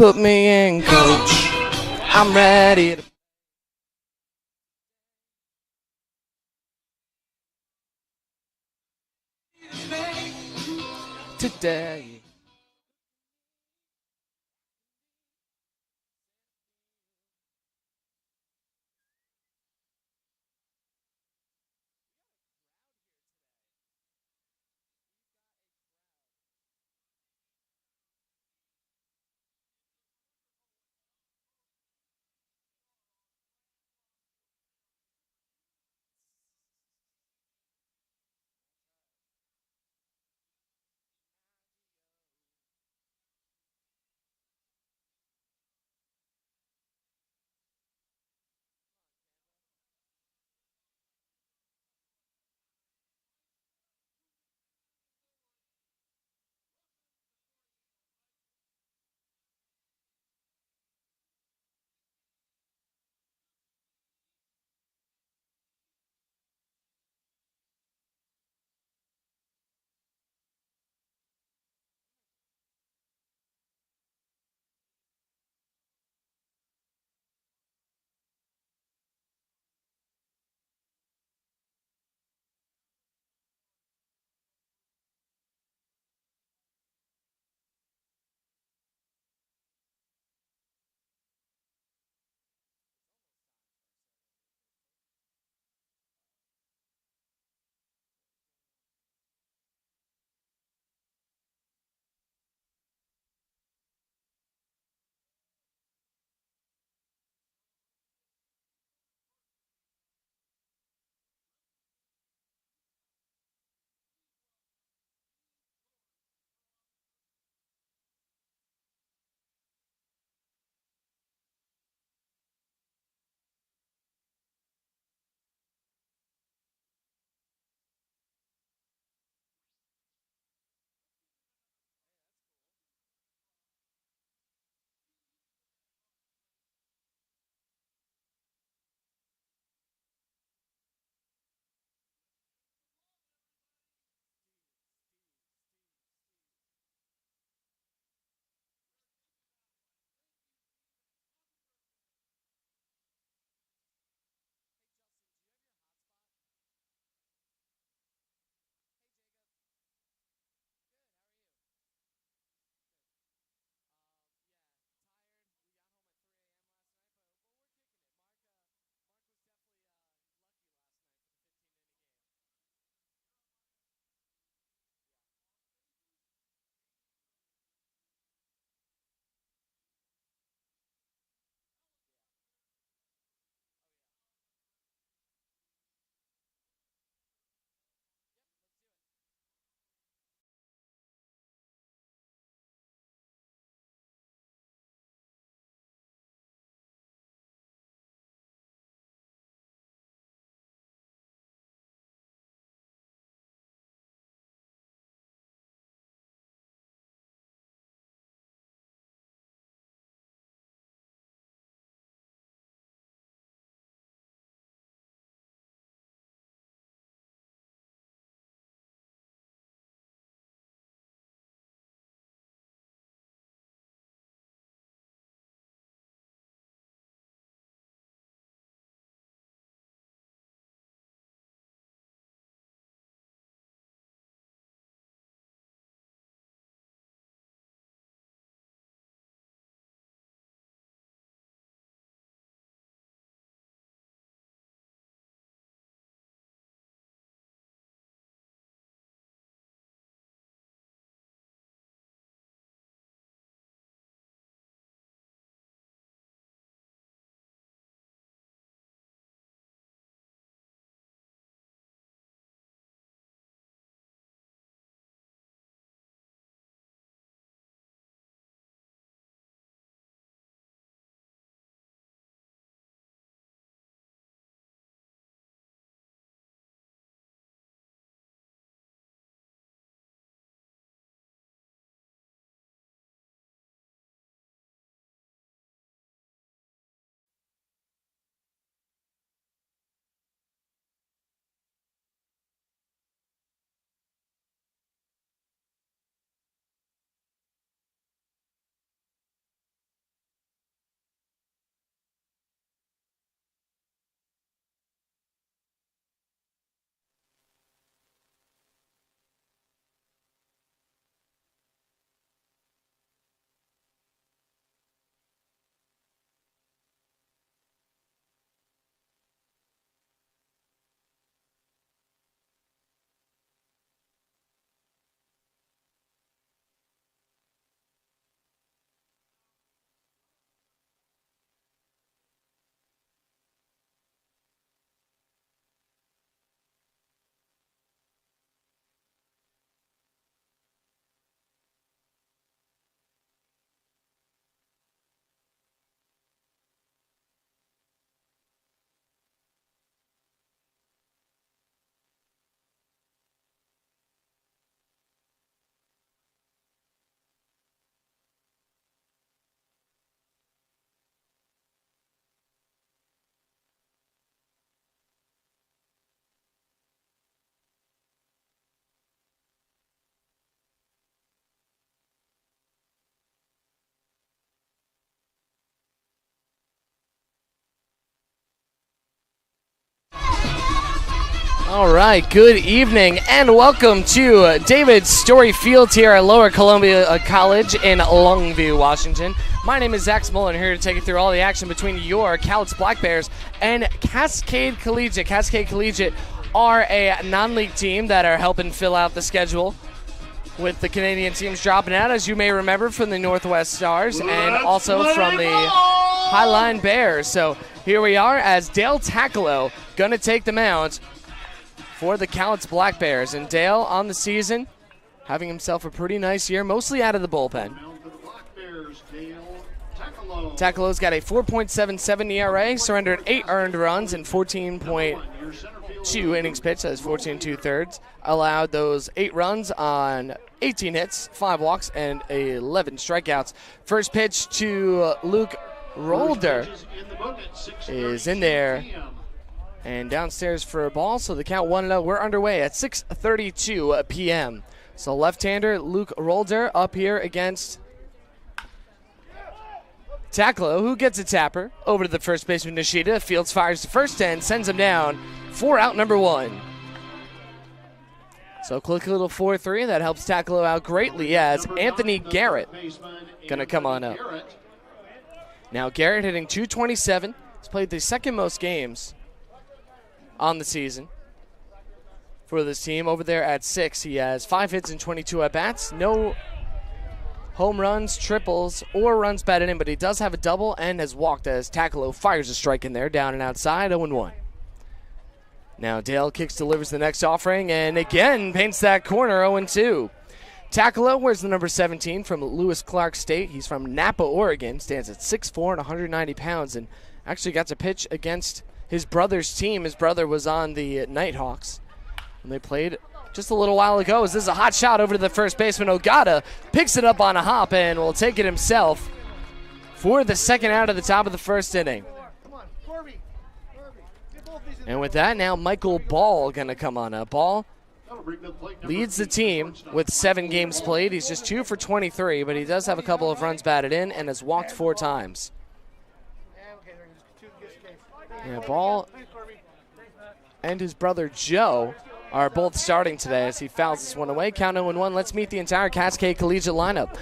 put me in, coach. I'm ready to today. All right, good evening and welcome to David Story Field here at Lower Columbia College in Longview, Washington. My name is Zach Smolin, here to take you through all the action between your Cowlitz Black Bears and Cascade Colligate. Cascade Colligate are a non-league team that are helping fill out the schedule with the Canadian teams dropping out, as you may remember, from the Northwest Stars and also from the Highline Bears. So here we are as Dale Tackalo going to take the mound for the Cowlitz Black Bears. And Dale on the season having himself a pretty nice year, mostly out of the bullpen. Tackalo's got a 4.77 ERA, surrendered 8 earned runs in 14.2 innings pitched. That's 14 2/3. Allowed those 8 runs on 18 hits, 5 walks, and 11 strikeouts. First pitch to Luke Rolder is in there and downstairs for a ball, so the count 1-0. We're underway at 6:32 p.m. So left-hander Luke Rolder up here against Tackalo, who gets a tapper over to the first baseman Nishida. Fields fires to first and sends him down for out number 1. So quick little 4-3 that helps Tackalo out greatly as Anthony Garrett gonna come on up. Now Garrett hitting .227. He's played the second most games on the season for this team. Over there at 6, he has 5 hits and 22 at-bats. No home runs, triples, or runs batted in, but he does have a double and has walked as Tackalo fires a strike in there, down and outside, 0-1. Now Dale kicks, delivers the next offering, and again paints that corner, 0-2. Tackalo wears the number 17 from Lewis Clark State. He's from Napa, Oregon, stands at 6'4" and 190 pounds, and actually got to pitch against his brother's team. His brother was on the Nighthawks, and they played just a little while ago. This is a hot shot over to the first baseman. Ogata picks it up on a hop and will take it himself for the second out of the top of the first inning. And with that, now Michael Ball going to come on up. Ball leads the team with 7 games played. He's just 2 for 23, but he does have a couple of runs batted in and has walked 4 times. Yeah, Ball and his brother Joe are both starting today as he fouls this one away. Count 0-1. Let's meet the entire Cascade Collegiate lineup.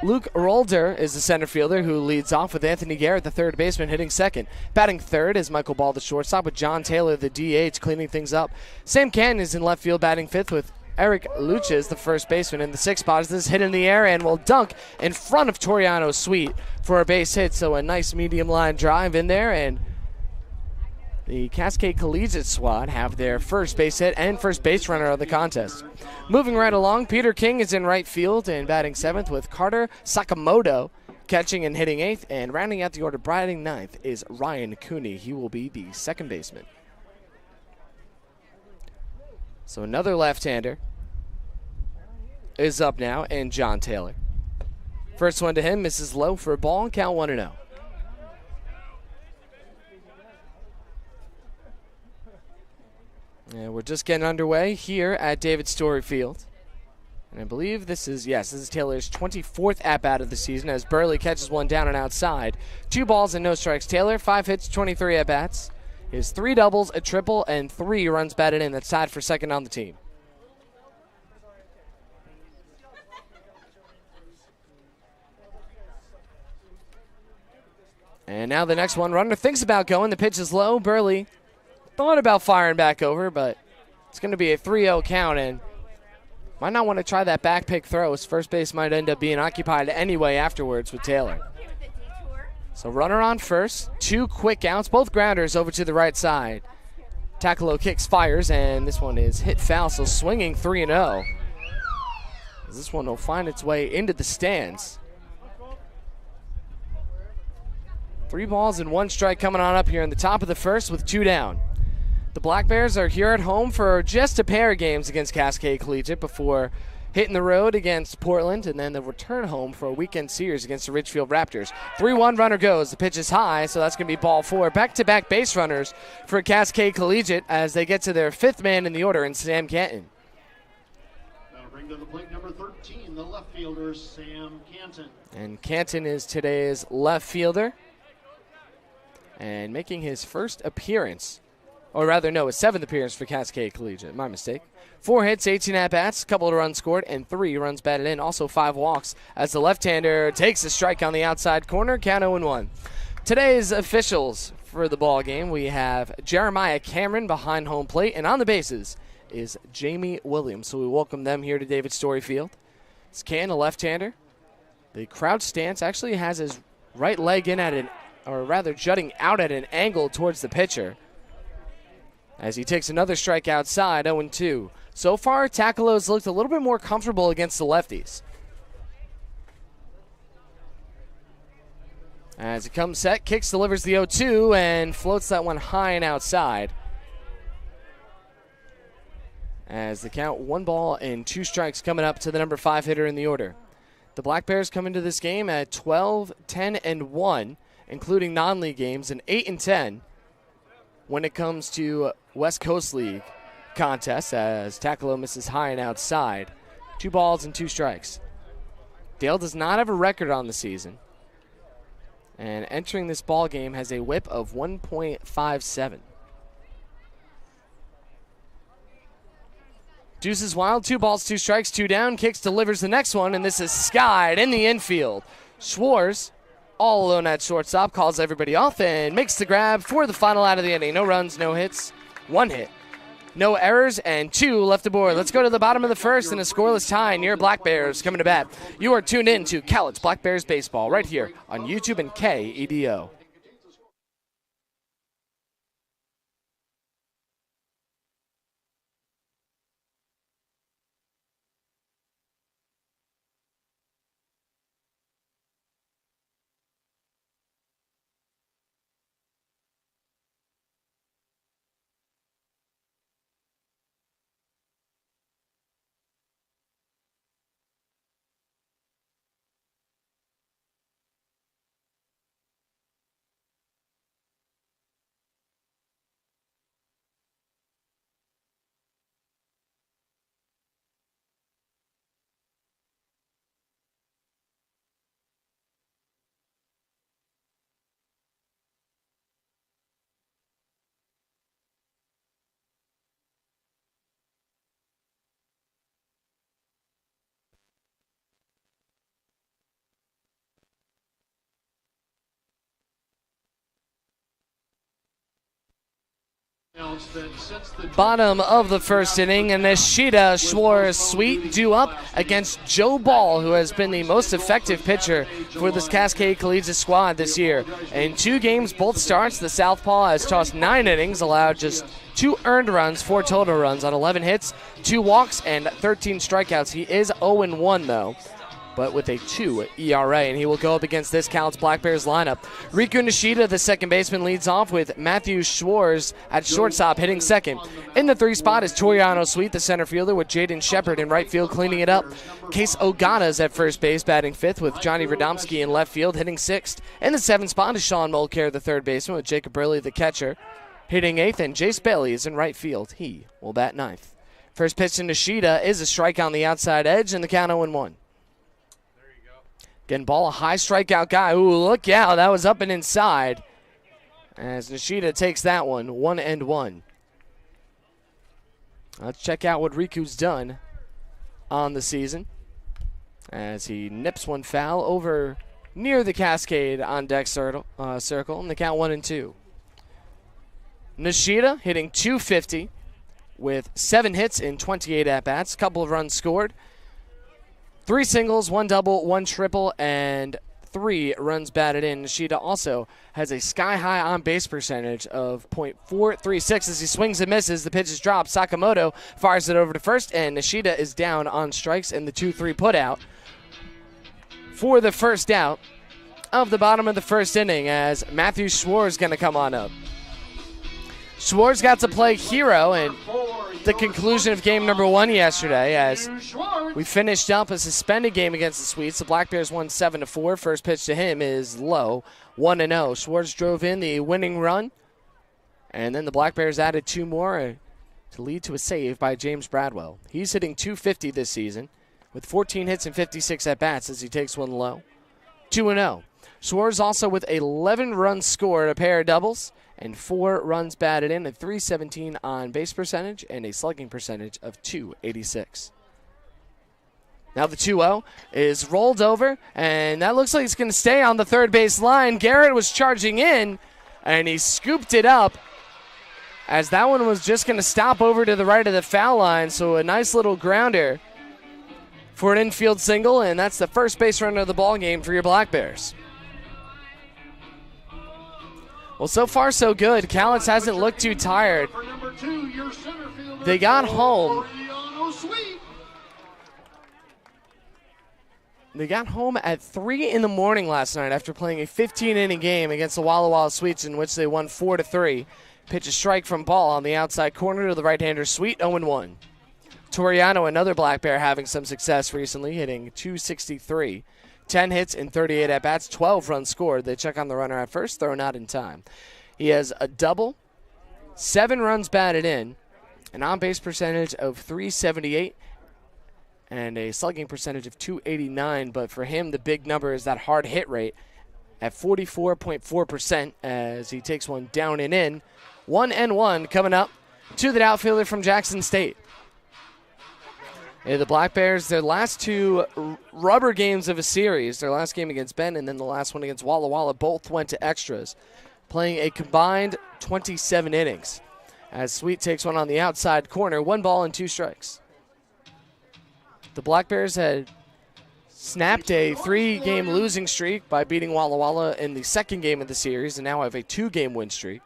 Luke Rolder is the center fielder who leads off with Anthony Garrett, the third baseman, hitting second. Batting third is Michael Ball, the shortstop, with John Taylor, the DH, cleaning things up. Sam Canton is in left field, batting fifth, with Eric Luches, the first baseman, in the sixth spot. This is hit in the air and will dunk in front of Toriano Sweet for a base hit. So a nice medium line drive in there, and the Cascade Collegiate squad have their first base hit and first base runner of the contest. Moving right along, Peter King is in right field and batting seventh, with Carter Sakamoto catching and hitting eighth. And rounding out the order, batting ninth, is Ryan Cooney. He will be the second baseman. So another left-hander is up now, and John Taylor. First one to him, misses low for a ball, count 1-0. And we're just getting underway here at David Story Field. And I believe this is Taylor's 24th at-bat of the season as Burley catches one down and outside. 2 balls and no strikes. Taylor, 5 hits, 23 at-bats. His 3 doubles, a triple, and 3 runs batted in. That's tied for second on the team. And now the next one. Runner thinks about going. The pitch is low. Burley thought about firing back over, but it's going to be a 3-0 count, and might not want to try that back pick throw. His first base might end up being occupied anyway afterwards with Taylor. So runner on first, 2 quick outs, both grounders over to the right side. Tackalo kicks, fires, and this one is hit foul, so swinging 3-0. This one will find its way into the stands. 3 balls and 1 strike coming on up here in the top of the first with 2 down. The Black Bears are here at home for just a pair of games against Cascade Collegiate before hitting the road against Portland, and then the return home for a weekend series against the Ridgefield Raptors. 3-1 runner goes. The pitch is high, so that's going to be ball 4. Back-to-back base runners for Cascade Collegiate as they get to their 5th man in the order in Sam Canton. That'll bring to the plate number 13, the left fielder, Sam Canton. And Canton is today's left fielder and making his first appearance Or rather, no, his 7th appearance for Cascade Collegiate. My mistake. 4 hits, 18 at-bats, a couple of runs scored, and 3 runs batted in. Also 5 walks as the left-hander takes a strike on the outside corner. Count 0-1. Today's officials for the ball game, we have Jeremiah Cameron behind home plate, and on the bases is Jamie Williams. So we welcome them here to David Story Field. It's Can, a left-hander. The crouch stance actually has his right leg in at jutting out at an angle towards the pitcher. As he takes another strike outside, 0-2. So far, Takalou's looked a little bit more comfortable against the lefties. As it comes set, kicks, delivers the 0-2, and floats that one high and outside. As the count, 1 ball and 2 strikes coming up to the number 5 hitter in the order. The Black Bears come into this game at 12-10-1, including non-league games, and 8-10 when it comes to West Coast League contests, as Takalou misses high and outside. 2 balls and 2 strikes. Dale does not have a record on the season, and entering this ball game has a whip of 1.57. Deuces wild, 2 balls, 2 strikes, 2 down. Kicks, delivers the next one, and this is skied in the infield. Schwartz, all alone at shortstop, calls everybody off and makes the grab for the final out of the inning. No runs, no hits, 1 hit. No errors, and 2 left aboard. Let's go to the bottom of the first in a scoreless tie near Black Bears coming to bat. You are tuned in to Cowlitz Black Bears Baseball right here on YouTube and KEDO. Bottom of the first inning, and Nishida, Schwartz, Sweet due up against Joe Ball, who has been the most effective pitcher for this Cascade Collegiate squad this year. In 2 games, both starts, the Southpaw has tossed 9 innings, allowed just 2 earned runs, 4 total runs on 11 hits, 2 walks, and 13 strikeouts. He is 0-1, though, but with a 2 ERA, and he will go up against this Cowlitz Black Bears lineup. Riku Nishida, the second baseman, leads off with Matthew Schwartz at shortstop hitting second. In the 3 spot is Toriano Sweet, the center fielder, with Jaden Shepard in right field cleaning it up. Case Ogata's at first base batting 5th, with Johnny Radomski in left field hitting 6th. In the 7th spot is Sean Mulcair, the third baseman, with Jacob Burley, the catcher, hitting 8th, and Jace Bailey is in right field. He will bat 9th. First pitch to Nishida is a strike on the outside edge, and the count 0-1. Again, Ball, a high strikeout guy. Ooh, look out. That was up and inside. As Nishida takes that one, 1-1. Let's check out what Riku's done on the season. As he nips one foul over near the Cascade on deck circle, and the count 1-2. Nishida hitting .250 with 7 hits in 28 at-bats, couple of runs scored. 3 singles, 1 double, 1 triple, and 3 runs batted in. Nishida also has a sky-high on-base percentage of .436 as he swings and misses. The pitch is dropped. Sakamoto fires it over to first, and Nishida is down on strikes in the 2-3 putout for the first out of the bottom of the first inning, as Matthew Schwartz is going to come on up. Schwartz got to play hero in the conclusion of game number 1 yesterday, as we finished up a suspended game against the Sweets. The Black Bears won 7-4. First pitch to him is low, 1-0. Schwartz drove in the winning run, and then the Black Bears added 2 more to lead to a save by James Bradwell. He's hitting .250 this season with 14 hits and 56 at-bats as he takes one low. 2-0. Schwartz also with 11 runs scored, a pair of doubles, and 4 runs batted in, a .317 on base percentage, and a slugging percentage of .286. Now the 2-0 is rolled over, and that looks like it's going to stay on the third base line. Garrett was charging in, and he scooped it up, as that one was just going to stop over to the right of the foul line. So a nice little grounder for an infield single, and that's the first base runner of the ball game for your Black Bears. Well, so far so good. Cowlitz hasn't looked too tired. They got home. They got home at 3 in the morning last night after playing a 15-inning game against the Walla Walla Sweets, in which they won 4-3. Pitch a strike from Ball on the outside corner to the right-hander Sweet, 0-1. Toriano, another Black Bear, having some success recently, hitting .263. 10 hits and 38 at-bats, 12 runs scored. They check on the runner at first, throw not in time. He has a double, 7 runs batted in, an on-base percentage of .378, and a slugging percentage of .289. But for him, the big number is that hard hit rate at 44.4% as he takes one down and in. 1-1 coming up to the outfielder from Jackson State. The Black Bears, their last 2 rubber games of a series, their last game against Ben and then the last one against Walla Walla, both went to extras, playing a combined 27 innings. As Sweet takes one on the outside corner, 1 ball and 2 strikes. The Black Bears had snapped a 3-game losing streak by beating Walla Walla in the second game of the series, and now have a 2-game win streak.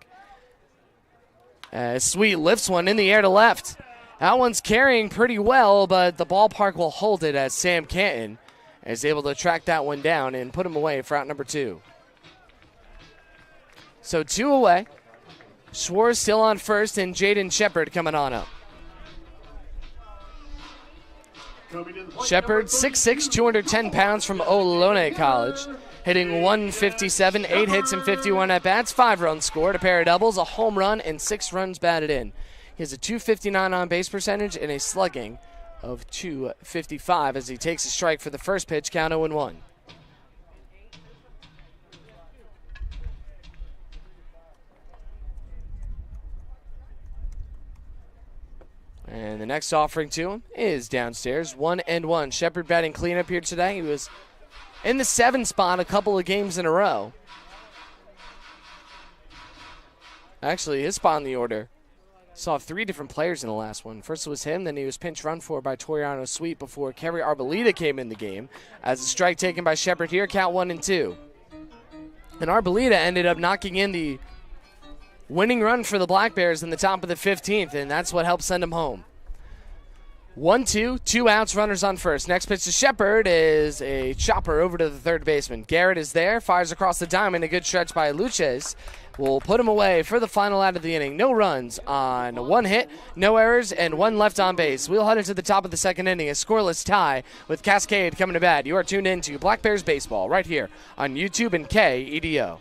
As Sweet lifts one in the air to left. That one's carrying pretty well, but the ballpark will hold it as Sam Canton is able to track that one down and put him away for out number 2. So 2 away. Schwartz still on first, and Jaden Shepard coming on up. Shepard, 6'6", 210 pounds from Ohlone College, hitting .157, 8 hits and 51 at-bats, 5 runs scored, a pair of doubles, a home run, and 6 runs batted in. He has a .259 on-base percentage and a slugging of .255 as he takes a strike for the first pitch, count 0-1. And the next offering to him is downstairs, 1-1. Shepard batting cleanup here today. He was in the 7 spot a couple of games in a row. Actually, his spot in the order saw 3 different players in the last one. First it was him, then he was pinch run for by Toriano Sweet before Kerry Arboleda came in the game. As a strike taken by Shepard here, count 1-2. And Arboleda ended up knocking in the winning run for the Black Bears in the top of the 15th, and that's what helped send him home. 1-2, 2 outs, runners on first. Next pitch to Shepard is a chopper over to the third baseman. Garrett is there, fires across the diamond, a good stretch by Luches. Will put him away for the final out of the inning. No runs on 1 hit, no errors, and 1 left on base. We'll head into the top of the second inning, a scoreless tie with Cascade coming to bat. You are tuned in to Black Bears Baseball right here on YouTube and KEDO.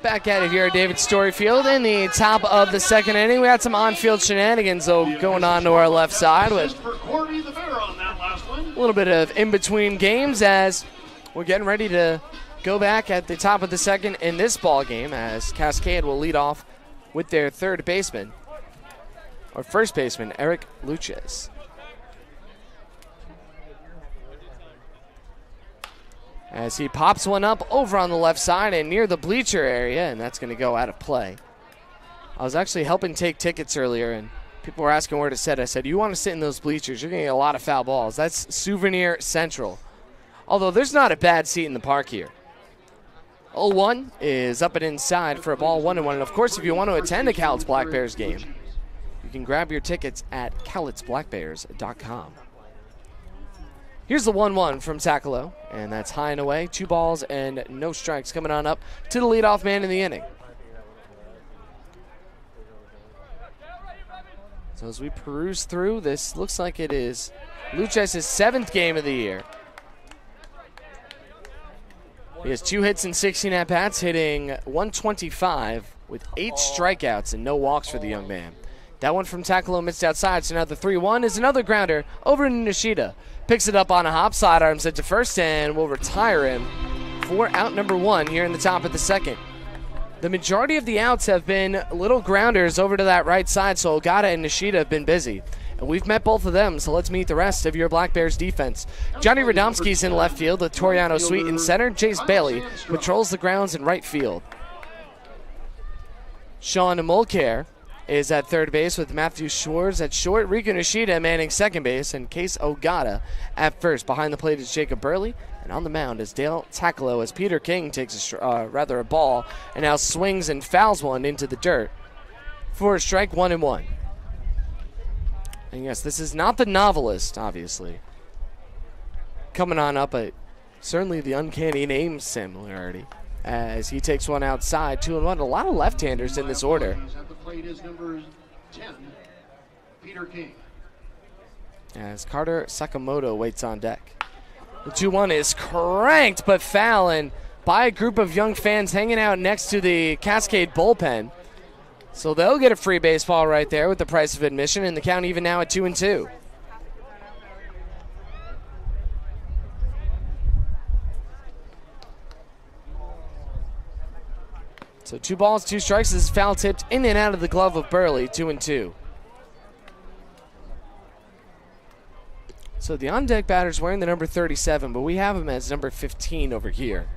Back at it here at David Story Field in the top of the second inning. We had some on-field shenanigans going on to our left side with a little bit of in-between games as we're getting ready to go back at the top of the second in this ball game as Cascade will lead off with their third baseman, or first baseman, Eric Luches. as he pops one up over on the left side and near the bleacher area, and that's going to go out of play. I was actually helping take tickets earlier, and people were asking where to sit. I said, you want to sit in those bleachers, you're going to get a lot of foul balls. That's Souvenir Central. Although there's not a bad seat in the park here. 0-1 is up and inside for a ball 1-1. And of course, if you want to attend a Cowlitz Black Bears game, you can grab your tickets at cowlitzblackbears.com. Here's the 1-1 from Takalo, and that's high and away. 2 balls and no strikes coming on up to the leadoff man in the inning. So as we peruse through, this looks like it is Luches' 7th game of the year. He has 2 hits and 16 at-bats, hitting 125 with 8 strikeouts and no walks for the young man. That one from Takalo missed outside, so now the 3-1 is another grounder over to Nishida. Picks it up on a hop, sidearms it to first, and will retire him for out number 1 here in the top of the second. The majority of the outs have been little grounders over to that right side, so Ogata and Nishida have been busy. And we've met both of them, so let's meet the rest of your Black Bears defense. Johnny Radomski's in left field with Toriano Sweet in center. Chase Bailey patrols the grounds in right field. Sean Mulcair is at third base with Matthew Schwartz at short. Riku Nishida manning second base, and Case Ogata at first. Behind the plate is Jacob Burley, and on the mound is Dale Takalo as Peter King takes a ball and now swings and fouls one into the dirt for a strike, 1-1. And yes, this is not the novelist, obviously. Coming on up, but certainly the uncanny name similarity as he takes one outside, 2-1. A lot of left-handers in this order. At the plate is number 10, Peter King. As Carter Sakamoto waits on deck. The 2-1 is cranked but foul, and by a group of young fans hanging out next to the Cascade bullpen. So they'll get a free baseball right there with the price of admission, and the count even now at 2-2. So 2 balls, 2 strikes. This is foul tipped in and out of the glove of Burley, 2-2. So the on-deck batter's wearing the number 37, but we have him as number 15 over here.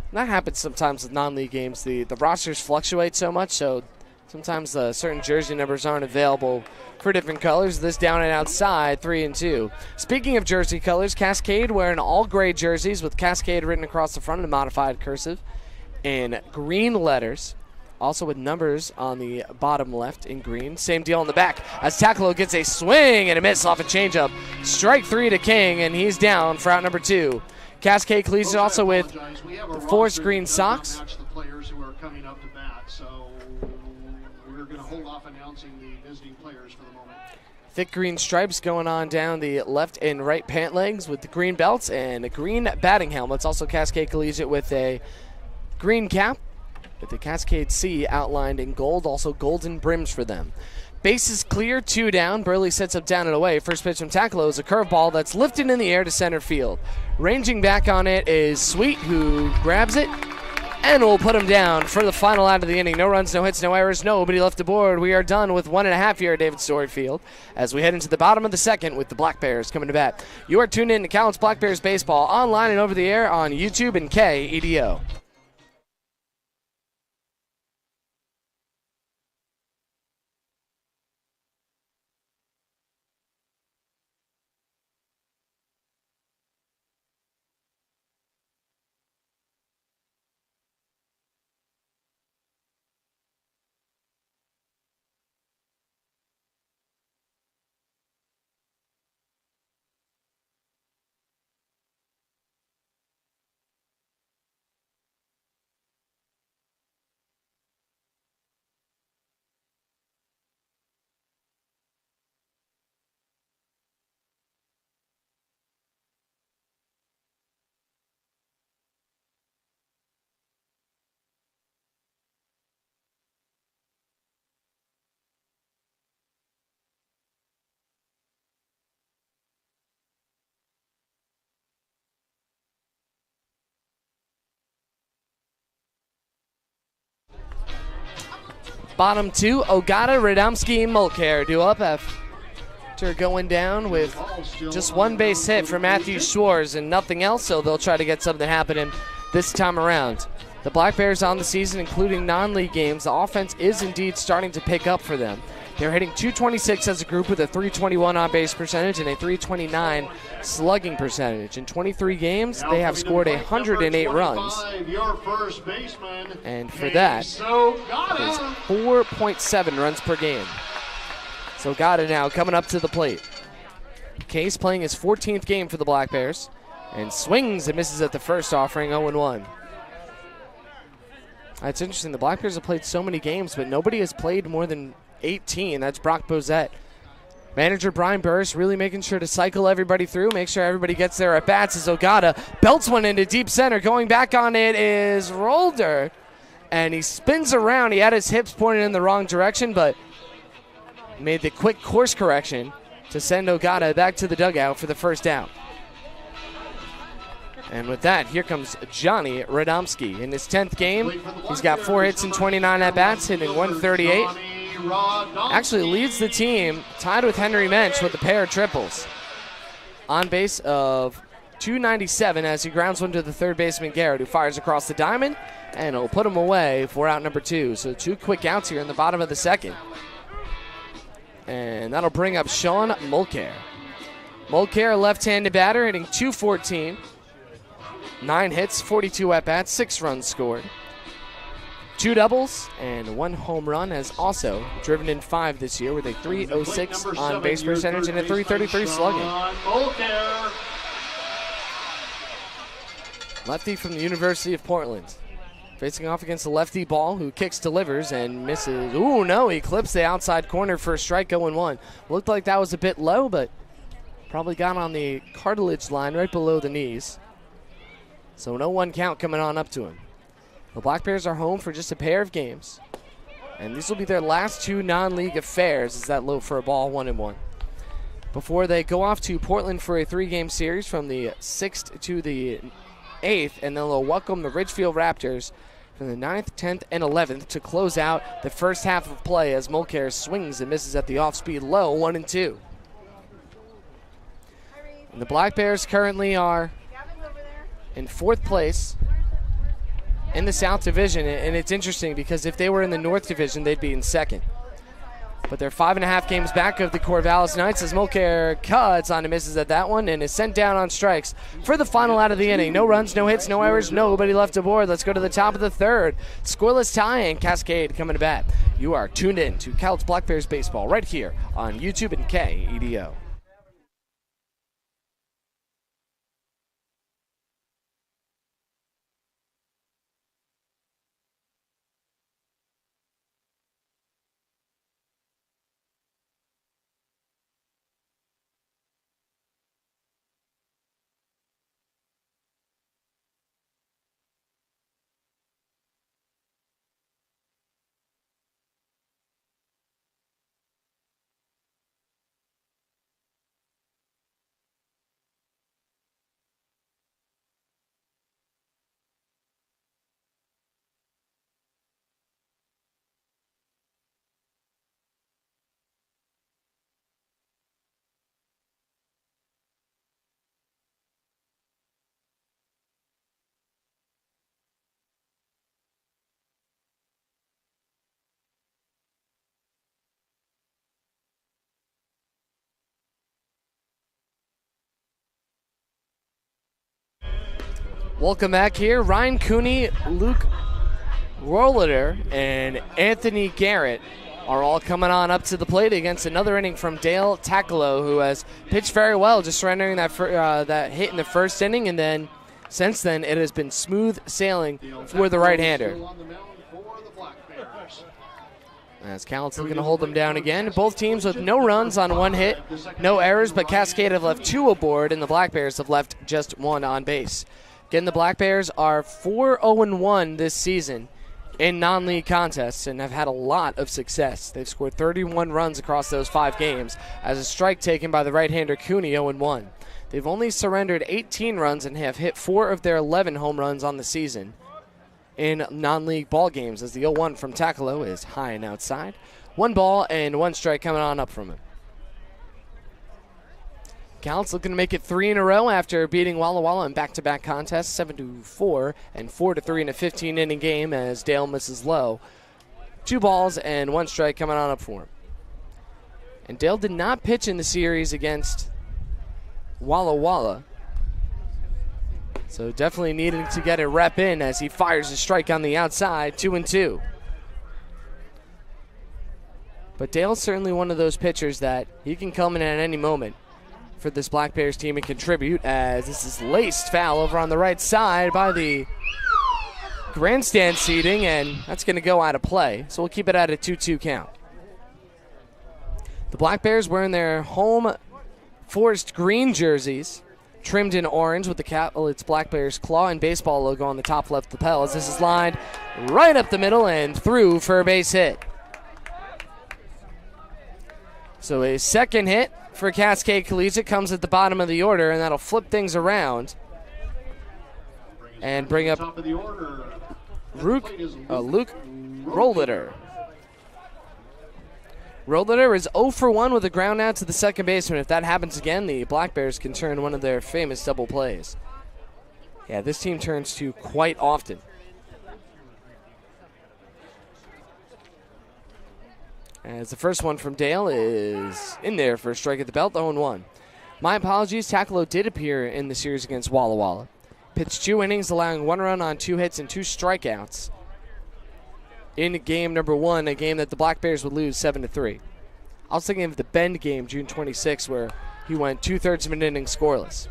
And that happens sometimes with non-league games. The rosters fluctuate so much, so sometimes certain jersey numbers aren't available for different colors. This down and outside, 3-2. Speaking of jersey colors, Cascade wearing all gray jerseys with Cascade written across the front in modified cursive in green letters. Also with numbers on the bottom left in green. Same deal on the back as Takalo gets a swing and a miss off a changeup. Strike 3 to King, and he's down for out number 2. Cascade Colligate also with the forest green socks. The players who are coming up to bat, so we're going to hold off announcing the visiting players for the moment. Thick green stripes going on down the left and right pant legs with the green belts and the green batting helmets. Also Cascade Colligate with a green cap with the Cascade C outlined in gold, also golden brims for them. Base is clear, 2 down. Burley sets up down and away. First pitch from Takalo is a curveball that's lifted in the air to center field. Ranging back on it is Sweet, who grabs it and will put him down for the final out of the inning. No runs, no hits, no errors, nobody left aboard. We are done with 1.5 here at David Story Field as we head into the bottom of the second with the Black Bears coming to bat. You are tuned in to Cowlitz Black Bears Baseball online and over the air on YouTube and KEDO. Bottom 2, Ogata, Radomski, and Mulcair do up. After going down with just one base hit for Matthew Schwartz and nothing else, so they'll try to get something happening this time around. The Black Bears on the season, including non-league games, the offense is indeed starting to pick up for them. They're hitting .226 as a group with a .321 on-base percentage and a .329 slugging percentage. In 23 games, they have scored 108 runs. And for that, is 4.7 runs per game. So Ogata now coming up to the plate. Case playing his 14th game for the Black Bears and swings and misses at the first, offering 0-1. It's interesting. The Black Bears have played so many games, but nobody has played more than 18. That's Brock Bozette. Manager Brian Burris really making sure to cycle everybody through, make sure everybody gets their at-bats as Ogata belts one into deep center. Going back on it is Rolder, and he spins around. He had his hips pointed in the wrong direction, but made the quick course correction to send Ogata back to the dugout for the first out. And with that, here comes Johnny Radomski. In his 10th game, he's got 4 hits and 29 at-bats, hitting 138. Actually leads the team, tied with Henry Mensch with a pair of triples. On base of .297 as he grounds one to the third baseman Garrett, who fires across the diamond, and it'll put him away for out number 2. So 2 quick outs here in the bottom of the second. And that'll bring up Sean Mulcair. Mulcair, a left-handed batter, hitting .214. 9 hits, 42 at-bats, 6 runs scored. 2 doubles and 1 home run, has also driven in 5 this year with a .306 on base percentage and a .333 slugging. Lefty from the University of Portland. Facing off against a lefty ball who kicks, delivers, and misses. Ooh, no, he clips the outside corner for a strike, 0-1. Looked like that was a bit low, but probably got on the cartilage line right below the knees. So no 1 count coming on up to him. The Black Bears are home for just a pair of games, and these will be their last 2 non-league affairs. Is that low for a ball, 1-1. Before they go off to Portland for a 3-game series from the 6th to the 8th, and then they'll welcome the Ridgefield Raptors from the 9th, 10th, and 11th to close out the first half of play as Mulcair swings and misses at the off-speed low, 1-2. And the Black Bears currently are in 4th place in the South Division, and it's interesting because if they were in the North Division, they'd be in 2nd. But they're 5.5 games back of the Corvallis Knights as Mulcair cuts on and misses at that one and is sent down on strikes for the final out of the inning. No runs, no hits, no errors, nobody left aboard. Let's go to the top of the 3rd. Scoreless tie and Cascade coming to bat. You are tuned in to Cowlitz Black Bears baseball right here on YouTube and KEDO. Welcome back here. Ryan Cooney, Luke Rolliter, and Anthony Garrett are all coming on up to the plate against another inning from Dale Takalo, who has pitched very well, just surrendering that hit in the first inning, and then since then it has been smooth sailing for the right-hander. As Cowlitz looking to hold them down again. Both teams with no runs on 1 hit, no errors, but Cascade have left 2 aboard, and the Black Bears have left just 1 on base. Again, the Black Bears are 4-0-1 this season in non-league contests and have had a lot of success. They've scored 31 runs across those 5 games as a strike taken by the right-hander Cooney, 0-1. They've only surrendered 18 runs and have hit 4 of their 11 home runs on the season in non-league ball games, as the 0-1 from Takalo is high and outside. 1 ball and 1 strike coming on up from him. Gallant's looking to make it 3 in a row after beating Walla Walla in back-to-back contests, 7-4 and 4-3 in a 15-inning game as Dale misses low. 2 balls and 1 strike coming on up for him. And Dale did not pitch in the series against Walla Walla. So definitely needing to get a rep in as he fires a strike on the outside, 2-2. But Dale's certainly one of those pitchers that he can come in at any moment for this Black Bears team and contribute, as this is laced foul over on the right side by the grandstand seating, and that's going to go out of play. So we'll keep it at a 2-2 count. The Black Bears wearing their home forest green jerseys, trimmed in orange with the Catlett's Black Bears claw and baseball logo on the top left lapel, as this is lined right up the middle and through for a base hit. So a second hit for Cascade Colligate comes at the bottom of the order, and that'll flip things around and bring up Luke Rolliter. Rolliter is 0 for 1 with a ground out to the second baseman. If that happens again, the Black Bears can turn one of their famous double plays. Yeah, this team turns to quite often. As the first one from Dale is in there for a strike at the belt, 0-1. My apologies, Takalo did appear in the series against Walla Walla. Pitched 2 innings, allowing 1 run on 2 hits and 2 strikeouts in game number 1, a game that the Black Bears would lose 7-3. I was thinking of the Bend game, June 26, where he went 2/3 of an inning scoreless.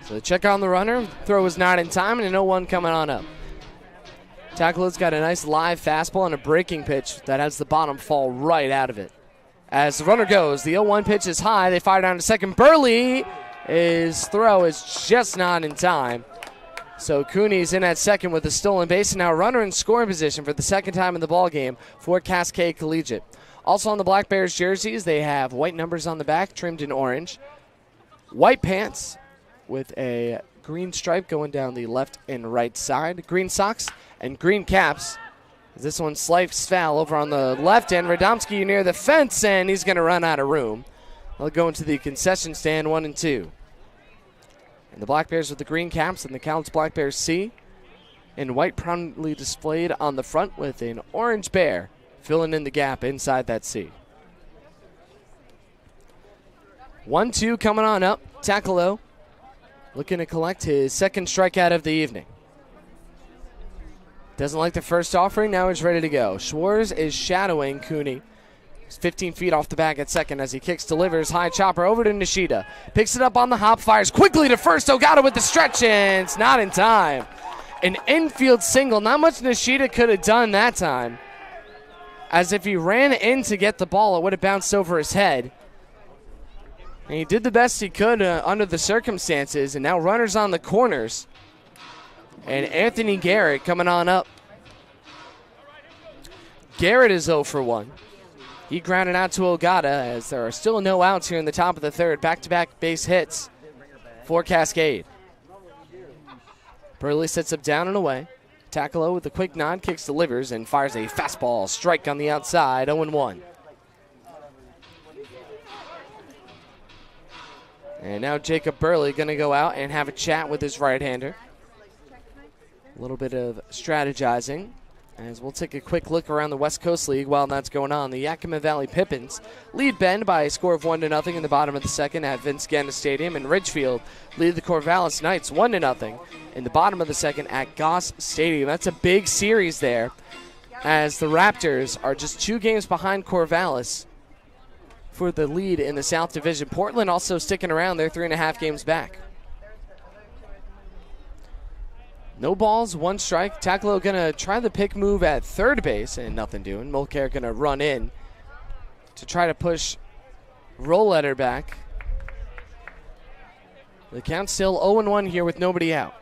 So the check on the runner, throw was not in time, and an 0-1 coming on up. Takalo's got a nice live fastball and a breaking pitch that has the bottom fall right out of it. As the runner goes, the 0-1 pitch is high. They fire down to second. Burley, his throw is just not in time. So Cooney's in at second with a stolen base, and now runner in scoring position for the second time in the ballgame for Cascade Colligate. Also on the Black Bears jerseys, they have white numbers on the back, trimmed in orange. White pants with a green stripe going down the left and right side. Green socks and green caps. This one sliced foul over on the left end. Radomski near the fence, and he's going to run out of room. They'll go into the concession stand, 1-2. And the Black Bears with the green caps and the Cowlitz Black Bears C in white prominently displayed on the front with an orange bear filling in the gap inside that C. 1-2 coming on up. Takalo looking to collect his second strikeout of the evening. Doesn't like the first offering, now he's ready to go. Schwartz is shadowing Cooney. He's 15 feet off the bag at second as he kicks, delivers, high chopper over to Nishida. Picks it up on the hop, fires quickly to first. Ogata with the stretch, and it's not in time. An infield single, not much Nishida could have done that time. As if he ran in to get the ball, it would have bounced over his head. And he did the best he could under the circumstances, and now runners on the corners. And Anthony Garrett coming on up. Garrett is 0 for 1. He grounded out to Ogata as there are still no outs here in the top of the third. Back-to-back base hits for Cascade. Burley sets up down and away. Takalo with a quick nod, kicks, delivers, and fires a fastball strike on the outside, 0-1. And now Jacob Burley going to go out and have a chat with his right-hander. A little bit of strategizing as we'll take a quick look around the West Coast League while that's going on. The Yakima Valley Pippins lead Bend by a score of 1-0 in the bottom of the second at Vince Ganna Stadium, and Ridgefield lead the Corvallis Knights 1-0 in the bottom of the second at Goss Stadium. That's a big series there, as the Raptors are just 2 games behind Corvallis for the lead in the South Division. Portland also sticking around. They're 3.5 games back. No balls, 1 strike. Takalo going to try the pick move at third base, and nothing doing. Mulcair going to run in to try to push Rollletter back. The count's still 0-1 here with nobody out.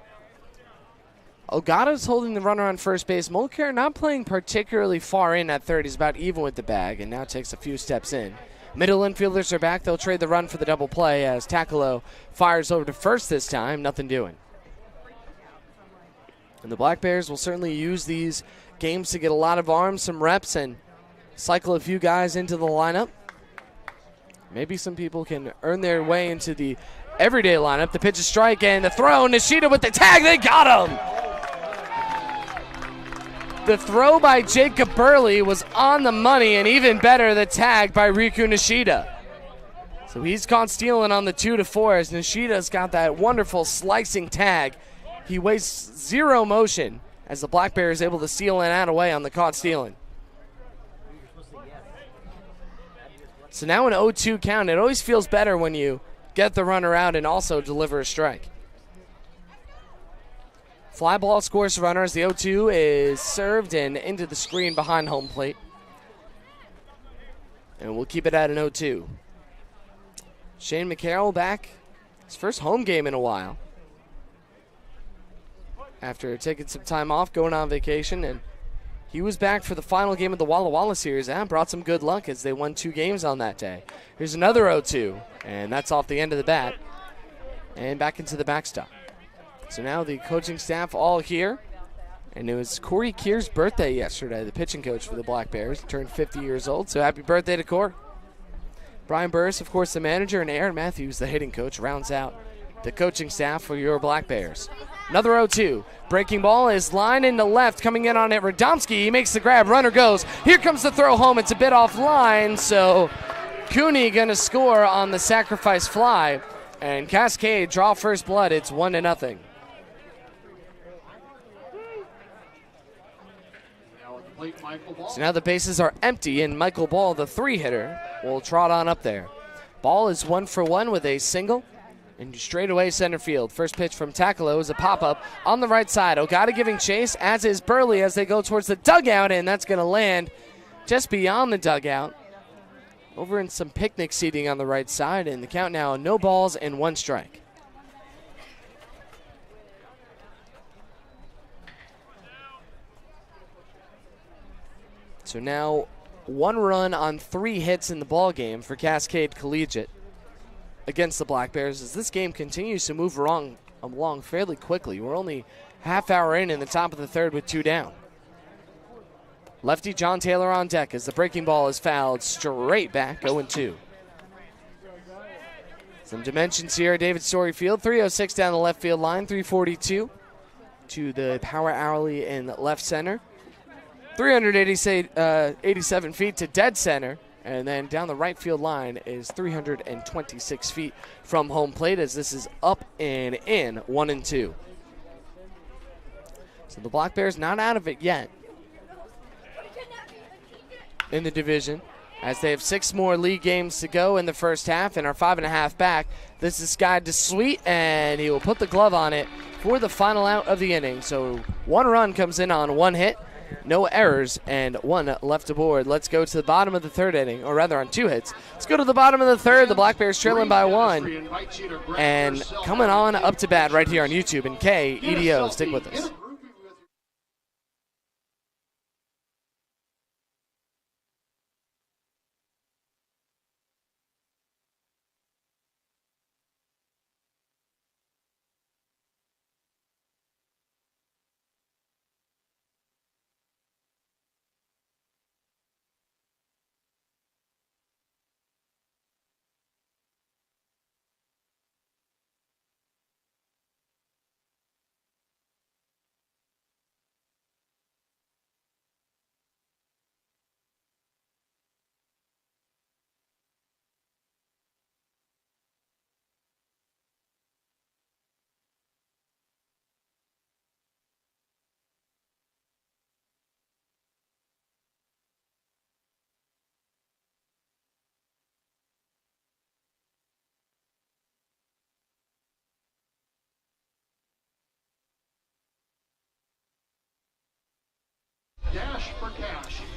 Ogata's holding the runner on first base. Mulcair not playing particularly far in at third. He's about even with the bag and now takes a few steps in. Middle infielders are back. They'll trade the run for the double play as Takalo fires over to first this time. Nothing doing. And the Black Bears will certainly use these games to get a lot of arms, some reps, and cycle a few guys into the lineup. Maybe some people can earn their way into the everyday lineup. The pitch is strike and the throw. Nishida with the tag. They got him. The throw by Jacob Burley was on the money, and even better, the tag by Riku Nishida. So he's caught stealing on the 2-4 as Nishida's got that wonderful slicing tag. He wastes zero motion as the Black Bear is able to steal and out away on the caught stealing. So now an 0-2 count. It always feels better when you get the runner out and also deliver a strike. Fly ball scores runner as the 0-2 is served and into the screen behind home plate. And we'll keep it at an 0-2. Shane McCarroll back. His first home game in a while. After taking some time off, going on vacation, and he was back for the final game of the Walla Walla series and brought some good luck as they won 2 games on that day. Here's another 0-2, and that's off the end of the bat. And back into the backstop. So now the coaching staff all here. And it was Corey Keir's birthday yesterday, the pitching coach for the Black Bears. He turned 50 years old, so happy birthday to Corey. Brian Burris, of course, the manager, and Aaron Matthews, the hitting coach, rounds out the coaching staff for your Black Bears. Another 0-2. Breaking ball is lined into left. Coming in on it, Radomski. He makes the grab. Runner goes. Here comes the throw home. It's a bit off line, so Cooney going to score on the sacrifice fly. And Cascade draw first blood. It's 1-0. So now the bases are empty, and Michael Ball, the 3-hitter, will trot on up there. Ball is 1 for 1 with a single, and straight away center field. First pitch from Takalo is a pop-up on the right side. Ogata giving chase, as is Burley as they go towards the dugout, and that's going to land just beyond the dugout. Over in some picnic seating on the right side, and the count now, no balls and 1 strike. So now 1 run on 3 hits in the ball game for Cascade Collegiate against the Black Bears as this game continues to move along fairly quickly. We're only half hour in the top of the 3rd with 2 down. Lefty John Taylor on deck as the breaking ball is fouled straight back, 0-2. Some dimensions here, David Story Field, 306 down the left field line, 342 to the power alley in left center. 387 feet to dead center, and then down the right field line is 326 feet from home plate as this is up and in, 1-2. So the Black Bears not out of it yet in the division as they have 6 more league games to go in the first half and are 5.5 back. This is Sky DeSweet, and he will put the glove on it for the final out of the inning. So 1 run comes in on 1 hit. No errors, and 1 left aboard. Let's go to the bottom of the 3rd inning, or rather on 2 hits. Let's go to the bottom of the 3rd. The Black Bears trailing by 1. And coming on up to bat right here on YouTube and KEDO. Stick with us.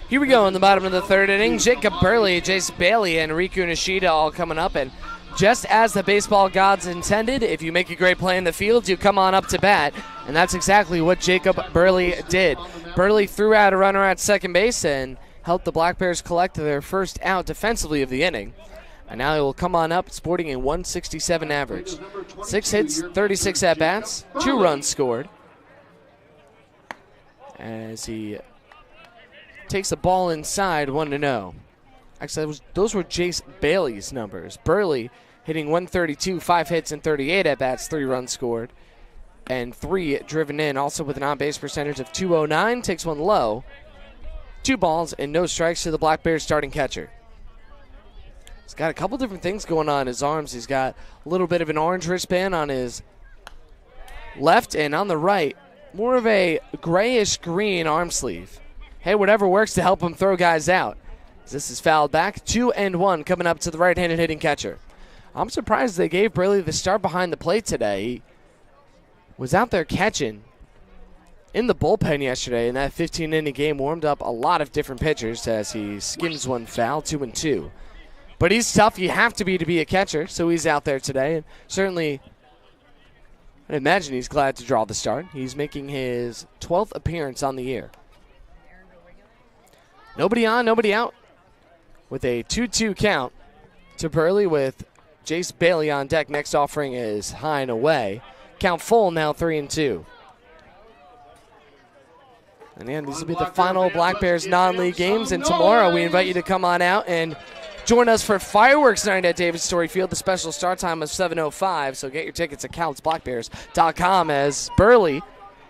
Here we go in the bottom of the 3rd inning. Jacob Burley, Jace Bailey, and Riku Nishida all coming up. And just as the baseball gods intended, if you make a great play in the field, you come on up to bat. And that's exactly what Jacob Burley did. Burley threw out a runner at second base and helped the Black Bears collect their first out defensively of the inning. And now he will come on up sporting a 167 average. 6 hits, 36 at-bats, 2 runs scored. As he takes the ball inside 1-0. Actually, those were Jace Bailey's numbers. Burley hitting 132, 5 hits and 38 at-bats, 3 runs scored, and 3 driven in, also with an on-base percentage of .209, takes one low. 2 balls and no strikes to the Black Bears starting catcher. He's got a couple different things going on in his arms. He's got a little bit of an orange wristband on his left, and on the right, more of a grayish-green arm sleeve. Hey, whatever works to help him throw guys out. This is fouled back. 2-1 coming up to the right-handed hitting catcher. I'm surprised they gave Burley the start behind the plate today. He was out there catching in the bullpen yesterday in that 15-inning game, warmed up a lot of different pitchers as he skims one foul, 2-2. But he's tough. You have to be a catcher, so he's out there today. And certainly, I imagine he's glad to draw the start. He's making his 12th appearance on the year. Nobody on, nobody out. With a 2-2 count to Burley with Jace Bailey on deck. Next offering is high and away. Count full now, 3-2. And again, these will be the final Black Bears non-league games. And tomorrow we invite you to come on out and join us for fireworks night at David Story Field. The special start time is 7:05. So get your tickets at CalixBlackBears.com as Burley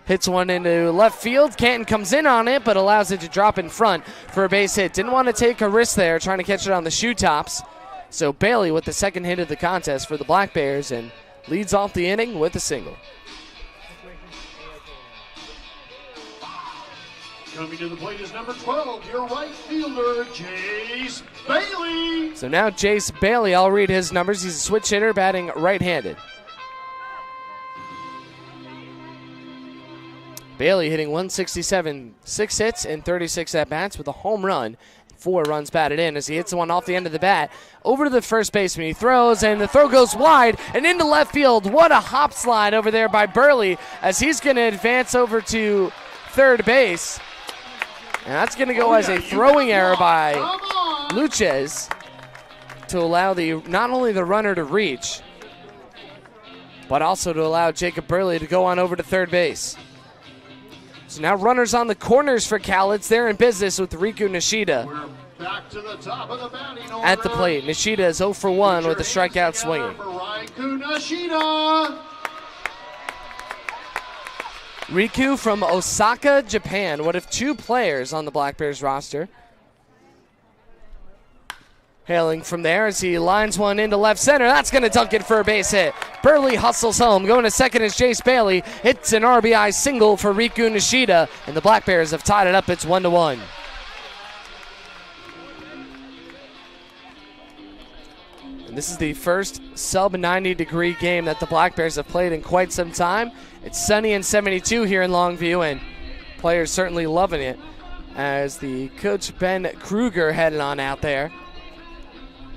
hits one into left field. Canton comes in on it, but allows it to drop in front for a base hit. Didn't want to take a risk there, trying to catch it on the shoe tops. So Bailey with the second hit of the contest for the Black Bears and leads off the inning with a single. Coming to the plate is number 12, your right fielder, Jace Bailey. So now Jace Bailey, I'll read his numbers. He's a switch hitter batting right-handed. Bailey hitting 167, 6 hits and 36 at-bats with a home run, 4 runs batted in as he hits the one off the end of the bat over to the first baseman. He throws, and the throw goes wide and into left field. What a hop slide over there by Burley as he's going to advance over to third base. And that's going to go as a throwing error by Luches to allow not only the runner to reach, but also to allow Jacob Burley to go on over to third base. So now runners on the corners for Cal. It's there in business with Riku Nishida. We're back to the top of the batting order. At the plate, Nishida is 0 for 1 with a strikeout swinging. Riku from Osaka, Japan, one of 2 players on the Black Bears roster. Hailing from there as he lines one into left center. That's going to dunk it for a base hit. Burley hustles home. Going to second is Jace Bailey. It's an RBI single for Riku Nishida, and the Black Bears have tied it up. It's 1-1. And this is the first sub-90-degree game that the Black Bears have played in quite some time. It's sunny and 72 here in Longview, and players certainly loving it as the coach Ben Kruger headed on out there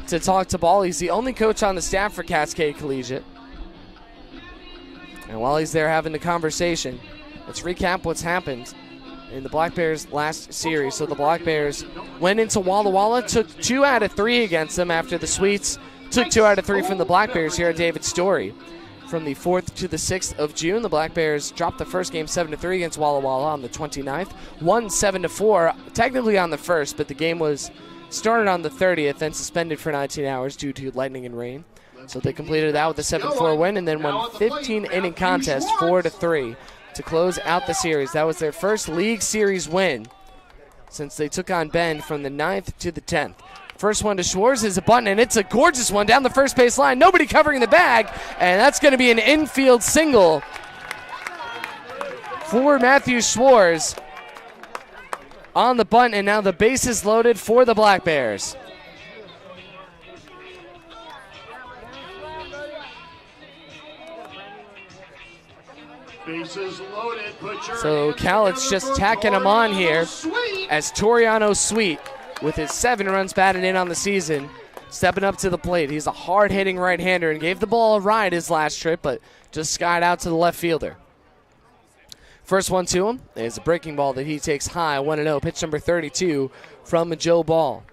to talk to ball. He's the only coach on the staff for Cascade Collegiate. And while he's there having the conversation, let's recap what's happened in the Black Bears last series. So the Black Bears went into Walla Walla, took 2 out of 3 against them after the Sweets took 2 out of 3 from the Black Bears here at David Story. From the 4th to the 6th of June, the Black Bears dropped the first game 7-3 against Walla Walla on the 29th. Won 7-4, technically on the 1st, but the game was started on the 30th and suspended for 19 hours due to lightning and rain. So they completed that with a 7-4 win and then won 15-inning contest 4-3 to close out the series. That was their first league series win since they took on Bend from the 9th to the 10th. First one to Schwartz is a bunt, and it's a gorgeous one down the first base line. Nobody covering the bag, and that's going to be an infield single for Matthew Schwartz on the bunt, and now the base is loaded for the Black Bears. Bases loaded. So Cowlitt's just tacking him on here as Toriano Sweet, with his 7 runs batted in on the season, stepping up to the plate. He's a hard-hitting right-hander and gave the ball a ride his last trip, but just skied out to the left fielder. First one to him is a breaking ball that he takes high, 1-0. Pitch number 32 from Joe Ball.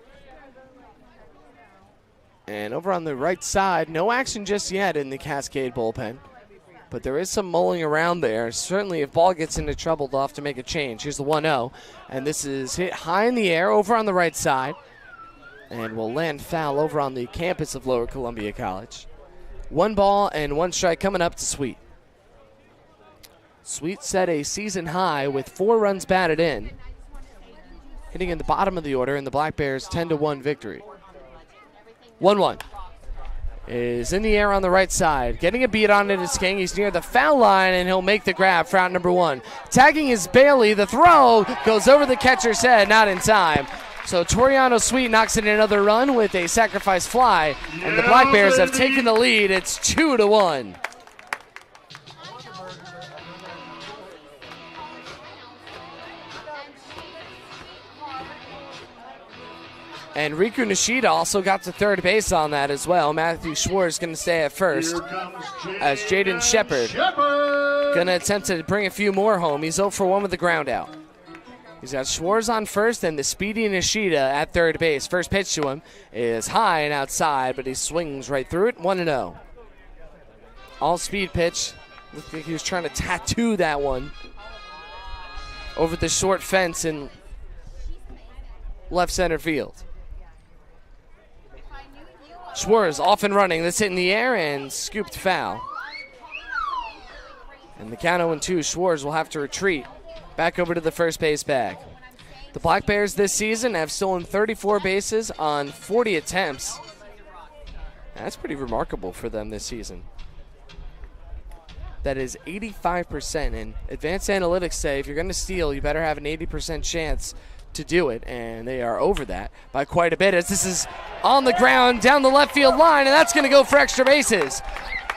And over on the right side, no action just yet in the Cascade bullpen. but there is some mulling around there. Certainly, if ball gets into trouble, they'll have to make a change. Here's the 1-0, and this is hit high in the air over on the right side, and will land foul over on the campus of Lower Columbia College. 1 ball and 1 strike coming up to Sweet. Sweet set a season high with 4 runs batted in, hitting in the bottom of the order in the Black Bears' 10-1 victory. 1-1. Is in the air on the right side. Getting a beat on it is King. He's near the foul line, and he'll make the grab for out number 1. Tagging is Bailey. The throw goes over the catcher's head, not in time. So Toriano Sweet knocks in another run with a sacrifice fly, and the Black Bears have taken the lead. It's 2-1. And Riku Nishida also got to third base on that as well. Matthew Schwartz going to stay at first as Jaden Shepard going to attempt to bring a few more home. He's 0 for 1 with the ground out. He's got Schwartz on first and the speedy Nishida at third base. First pitch to him is high and outside, but he swings right through it. 1-0. All speed pitch. Looked like he was trying to tattoo that one over the short fence in left center field. Schwartz off and running. This hit in the air and scooped foul. And the count 0-2. Schwartz will have to retreat back over to the first base bag. The Black Bears this season have stolen 34 bases on 40 attempts. That's pretty remarkable for them this season. That is 85%. And advanced analytics say if you're going to steal, you better have an 80% chance to do it, and they are over that by quite a bit as this is on the ground down the left field line, and that's going to go for extra bases.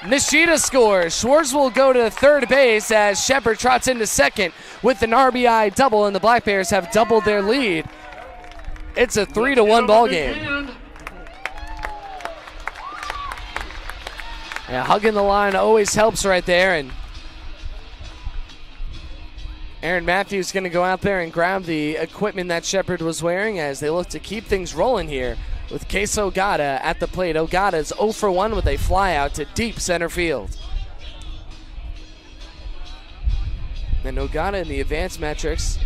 Nishida scores. Schwartz will go to third base as Shepard trots into second with an RBI double, and the Black Bears have doubled their lead. It's a 3-1 ball game. Yeah, hugging the line always helps right there, and Aaron Matthews going to go out there and grab the equipment that Shepard was wearing as they look to keep things rolling here with Case Ogata at the plate. Ogata's 0 for 1 with a fly out to deep center field. And Ogata in the advanced metrics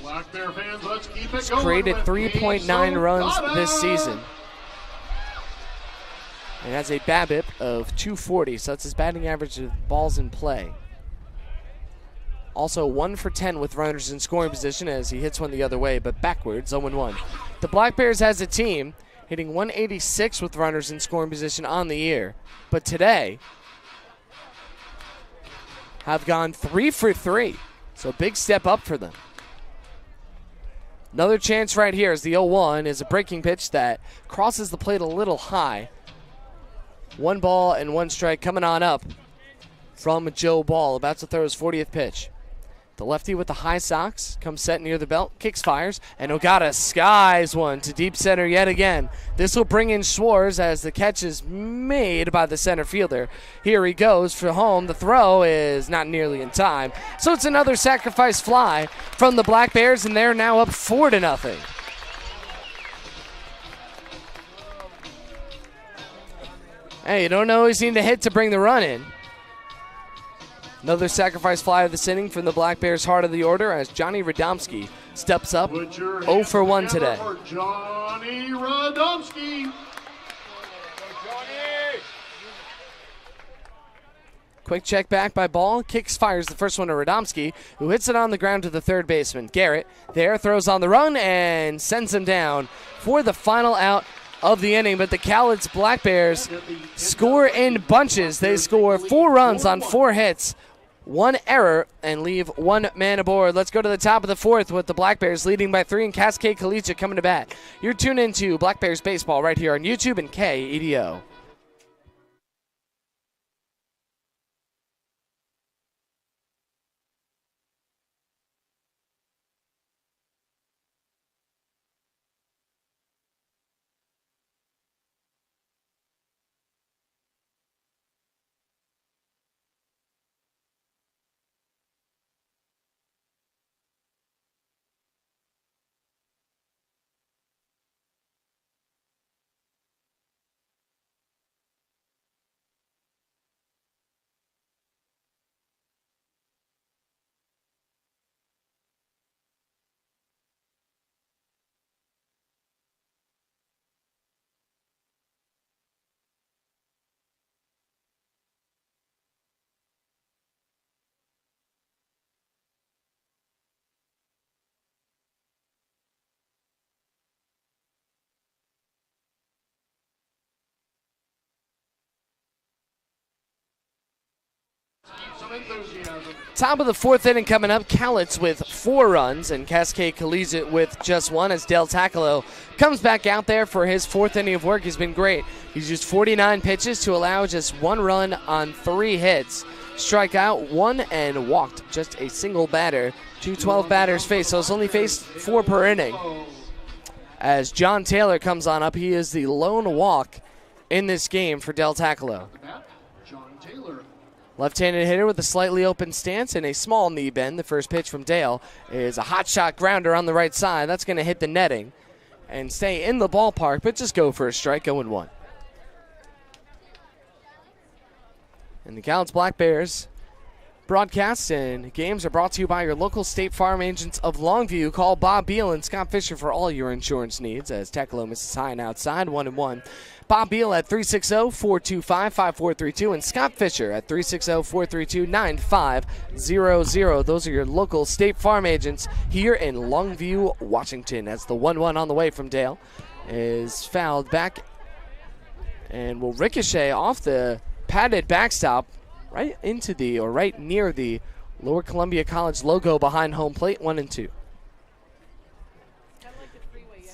Black Bear fans, let's keep it has going created with 3.9 runs Ogata this season. And has a BABIP of 240, so that's his batting average of balls in play. Also 1 for 10 with runners in scoring position as he hits one the other way, but backwards, 0-1. The Black Bears as a team hitting 186 with runners in scoring position on the year, but today have gone 3 for 3, so big step up for them. Another chance right here as the 0-1 is a breaking pitch that crosses the plate a little high. 1 ball and 1 strike coming on up from Joe Ball, about to throw his 40th pitch. The lefty with the high socks comes set near the belt, kicks, fires, and Ogata skies one to deep center yet again. This will bring in Schwartz as the catch is made by the center fielder. Here he goes for home. The throw is not nearly in time. So it's another sacrifice fly from the Black Bears, and they're now up 4-0. Hey, you don't always need to hit to bring the run in. Another sacrifice fly of the inning from the Black Bears' heart of the order as Johnny Radomski steps up 0 for 1 today. For Johnny Radomski. Quick check back by Ball, kicks, fires the first one to Radomski, who hits it on the ground to the third baseman. Garrett there throws on the run and sends him down for the final out of the inning, but the Cowlitz Black Bears score in bunches. They score 4 runs on 4 hits, 1 error, and leave 1 man aboard. Let's go to the top of the 4th with the Black Bears leading by 3 and Cascade Colligate coming to bat. You're tuned into Black Bears Baseball right here on YouTube and KEDO. some enthusiasm. Top of the fourth inning coming up. Cowlitz with 4 runs and Cascade Colligate with just 1 as Del Tacolo comes back out there for his 4th inning of work. He's been great. He's used 49 pitches to allow just 1 run on 3 hits. Strike out 1 and walked just a single batter. 212 batters faced, so it's only faced 4 per inning. As John Taylor comes on up, he is the lone walk in this game for Del Tacolo. John Taylor. Left-handed hitter with a slightly open stance and a small knee bend. The first pitch from Dale is a hot shot grounder on the right side. That's going to hit the netting and stay in the ballpark, but just go for a strike, 0-1. And the Cowlitz Black Bears broadcasts and games are brought to you by your local State Farm agents of Longview. Call Bob Beal and Scott Fisher for all your insurance needs as Tacolo misses high and outside, 1-1. Bob Beal at 360-425-5432 and Scott Fisher at 360-432-9500. Those are your local State Farm agents here in Longview, Washington. As the 1-1 on the way from Dale is fouled back and will ricochet off the padded backstop right into the, or right near the Lower Columbia College logo behind home plate, 1-2.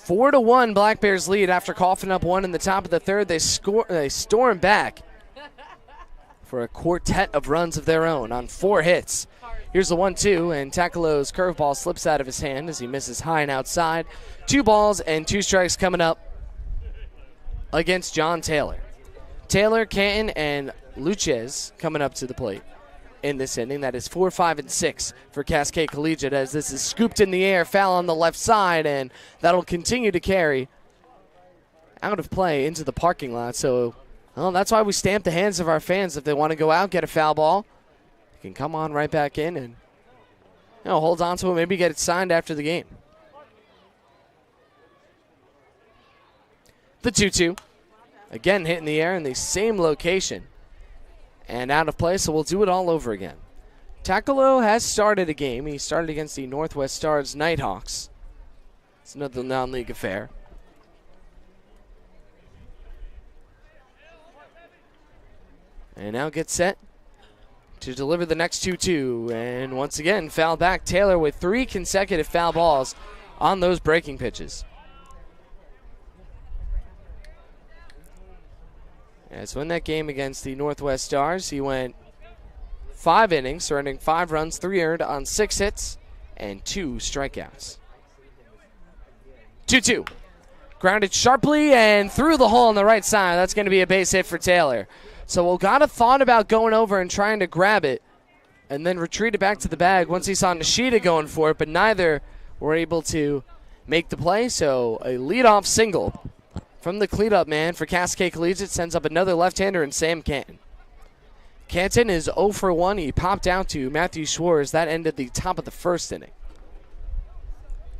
4-1 Black Bears lead after coughing up 1 in the top of the third. They storm back for a quartet of runs of their own on 4 hits. Here's the 1-2, and Tacolo's curveball slips out of his hand as he misses high and outside. 2 balls and 2 strikes coming up against John Taylor. Taylor, Canton, and Luchez coming up to the plate in this inning. That is 4, 5, and 6 for Cascade Collegiate as this is scooped in the air, foul on the left side, and that'll continue to carry out of play into the parking lot. So, well, that's why we stamp the hands of our fans. If they want to go out, get a foul ball, they can come on right back in and hold on to it, maybe get it signed after the game. The 2-2. Again, hitting the air in the same location and out of play, so we'll do it all over again. Tacolo has started a game. He started against the Northwest Stars Nighthawks. It's another non-league affair. And now gets set to deliver the next 2-2. And once again, foul back. Taylor with 3 consecutive foul balls on those breaking pitches. So in that game against the Northwest Stars, he went 5 innings, surrendering 5 runs, 3 earned on 6 hits, and 2 strikeouts. 2-2. Grounded sharply and through the hole on the right side. That's going to be a base hit for Taylor. So Ogata thought about going over and trying to grab it and then retreated back to the bag once he saw Nishida going for it, but neither were able to make the play. So a leadoff single from the cleanup man for Cascade Collegiate sends up another left-hander in Sam Canton. Canton is 0 for 1. He popped out to Matthew Schwartz. That ended the top of the first inning.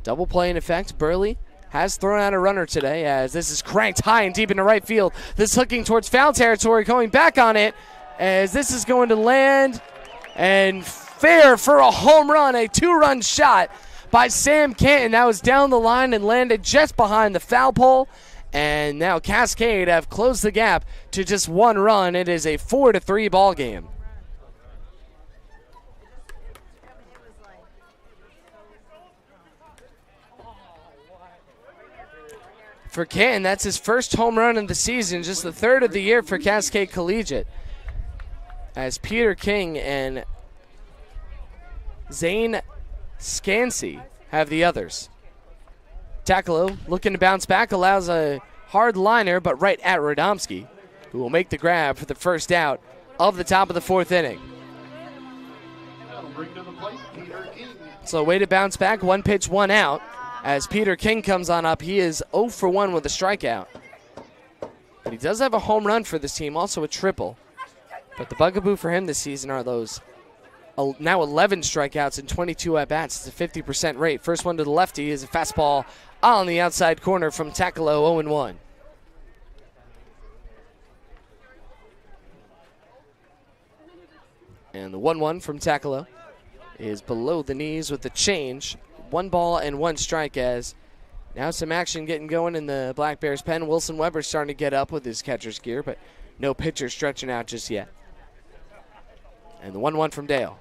Double play in effect. Burley has thrown out a runner today as this is cranked high and deep into right field. This hooking towards foul territory, going back on it as this is going to land and fair for a home run, a 2-run shot by Sam Canton. That was down the line and landed just behind the foul pole. And now Cascade have closed the gap to just 1 run. It is a 4-3 ball game. For Canton, that's his first home run of the season, just the 3rd of the year for Cascade Collegiate. As Peter King and Zane Scansey have the others. Tacolo looking to bounce back, allows a hard liner, but right at Radomski, who will make the grab for the first out of the top of the 4th inning. That'll bring to the plate Peter King. So a way to bounce back, 1 pitch, 1 out. As Peter King comes on up, he is 0 for 1 with a strikeout. But he does have a home run for this team, also a triple. But the bugaboo for him this season are those now 11 strikeouts and 22 at-bats. It's a 50% rate. First one to the lefty is a fastball on the outside corner from Tacolo, 0-1. And the 1-1 from Tacolo is below the knees with the change. 1 ball and 1 strike as now some action getting going in the Black Bears pen. Wilson Weber starting to get up with his catcher's gear, but no pitcher stretching out just yet. And the 1-1 from Dale.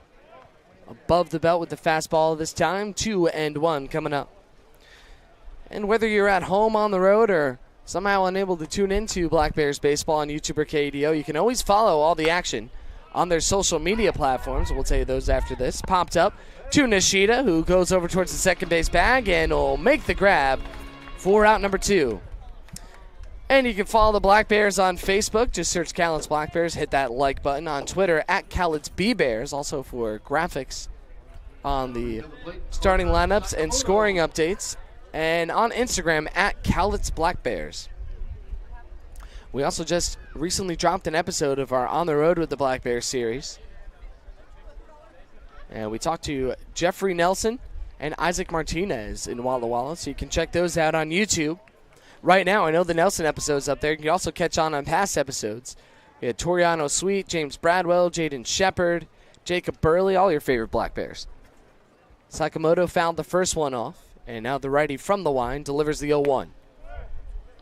Above the belt with the fastball this time. 2-1 coming up. And whether you're at home, on the road, or somehow unable to tune into Black Bears Baseball on YouTube or KDO, you can always follow all the action on their social media platforms. We'll tell you those after this. Popped up to Nishida, who goes over towards the second base bag and will make the grab for out number 2. And you can follow the Black Bears on Facebook. Just search Cowlitz Black Bears. Hit that like button. On Twitter, at Cowlitz B Bears. Also for graphics on the starting lineups and scoring updates. And on Instagram, at Cowlitz Black Bears. We also just recently dropped an episode of our On the Road with the Black Bears series. And we talked to Jeffrey Nelson and Isaac Martinez in Walla Walla, so you can check those out on YouTube. Right now, I know the Nelson episode's up there. You can also catch on past episodes. We had Toriano Sweet, James Bradwell, Jaden Shepard, Jacob Burley, all your favorite Black Bears. Sakamoto fouled the first one off, and now the righty from the line delivers the 0-1.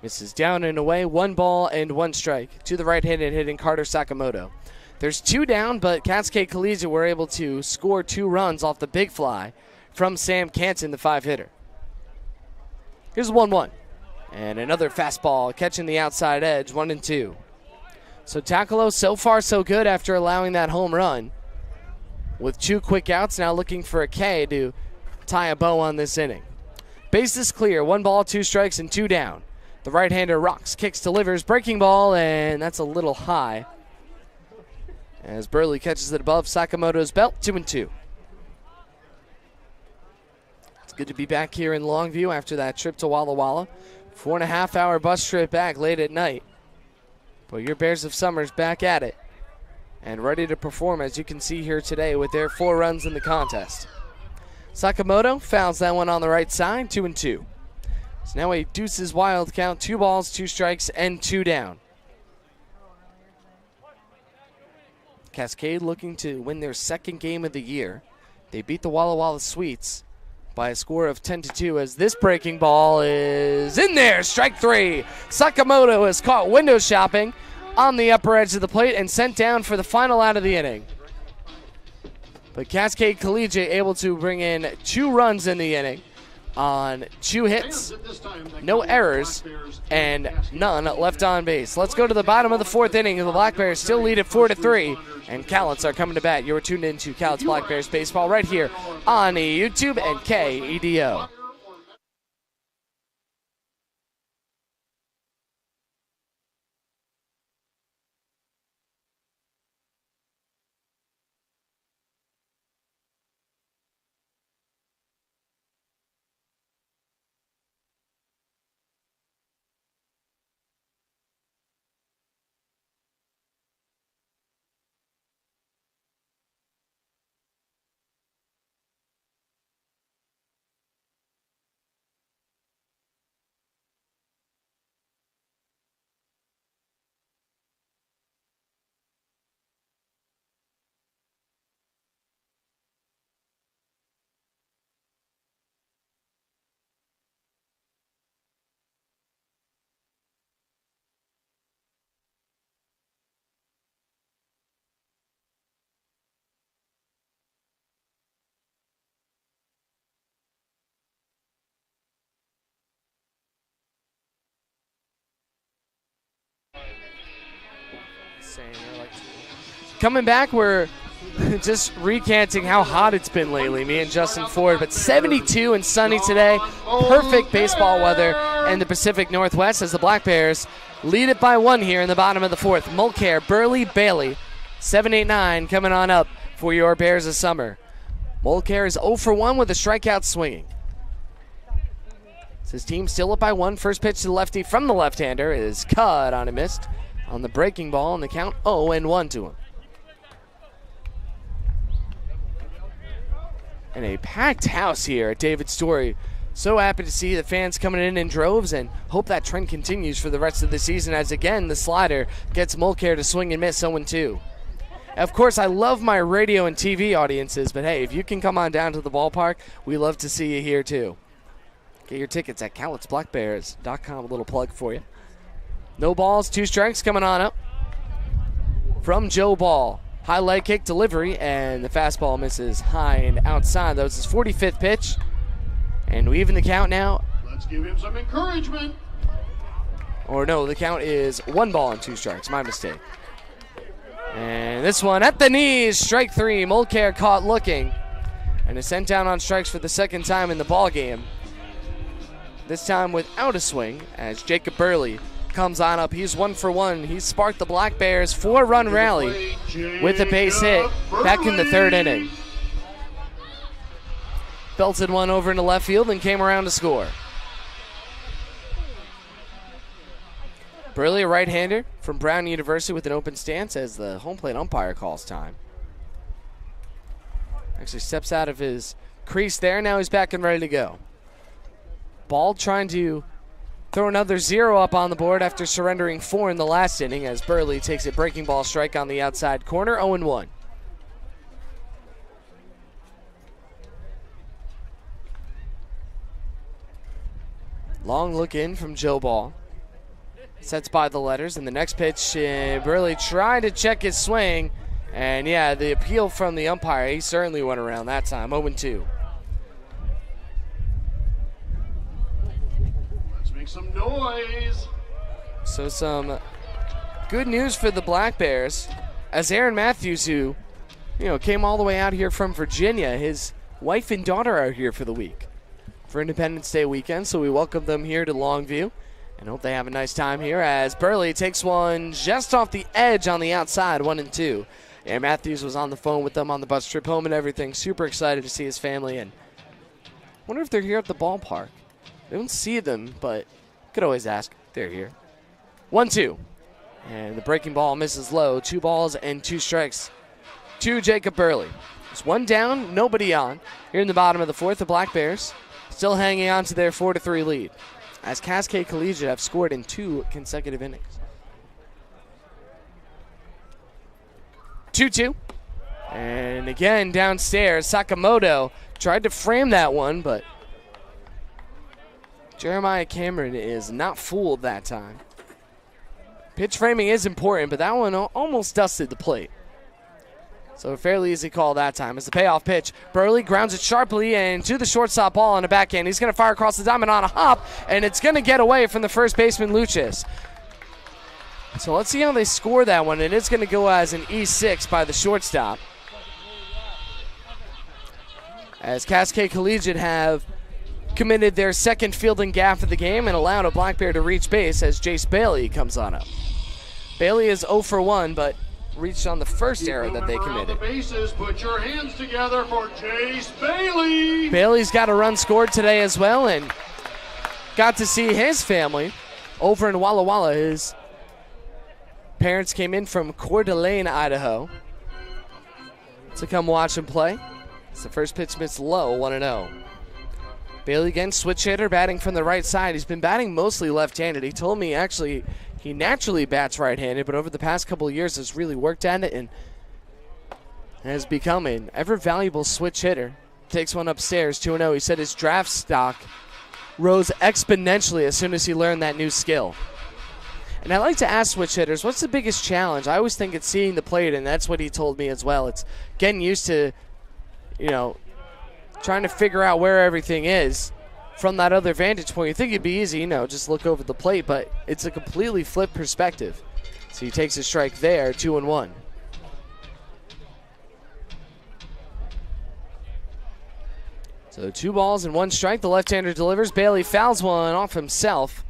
This is down and away, 1 ball and 1 strike to the right-handed hitting Carter Sakamoto. There's 2 down, but Cascade Colligate were able to score 2 runs off the big fly from Sam Canton, the 5-hitter. Here's 1-1. And another fastball catching the outside edge, 1-2. So Takalo, so far so good after allowing that home run. With 2 quick outs, now looking for a K to tie a bow on this inning. Bases clear, 1 ball, 2 strikes, and 2 down. The right-hander rocks, kicks, delivers, breaking ball, and that's a little high. As Burley catches it above Sakamoto's belt, 2-2. It's good to be back here in Longview after that trip to Walla Walla. 4.5-hour bus trip back late at night. But your Bears of Summer's back at it and ready to perform, as you can see here today with their 4 runs in the contest. Sakamoto fouls that one on the right side, 2-2. So now a deuces wild count, 2 balls, 2 strikes, and 2 down. Cascade looking to win their 2nd game of the year. They beat the Walla Walla Sweets by a score of 10-2 as this breaking ball is in there. Strike 3. Sakamoto is caught window shopping on the upper edge of the plate and sent down for the final out of the inning. But Cascade Colligate able to bring in 2 runs in the inning on 2 hits, no errors, and none left on base. Let's go to the bottom of the 4th inning. The Black Bears still lead at 4-3, and Cowlitz are coming to bat. You're tuned into Cowlitz Black Bears Baseball right here on YouTube and KEDO. Coming back, we're just recanting how hot it's been lately, me and Justin Ford, but 72 and sunny today. Perfect baseball weather in the Pacific Northwest as the Black Bears lead it by 1 here in the bottom of the 4th. Mulcair, Burley, Bailey, 7-8-9 coming on up for your Bears of Summer. Mulcair is 0 for 1 with a strikeout swinging. His team still up by 1. First pitch to the lefty from the left-hander is cut on a missed on the breaking ball, and the count 0-1 to him. And a packed house here at David Story. So happy to see the fans coming in droves, and hope that trend continues for the rest of the season as, again, the slider gets Mulcair to swing and miss 0-2. Of course, I love my radio and TV audiences, but hey, if you can come on down to the ballpark, we love to see you here too. Get your tickets at CowlitzBlackBears.com. A little plug for you. No balls, 2 strikes coming on up from Joe Ball. High leg kick delivery, and the fastball misses high and outside. That was his 45th pitch. And we even the count now. Let's give him some encouragement. Or no, the count is 1 ball and 2 strikes. My mistake. And this one at the knees, strike 3. Mulcair caught looking and is sent down on strikes for the second time in the ball game. This time without a swing, as Jacob Burley comes on up. He's 1 for 1. He sparked the Black Bears 4-run rally with a base hit back in the 3rd inning. Belted one over into left field and came around to score. Burley, a right-hander from Brown University with an open stance as the home plate umpire calls time. Actually steps out of his crease there. Now he's back and ready to go. Ball trying to throw another 0 up on the board after surrendering 4 in the last inning as Burley takes a breaking ball strike on the outside corner, 0-1. Long look in from Joe Ball. Sets by the letters, and the next pitch, Burley trying to check his swing, and yeah, the appeal from the umpire, he certainly went around that time, 0-2. Let's make some noise. So some good news for the Black Bears, as Aaron Matthews, who came all the way out here from Virginia, his wife and daughter are here for the week for Independence Day weekend, so we welcome them here to Longview. And hope they have a nice time here as Burley takes one just off the edge on the outside, 1-2. And Matthews was on the phone with them on the bus trip home and everything. Super excited to see his family. And wonder if they're here at the ballpark. They don't see them, but could always ask. They're here. 1-2. And the breaking ball misses low. 2 balls and 2 strikes to Jacob Burley. It's 1 down, nobody on. Here in the bottom of the 4th, the Black Bears still hanging on to their 4-3 lead, as Cascade Colligate have scored in 2 consecutive innings. 2-2. And again, downstairs, Sakamoto tried to frame that one, but Jeremiah Cameron is not fooled that time. Pitch framing is important, but that one almost dusted the plate. So a fairly easy call that time. As the payoff pitch, Burley grounds it sharply and to the shortstop ball on the backhand. He's going to fire across the diamond on a hop, and it's going to get away from the first baseman, Lucius. So let's see how they score that one, and it's going to go as an E6 by the shortstop. As Cascade Collegiate have committed their second fielding gaffe of the game and allowed a Black Bear to reach base as Jace Bailey comes on up. Bailey is 0 for 1, but reached on the first error that they committed. The bases, put your hands together for Jace Bailey. Bailey's got a run scored today as well, and got to see his family over in Walla Walla. His parents came in from Coeur d'Alene, Idaho, to come watch him play. It's the first pitch missed low, 1-0. Bailey again, switch hitter, batting from the right side. He's been batting mostly left-handed. He told me actually he naturally bats right-handed, but over the past couple of years has really worked at it and has become an ever-valuable switch hitter. Takes one upstairs, 2-0. He said his draft stock rose exponentially as soon as he learned that new skill. And I like to ask switch hitters, what's the biggest challenge? I always think it's seeing the plate, and that's what he told me as well. It's getting used to, trying to figure out where everything is from that other vantage point. You think it'd be easy, just look over the plate, but it's a completely flipped perspective. So he takes a strike there, 2-1. So 2 balls and 1 strike. The left-hander delivers. Bailey fouls one off himself.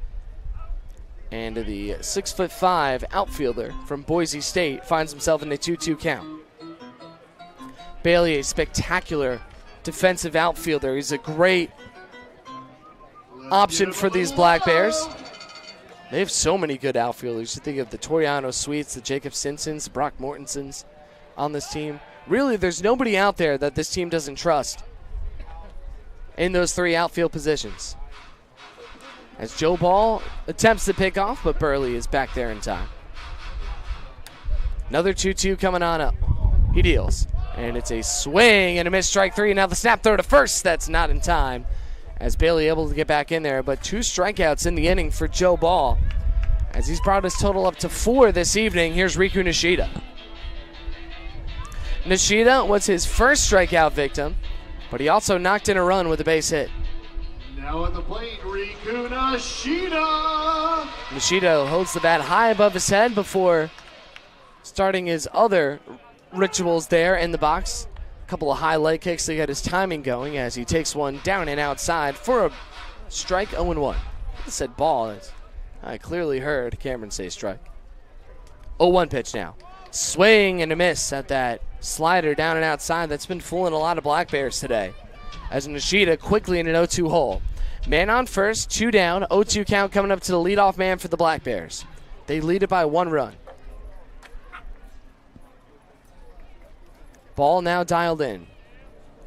And the 6'5" outfielder from Boise State finds himself in a 2-2 count. Bailey, a spectacular defensive outfielder. He's a great option for these Black Bears. They have so many good outfielders. You think of the Toriano Sweets, the Jacob Simpsons, the Brock Mortensons on this team. Really, there's nobody out there that this team doesn't trust in those 3 outfield positions. As Joe Ball attempts to pick off, but Burley is back there in time. Another 2-2 coming on up. He deals. And it's a swing and a miss, strike 3. Now the snap throw to first. That's not in time, as Bailey able to get back in there. But 2 strikeouts in the inning for Joe Ball, as he's brought his total up to 4 this evening. Here's Riku Nishida. Nishida was his first strikeout victim, but he also knocked in a run with a base hit. Now at the plate, Riku Nishida. Nishida holds the bat high above his head before starting his other rituals there in the box. A couple of high leg kicks to get his timing going as he takes one down and outside for a strike. 0-1. I said ball. I clearly heard Cameron say strike. 0-1 pitch now. Swing and a miss at that slider down and outside that's been fooling a lot of Black Bears today. As Nishida quickly in an 0-2 hole. Man on first, 2 down, 0-2 count coming up to the leadoff man for the Black Bears. They lead it by 1 run. Ball now dialed in.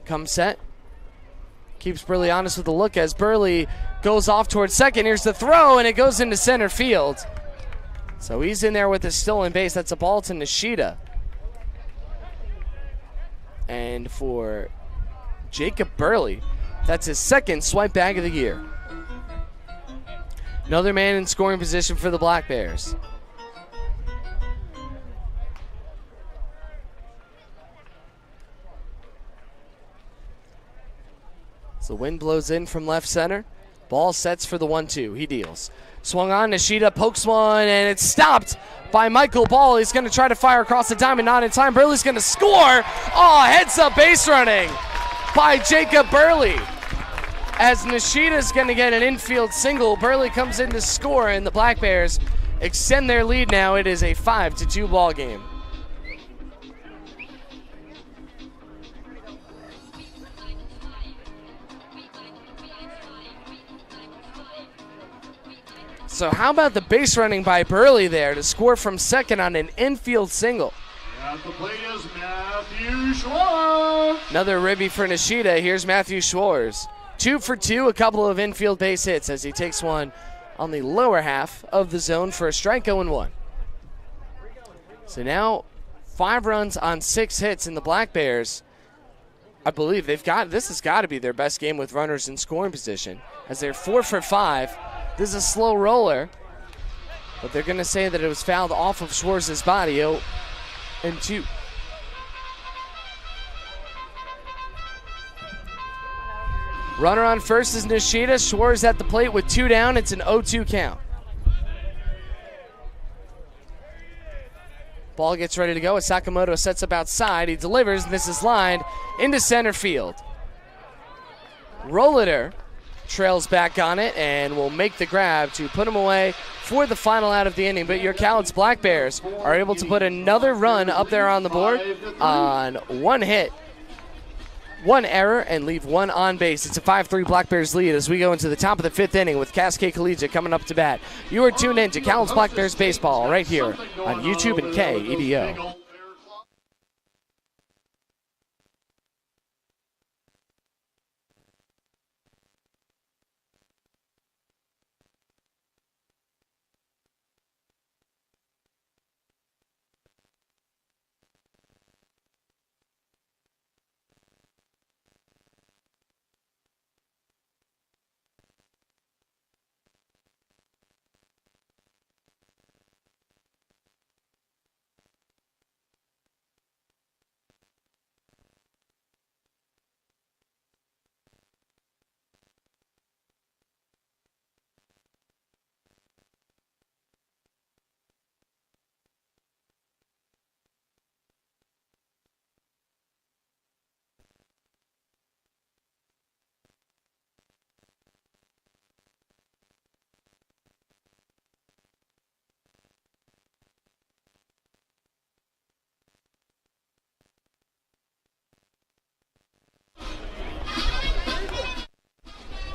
Comes set. Keeps Burley honest with the look as Burley goes off towards second. Here's the throw, and it goes into center field. So he's in there with a stolen base. That's a ball to Nishida. And for Jacob Burley, that's his second swipe bag of the year. Another man in scoring position for the Black Bears. So the wind blows in from left center. Ball sets for the 1-2. He deals. Swung on, Nishida pokes one, and it's stopped by Michael Ball. He's going to try to fire across the diamond, not in time. Burley's going to score. Oh, heads up base running by Jacob Burley. As Nishida's going to get an infield single, Burley comes in to score, and the Black Bears extend their lead now. It is a 5-2 ball game. So how about the base running by Burley there to score from second on an infield single? At the plate is Matthew Schwartz. Another ribby for Nishida. Here's Matthew Schwartz. 2 for 2, a couple of infield base hits as he takes one on the lower half of the zone for a strike. 0-1. So now 5 runs on 6 hits, and the Black Bears, I believe this has got to be their best game with runners in scoring position as they're 4 for 5. This is a slow roller, but they're going to say that it was fouled off of Schwartz's body. 0-2. Runner on first is Nishida. Schwartz at the plate with 2 down. It's an 0-2 count. Ball gets ready to go as Sakamoto sets up outside. He delivers, and this is lined into center field. Rolliter trails back on it and will make the grab to put him away for the final out of the inning. But your Cowlitz Black Bears are able to put another run up there on the board on 1 hit, 1 error, and leave 1 on base. It's a 5-3 Black Bears lead as we go into the top of the 5th inning with Cascade Colligate coming up to bat. You are tuned in to Cowlitz Black Bears baseball right here on YouTube and KEDO.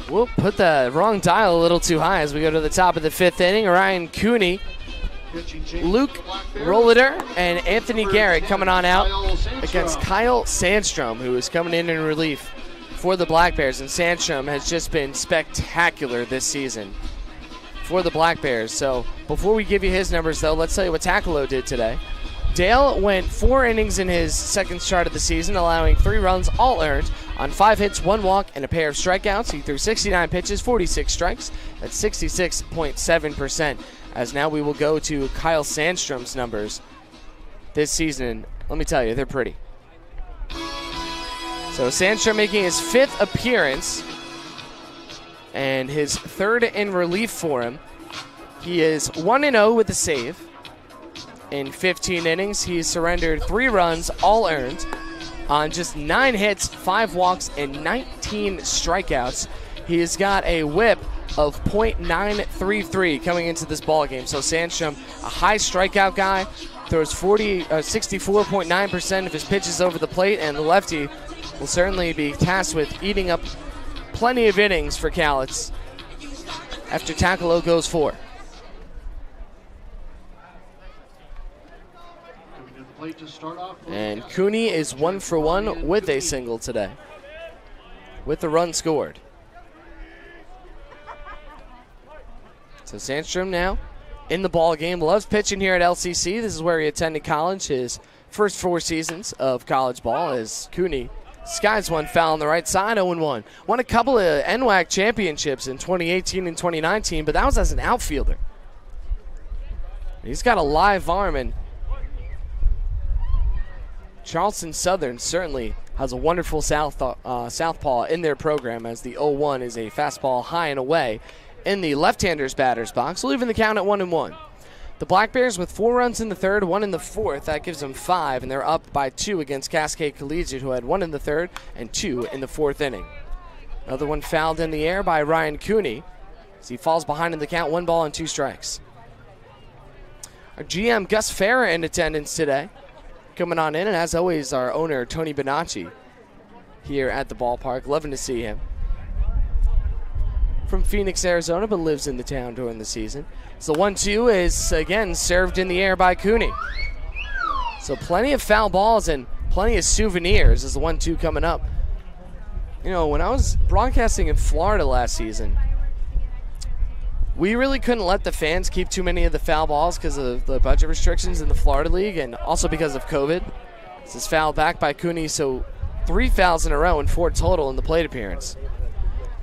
We'll put the wrong dial a little too high as we go to the top of the 5th inning. Ryan Cooney, Luke Rolliter, and Anthony Garrett coming on out against Kyle Sandstrom, who is coming in relief for the Black Bears. And Sandstrom has just been spectacular this season for the Black Bears. So before we give you his numbers, though, let's tell you what Takalo did today. Dale went 4 innings in his second start of the season, allowing 3 runs, all earned, on 5 hits, 1 walk, and a pair of strikeouts. He threw 69 pitches, 46 strikes. That's 66.7%. As now we will go to Kyle Sandstrom's numbers this season. Let me tell you, they're pretty. So Sandstrom making his 5th appearance and his 3rd in relief for him. He is 1-0 with a save. In 15 innings, he's surrendered 3 runs, all earned, on just 9 hits, 5 walks, and 19 strikeouts. He has got a whip of .933 coming into this ball game. So Sandstrom, a high strikeout guy, throws 64.9% of his pitches over the plate, and the lefty will certainly be tasked with eating up plenty of innings for Cowlitz after Takalo goes 4. And Cooney is 1 for 1 with a single today, with the run scored. So Sandstrom now in the ball game, loves pitching here at LCC. This is where he attended college, his first 4 seasons of college ball, as Cooney skies one foul on the right side, 0-1. Won a couple of NWAC championships in 2018 and 2019, but that was as an outfielder. He's got a live arm, and Charleston Southern certainly has a wonderful southpaw in their program, as the 0-1 is a fastball high and away in the left-hander's batter's box, leaving the count at 1-1. The Black Bears with 4 runs in the 3rd, 1 in the 4th. That gives them 5, and they're up by 2 against Cascade Colligate, who had 1 in the 3rd and 2 in the 4th inning. Another one fouled in the air by Ryan Cooney as he falls behind in the count, 1 ball and 2 strikes. Our GM, Gus Farah, in attendance today, coming on in, and as always, our owner, Tony Bonacci, here at the ballpark. Loving to see him. From Phoenix, Arizona, but lives in the town during the season. So 1-2 is, again, served in the air by Cooney. So plenty of foul balls and plenty of souvenirs as the 1-2 coming up. You know, when I was broadcasting in Florida last season, we really couldn't let the fans keep too many of the foul balls because of the budget restrictions in the Florida League, and also because of COVID. This is fouled back by Cooney, so 3 fouls in a row and 4 total in the plate appearance.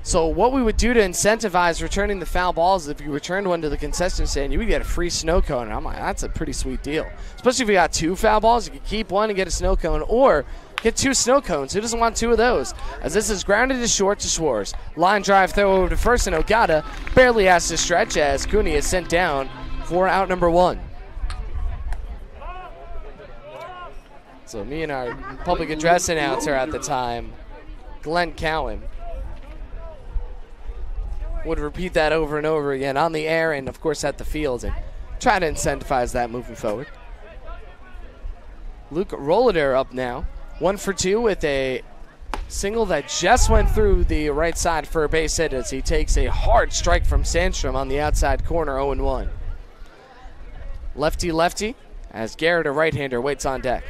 So what we would do to incentivize returning the foul balls is if you returned one to the concession stand, you would get a free snow cone. And I'm like, that's a pretty sweet deal. Especially if you got 2 foul balls, you can keep one and get a snow cone, or get 2 snow cones. Who doesn't want 2 of those? As this is grounded to short to Schwartz. Line drive throw over to first, and Ogata barely has to stretch as Cooney is sent down for out number 1. So me and our public address announcer at the time, Glenn Cowan, would repeat that over and over again on the air and, of course, at the field, and try to incentivize that moving forward. Luke Rollader up now, 1 for 2 with a single that just went through the right side for a base hit as he takes a hard strike from Sandstrom on the outside corner, 0-1. Lefty-lefty as Garrett, a right-hander, waits on deck.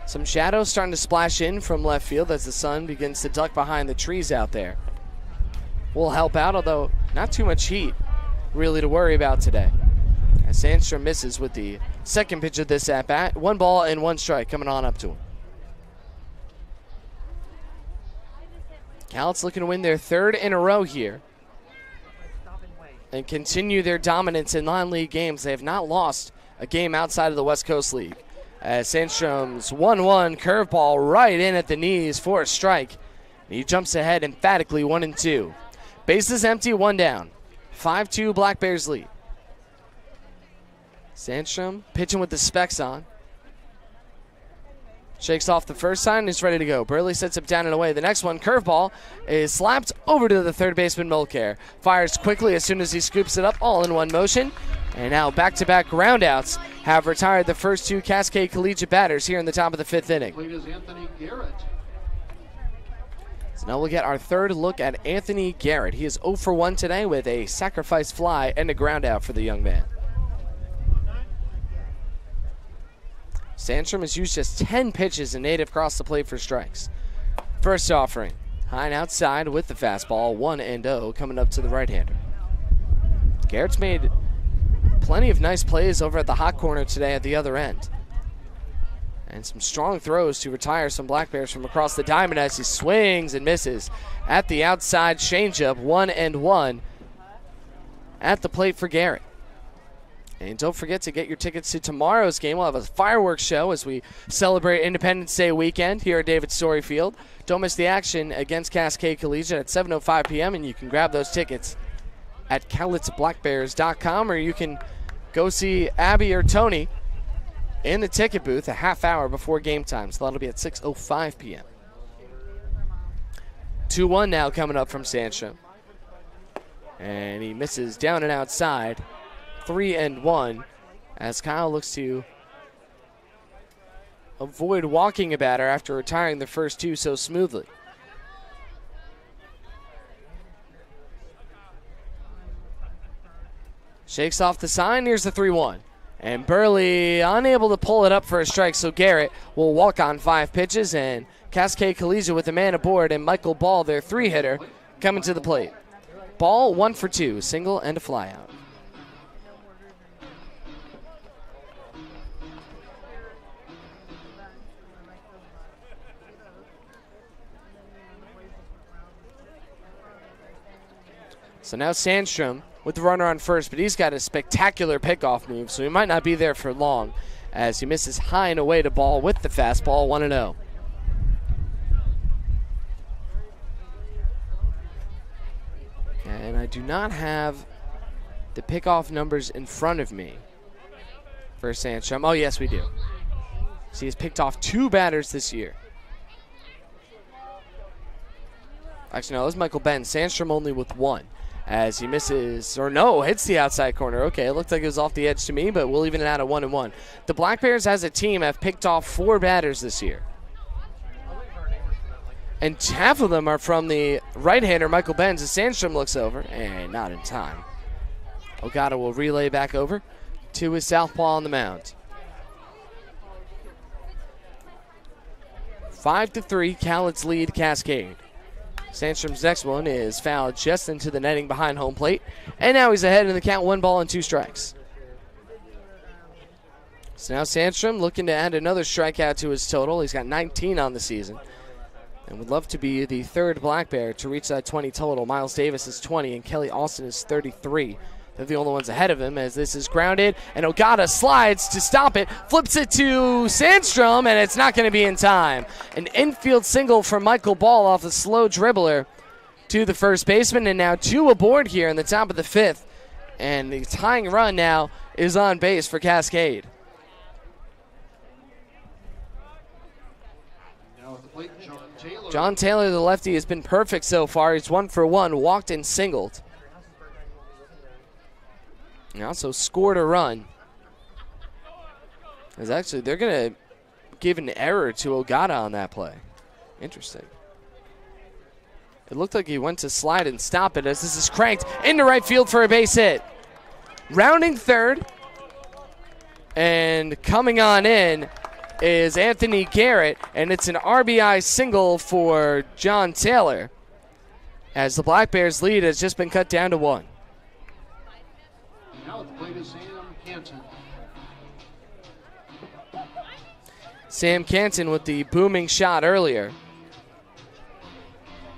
Some shadows starting to splash in from left field as the sun begins to duck behind the trees out there. Will help out, although not too much heat really to worry about today. As Sandstrom misses with the second pitch of this at-bat. 1 ball and 1 strike coming on up to him. Cowlitz looking to win their 3rd in a row here and continue their dominance in non-league games. They have not lost a game outside of the West Coast League. As Sandstrom's 1-1 curveball right in at the knees for a strike. He jumps ahead emphatically, 1-2. Bases empty, 1 down. 5-2 Black Bears lead. Sandstrom pitching with the specs on. Shakes off the first sign and is ready to go. Burley sets it down and away. The next one, curveball, is slapped over to the third baseman, Mulcair. Fires quickly as soon as he scoops it up, all in one motion. And now back-to-back groundouts have retired the first 2 Cascade Collegiate batters here in the top of the 5th inning. Anthony Garrett. So now we'll get our 3rd look at Anthony Garrett. He is 0 for 1 today with a sacrifice fly and a groundout for the young man. Sandstrom has used just 10 pitches and 8 have crossed the plate for strikes. First offering, high and outside with the fastball, 1-0 coming up to the right-hander. Garrett's made plenty of nice plays over at the hot corner today at the other end. And some strong throws to retire some Black Bears from across the diamond as he swings and misses. At the outside changeup, 1-1 at the plate for Garrett. And don't forget to get your tickets to tomorrow's game. We'll have a fireworks show as we celebrate Independence Day weekend here at David Story Field. Don't miss the action against Cascade Collegiate at 7:05 p.m. and you can grab those tickets at CowlitzBlackBears.com, or you can go see Abby or Tony in the ticket booth a half hour before game time. So that'll be at 6:05 p.m. 2-1 now coming up from Sandstrom. And he misses down and outside. 3-1 as Kyle looks to avoid walking a batter after retiring the first two so smoothly. Shakes off the sign. Here's the 3-1. And Burley unable to pull it up for a strike, so Garrett will walk on 5 pitches, and Cascade Collegiate with a man aboard, and Michael Ball, their 3-hitter, coming to the plate. Ball 1 for 2, single and a flyout. So now Sandstrom with the runner on first, but he's got a spectacular pickoff move, so he might not be there for long as he misses high and away to Ball with the fastball, 1-0. And I do not have the pickoff numbers in front of me for Sandstrom. Oh, yes, we do. So he has picked off 2 batters this year. Actually, no, that was Michael Ben. Sandstrom only with 1. As he misses, or no, hits the outside corner. Okay, it looked like it was off the edge to me, but we'll even it out at 1-1. The Black Bears as a team have picked off 4 batters this year. And half of them are from the right-hander, Michael Benz, as Sandstrom looks over, and not in time. Ogata will relay back over to his southpaw on the mound. 5-3, Cowlitz's lead Cascade. Sandstrom's next one is fouled just into the netting behind home plate. And now he's ahead in the count, 1 ball and 2 strikes. So now Sandstrom looking to add another strikeout to his total. He's got 19 on the season. And would love to be the 3rd Black Bear to reach that 20 total. Miles Davis is 20 and Kelly Austin is 33. They're the only ones ahead of him as this is grounded. And Ogata slides to stop it, flips it to Sandstrom, and it's not going to be in time. An infield single from Michael Ball off the slow dribbler to the first baseman, and now 2 aboard here in the top of the 5th. And the tying run now is on base for Cascade. Now at the plate, John Taylor, the lefty, has been perfect so far. He's 1 for 1, walked and singled. He also scored a run. As actually, they're going to give an error to Ogata on that play. Interesting. It looked like he went to slide and stop it as this is cranked into right field for a base hit. Rounding third and coming on in is Anthony Garrett, and it's an RBI single for John Taylor as the Black Bears lead has just been cut down to 1. Now at the plate is Sam Canton. Sam Canton with the booming shot earlier.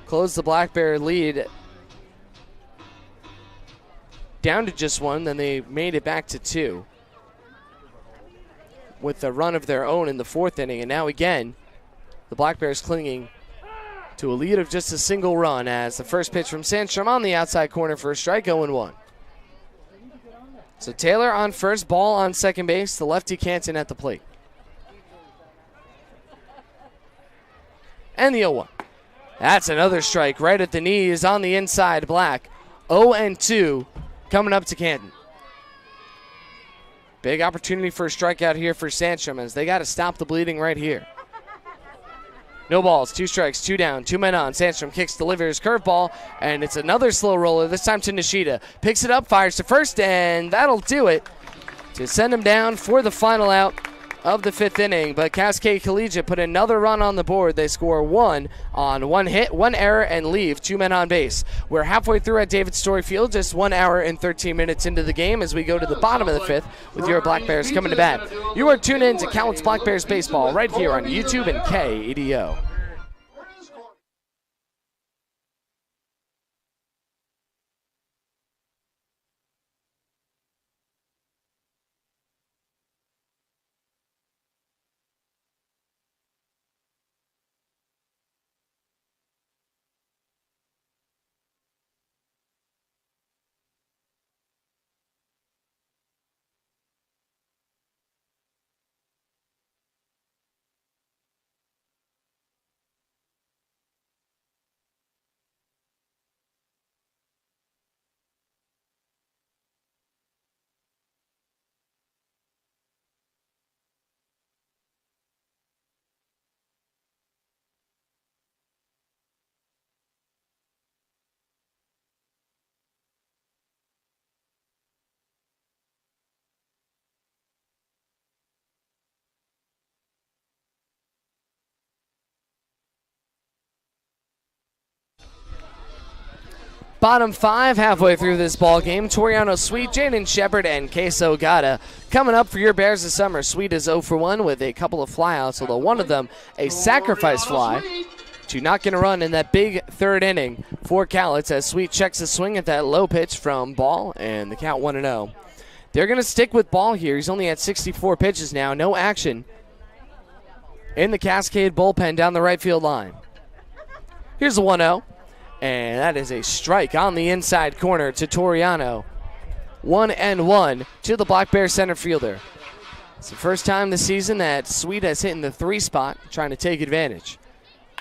Closed the Black Bear lead down to just 1, then they made it back to 2 with a run of their own in the 4th inning. And now again, the Black Bears clinging to a lead of just a single run as the first pitch from Sandstrom on the outside corner for a strike, 0-1. So Taylor on first, Ball on second base, the lefty Canton at the plate. And the 0-1. That's another strike right at the knees on the inside, Black. 0-2 coming up to Canton. Big opportunity for a strikeout here for Sandstrom as they got to stop the bleeding right here. No balls, 2 strikes, 2 down, 2 men on. Sandstrom kicks, delivers, curveball, and it's another slow roller, this time to Nishida. Picks it up, fires to first, and that'll do it to send him down for the final out of the 5th inning. But Cascade Collegiate put another run on the board. They score 1 on 1 hit, 1 error, and leave 2 men on base. We're halfway through at David Story Field, just 1 hour and 13 minutes into the game as we go to the bottom of the 5th with your Black Bears coming to bat. You are tuned in to Cowlitz's Black Bears Baseball right here on YouTube and KEDO. Bottom 5 halfway through this ball game. Toriano Sweet, Jaden Shepard, and Case Ogata coming up for your Bears this summer. Sweet is 0 for 1 with a couple of flyouts, although one of them a sacrifice fly to not get a run in that big third inning for Cowlitz as Sweet checks a swing at that low pitch from Ball, and the count 1-0. They're going to stick with Ball here. He's only at 64 pitches now. No action in the Cascade bullpen down the right field line. Here's the 1-0. And that is a strike on the inside corner to Toriano. 1-1 to the Black Bear center fielder. It's the first time this season that Sweet has hit in the 3 spot, trying to take advantage.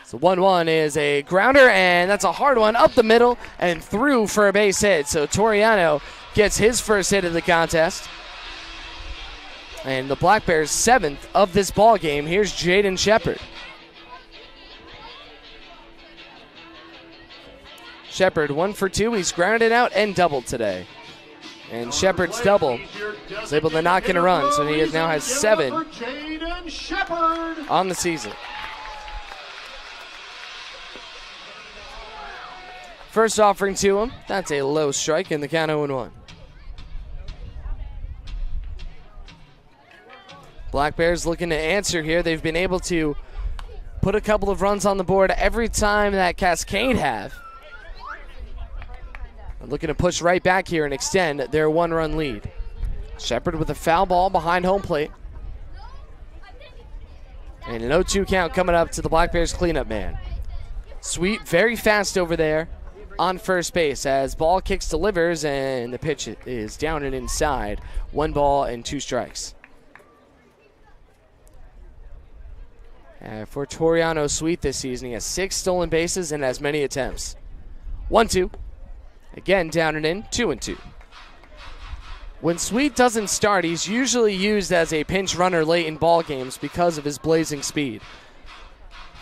So 1-1 is a grounder, and that's a hard one up the middle and through for a base hit. So Toriano gets his first hit of the contest. And the Black Bears' 7th of this ball game. Here's Jaden Shepard. Shepard 1 for 2. He's grounded out and doubled today. And Shepard's double is able to knock in a run, so he now has 7 on the season. First offering to him. That's a low strike in the count 0-1. Black Bears looking to answer here. They've been able to put a couple of runs on the board every time that Cascade have. Looking to push right back here and extend their 1-run lead. Shepard with a foul ball behind home plate. And an 0-2 count coming up to the Black Bears cleanup man. Sweet very fast over there on first base as ball kicks delivers and the pitch is down and inside. 1 ball and 2 strikes. For Toriano Sweet this season, he has 6 stolen bases and as many attempts. 1-2. Again, down and in, 2-2. When Sweet doesn't start, he's usually used as a pinch runner late in ball games because of his blazing speed.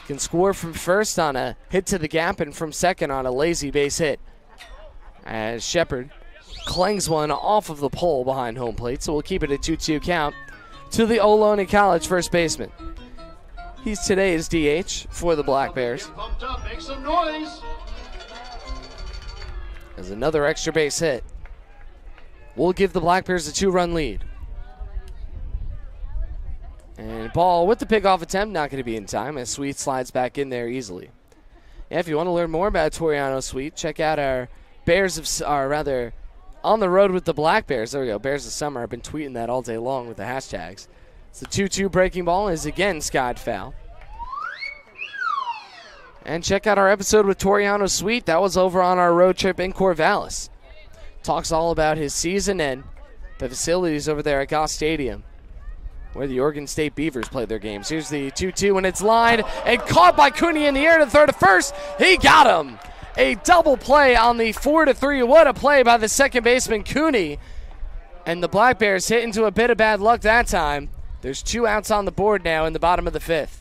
He can score from first on a hit to the gap and from second on a lazy base hit. As Shepard clangs one off of the pole behind home plate, so we'll keep it a 2-2 count to the Ohlone College first baseman. He's today's DH for the Black Bears. Pumped up, make some noise. As another extra base hit will give the Black Bears a 2-run lead. And Ball with the pickoff attempt, not going to be in time as Sweet slides back in there easily. Yeah, if you want to learn more about Toriano Sweet, check out our On the Road with the Black Bears. There we go, Bears of Summer. I've been tweeting that all day long with the hashtags. It's the 2-2 breaking ball is again skied foul. And check out our episode with Toriano Sweet. That was over on our road trip in Corvallis. Talks all about his season and the facilities over there at Goss Stadium, where the Oregon State Beavers play their games. Here's the 2-2 and it's lined and caught by Cooney in the air to third to first. He got him. A double play on the 4-3. What a play by the second baseman Cooney. And the Black Bears hit into a bit of bad luck that time. There's 2 outs on the board now in the bottom of the 5th.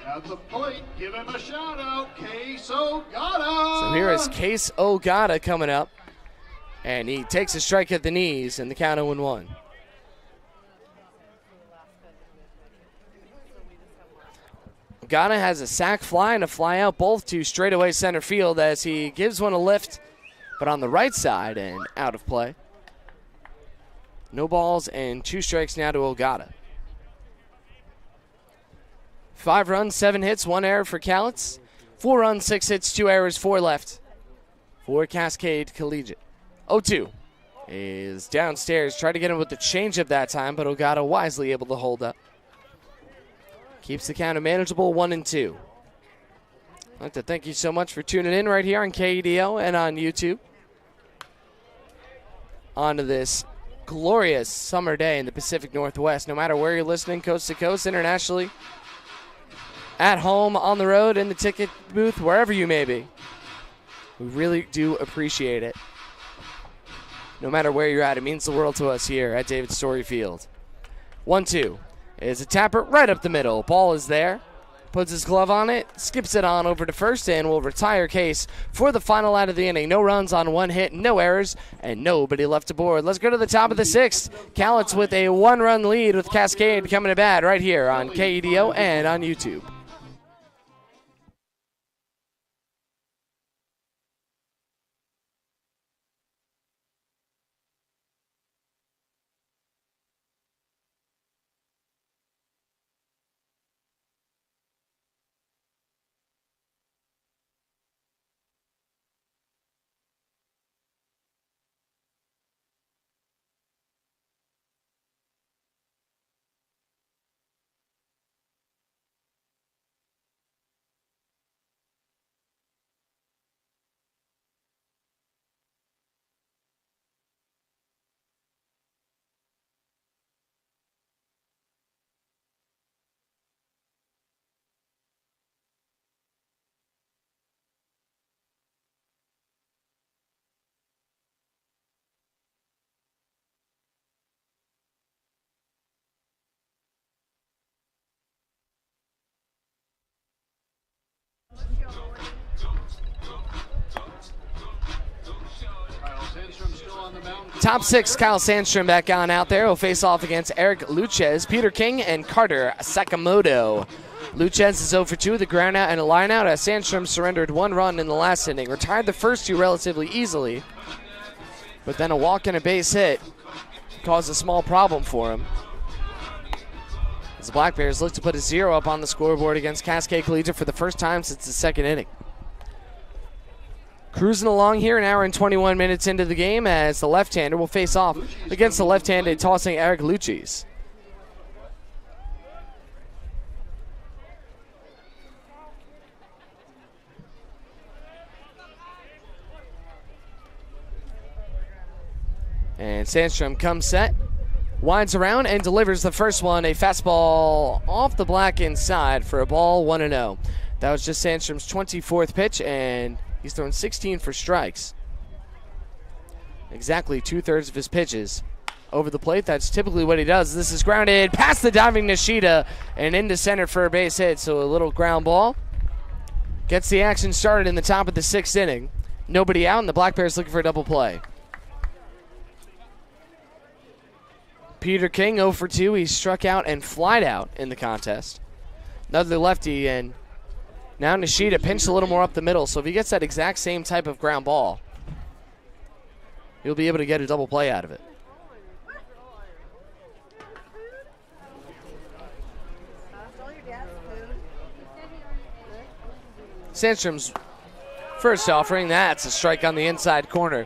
At the plate, give him a shout out, Case Ogata. So here is Case Ogata coming up. And he takes a strike at the knees in the count 0-1. Ogata has a sac fly and a fly out, both to straightaway center field as he gives one a lift, but on the right side and out of play. No balls and 2 strikes now to Ogata. 5 runs, 7 hits, 1 error for Cowlitz. 4 runs, 6 hits, 2 errors, 4 left for Cascade Collegiate. 0-2 is downstairs. Tried to get him with the changeup that time, but Ogata wisely able to hold up. Keeps the count manageable, 1-2. I'd like to thank you so much for tuning in right here on KEDO and on YouTube. On to this glorious summer day in the Pacific Northwest. No matter where you're listening, coast to coast, internationally, at home, on the road, in the ticket booth, wherever you may be. We really do appreciate it. No matter where you're at, it means the world to us here at David Story Field. 1-2 is a tapper right up the middle. Ball is there. puts his glove on it, skips it on over to first, and will retire Case for the final out of the inning. No runs on one hit, no errors, and nobody left aboard. Let's go to the top of the sixth. Cowlitz with a one-run lead with Cascade coming to bat right here on KEDO and on YouTube. Top six, Kyle Sandstrom back on out there. Will face off against Eric Luchez, Peter King, and Carter Sakamoto. Luchez is 0 for 2 with a ground out and a line out as Sandstrom surrendered one run in the last inning. Retired the first two relatively easily, but then a walk and a base hit caused a small problem for him. As the Black Bears look to put a 0 up on the scoreboard against Cascade Colligate for the first time since the second inning. Cruising along here, an hour and 21 minutes into the game as the left-hander will face off against the left-handed tossing Eric Luchez. And Sandstrom comes set, winds around and delivers the first one, a fastball off the black inside for a ball, 1-0. That was just Sandstrom's 24th pitch, and he's thrown 16 for strikes. Exactly 2/3 of his pitches over the plate. That's typically what he does. This is grounded past the diving Nishida and into center for a base hit. So a little ground ball gets the action started in the top of the sixth inning. Nobody out, and the Black Bears looking for a double play. Peter King 0 for 2. He struck out and flied out in the contest. Another lefty, and now Nishida pinched a little more up the middle, so if he gets that exact same type of ground ball, he'll be able to get a double play out of it. Sandstrom's first offering, that's a strike on the inside corner.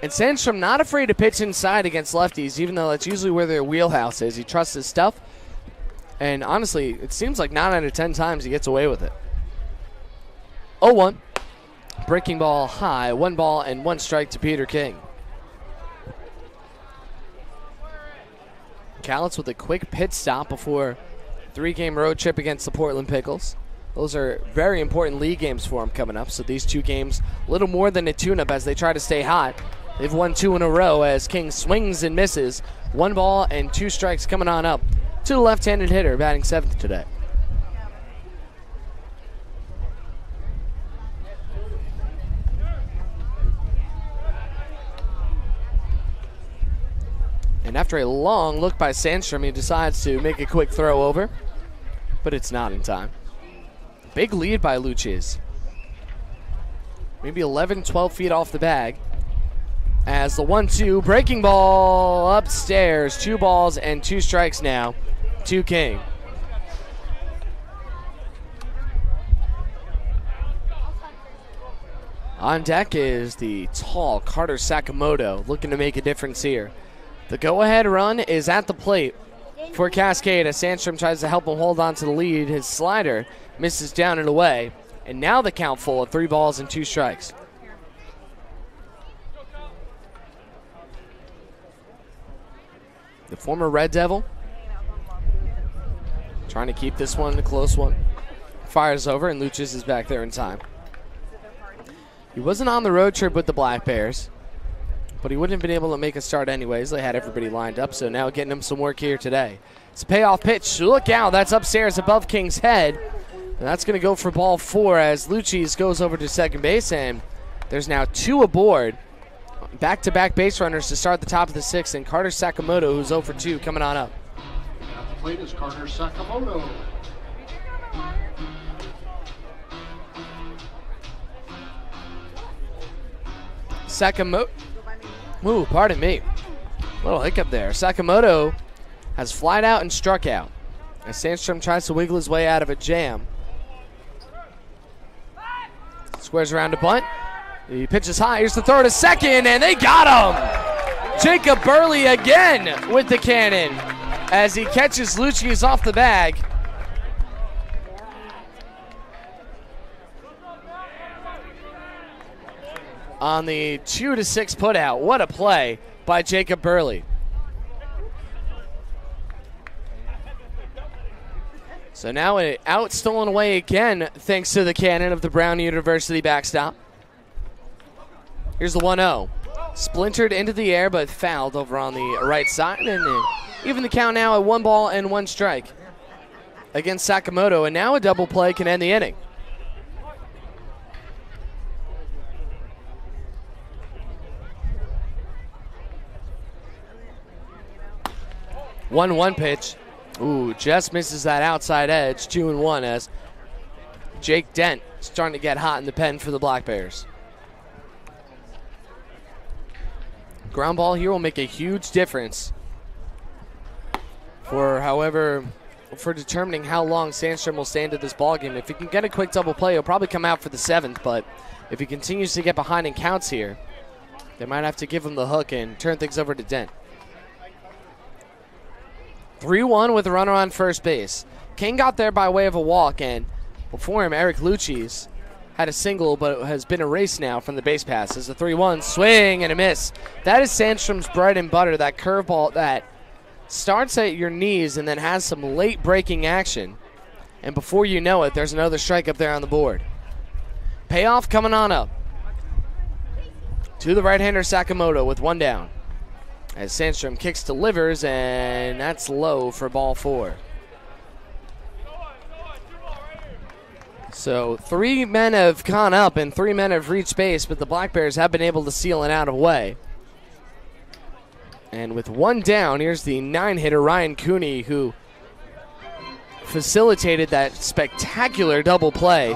And Sandstrom not afraid to pitch inside against lefties, even though that's usually where their wheelhouse is. He trusts his stuff, and honestly, it seems like 9 out of 10 times he gets away with it. 0-1. Breaking ball high. 1 ball and 1 strike to Peter King. Cowlitz with a quick pit stop before 3-game road trip against the Portland Pickles. Those are very important league games for him coming up. So these 2 games, a little more than a tune-up as they try to stay hot. They've won 2 in a row as King swings and misses. 1 ball and 2 strikes coming on up to the left-handed hitter batting 7th today. And after a long look by Sandstrom, he decides to make a quick throw over, but it's not in time. Big lead by Luchez. Maybe 11, 12 feet off the bag. As the 1-2 breaking ball upstairs. 2 balls and 2 strikes now to King. On deck is the tall Carter Sakamoto, looking to make a difference here. The go-ahead run is at the plate for Cascade as Sandstrom tries to help him hold on to the lead. His slider misses down and away. And now the count full of 3 balls and 2 strikes. The former Red Devil trying to keep this one a close one. Fires over, and Luchez is back there in time. He wasn't on the road trip with the Black Bears, but he wouldn't have been able to make a start anyways. They had everybody lined up, so now getting him some work here today. It's a payoff pitch. Look out, that's upstairs above King's head. And that's going to go for ball 4 as Luchis goes over to second base, and there's now 2 aboard. Back-to-back base runners to start the top of the 6th, and Carter Sakamoto, who's 0 for 2, coming on up. At the plate is Carter Sakamoto. Sakamoto. Ooh, pardon me. Little hiccup there. Sakamoto has flied out and struck out as Sandstrom tries to wiggle his way out of a jam. Squares around to bunt. He pitches high. Here's the throw to second, and they got him. Jacob Burley again with the cannon as he catches Lucius off the bag. On the 2-6 putout. What a play by Jacob Burley. So now an out stolen away again thanks to the cannon of the Brown University backstop. Here's the 1-0. Splintered into the air but fouled over on the right side. And even the count now at 1 ball and 1 strike against Sakamoto. And now a double play can end the inning. One pitch. Ooh, just misses that outside edge. 2-1 as Jake Dent starting to get hot in the pen for the Black Bears. Ground ball here will make a huge difference for determining how long Sandstrom will stay into this ballgame. If he can get a quick double play, he'll probably come out for the 7th, but if he continues to get behind in counts here, they might have to give him the hook and turn things over to Dent. 3-1 with a runner on first base. King got there by way of a walk, and before him, Eric Luchis had a single, but it has been erased now from the base pass. As a 3-1 swing and a miss. That is Sandstrom's bread and butter, that curveball that starts at your knees and then has some late breaking action. And before you know it, there's another strike up there on the board. Payoff coming on up to the right-hander Sakamoto with 1 down. As Sandstrom kicks, delivers, and that's low for ball 4. So 3 men have gone up and 3 men have reached base, but the Black Bears have been able to seal it out of way. And with 1 down, here's the 9-hitter Ryan Cooney, who facilitated that spectacular double play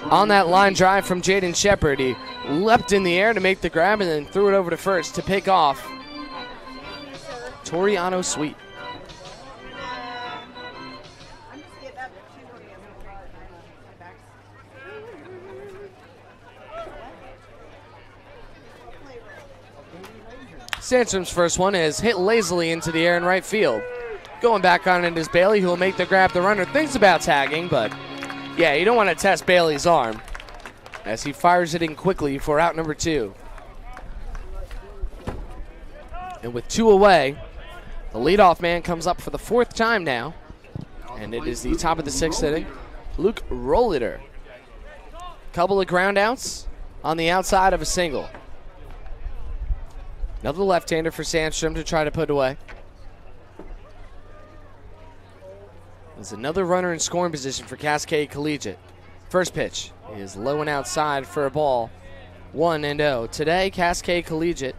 on that line drive from Jaden Shepard. He leapt in the air to make the grab and then threw it over to first to pick off Toriano Sweet. Sandstrom's first one is hit lazily into the air in right field. Going back on it is Bailey, who will make the grab. The runner thinks about tagging, but yeah, you don't want to test Bailey's arm as he fires it in quickly for out number 2. And with 2 away, the leadoff man comes up for the 4th time now, and it is the top of the 6th inning, Luke Rolliter. Couple of ground outs on the outside of a single. Another left-hander for Sandstrom to try to put away. There's another runner in scoring position for Cascade Collegiate. First pitch is low and outside for a ball. 1-0. Today, Cascade Collegiate,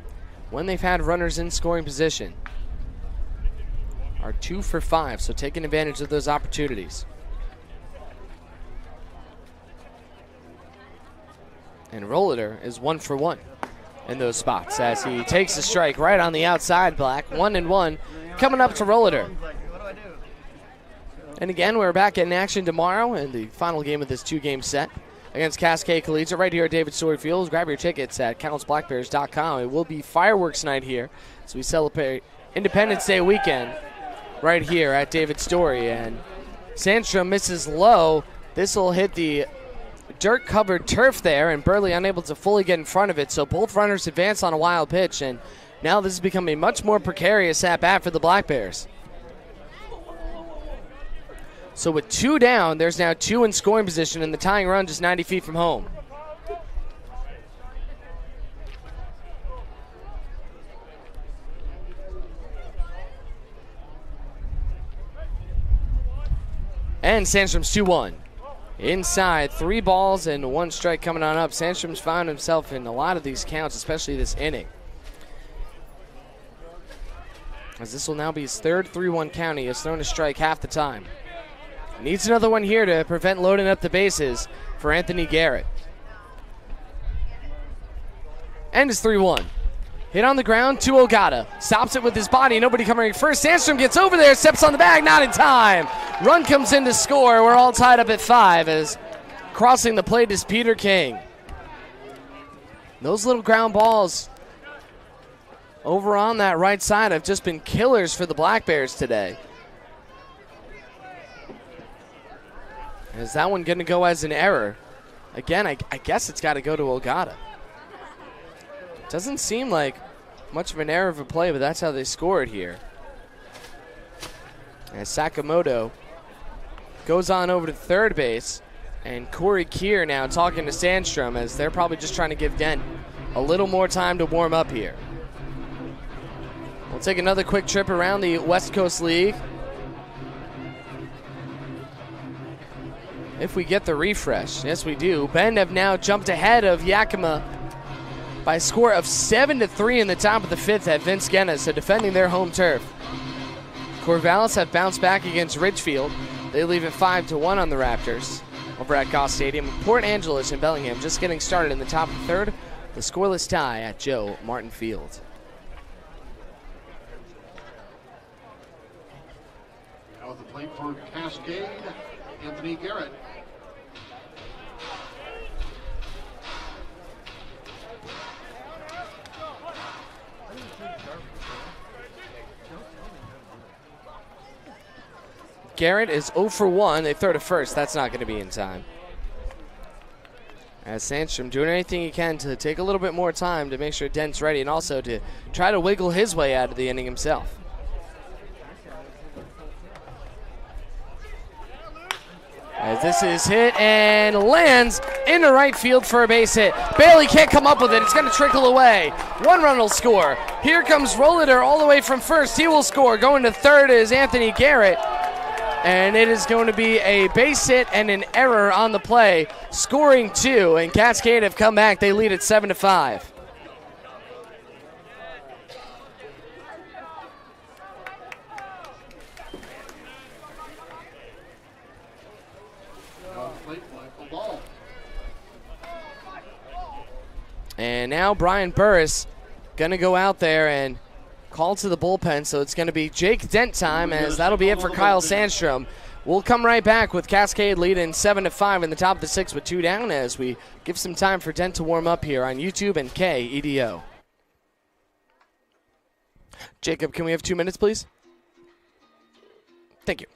when they've had runners in scoring position, are 2 for 5, so taking advantage of those opportunities. And Rolliter is 1 for 1 in those spots as he takes a strike right on the outside, Black. 1-1 coming up to Rolliter. And again, we're back in action tomorrow in the final game of this 2-game set against Cascade Collegiate right here at David Story Field. Grab your tickets at CountlessBlackBears.com. It will be fireworks night here as we celebrate Independence Day weekend right here at David Story. And Sandstrom misses low. This will hit the dirt-covered turf there, and Burley unable to fully get in front of it. So both runners advance on a wild pitch, and now this has become a much more precarious at-bat for the Black Bears. So with 2 down, there's now 2 in scoring position, and the tying run just 90 feet from home. And Sandstrom's 2-1. Inside, 3 balls and 1 strike coming on up. Sandstrom's found himself in a lot of these counts, especially this inning. As this will now be his third 3-1 count. He has thrown a strike half the time. Needs another one here to prevent loading up the bases for Anthony Garrett. And it's 3-1. Hit on the ground to Ogata. Stops it with his body. Nobody coming first. Sandstrom gets over there, steps on the bag, not in time. Run comes in to score. We're all tied up at 5 as crossing the plate is Peter King. Those little ground balls over on that right side have just been killers for the Black Bears today. Is that one going to go as an error? Again, I guess it's got to go to Ogata. Doesn't seem like much of an error of a play, but that's how they scored here. As Sakamoto goes on over to third base, and Corey Keir now talking to Sandstrom as they're probably just trying to give Dent a little more time to warm up here. We'll take another quick trip around the West Coast League. If we get the refresh, yes we do. Bend have now jumped ahead of Yakima by a score of 7-3 in the top of the 5th at Vince Guinness, so defending their home turf. Corvallis have bounced back against Ridgefield. They leave it 5-1 on the Raptors over at Goss Stadium. Port Angeles and Bellingham just getting started in the top of the 3rd. The scoreless tie at Joe Martin Field. Now at the plate for Cascade, Anthony Garrett. Garrett is 0 for 1. They throw to first. That's not going to be in time. As Sandstrom doing anything he can to take a little bit more time to make sure Dent's ready and also to try to wiggle his way out of the inning himself. As this is hit and lands into right field for a base hit. Bailey can't come up with it. It's going to trickle away. 1 run will score. Here comes Rollader all the way from first. He will score. Going to third is Anthony Garrett. And it is going to be a base hit and an error on the play, scoring 2. And Cascade have come back. They lead at 7-5. And now Brian Burris going to go out there and call to the bullpen, so it's going to be Jake Dent time, as that'll be it for Kyle Sandstrom. We'll come right back with Cascade leading 7-5 in the top of the 6th with 2 down as we give some time for Dent to warm up here on YouTube and KEDO. Jacob, can we have 2 minutes, please? Thank you.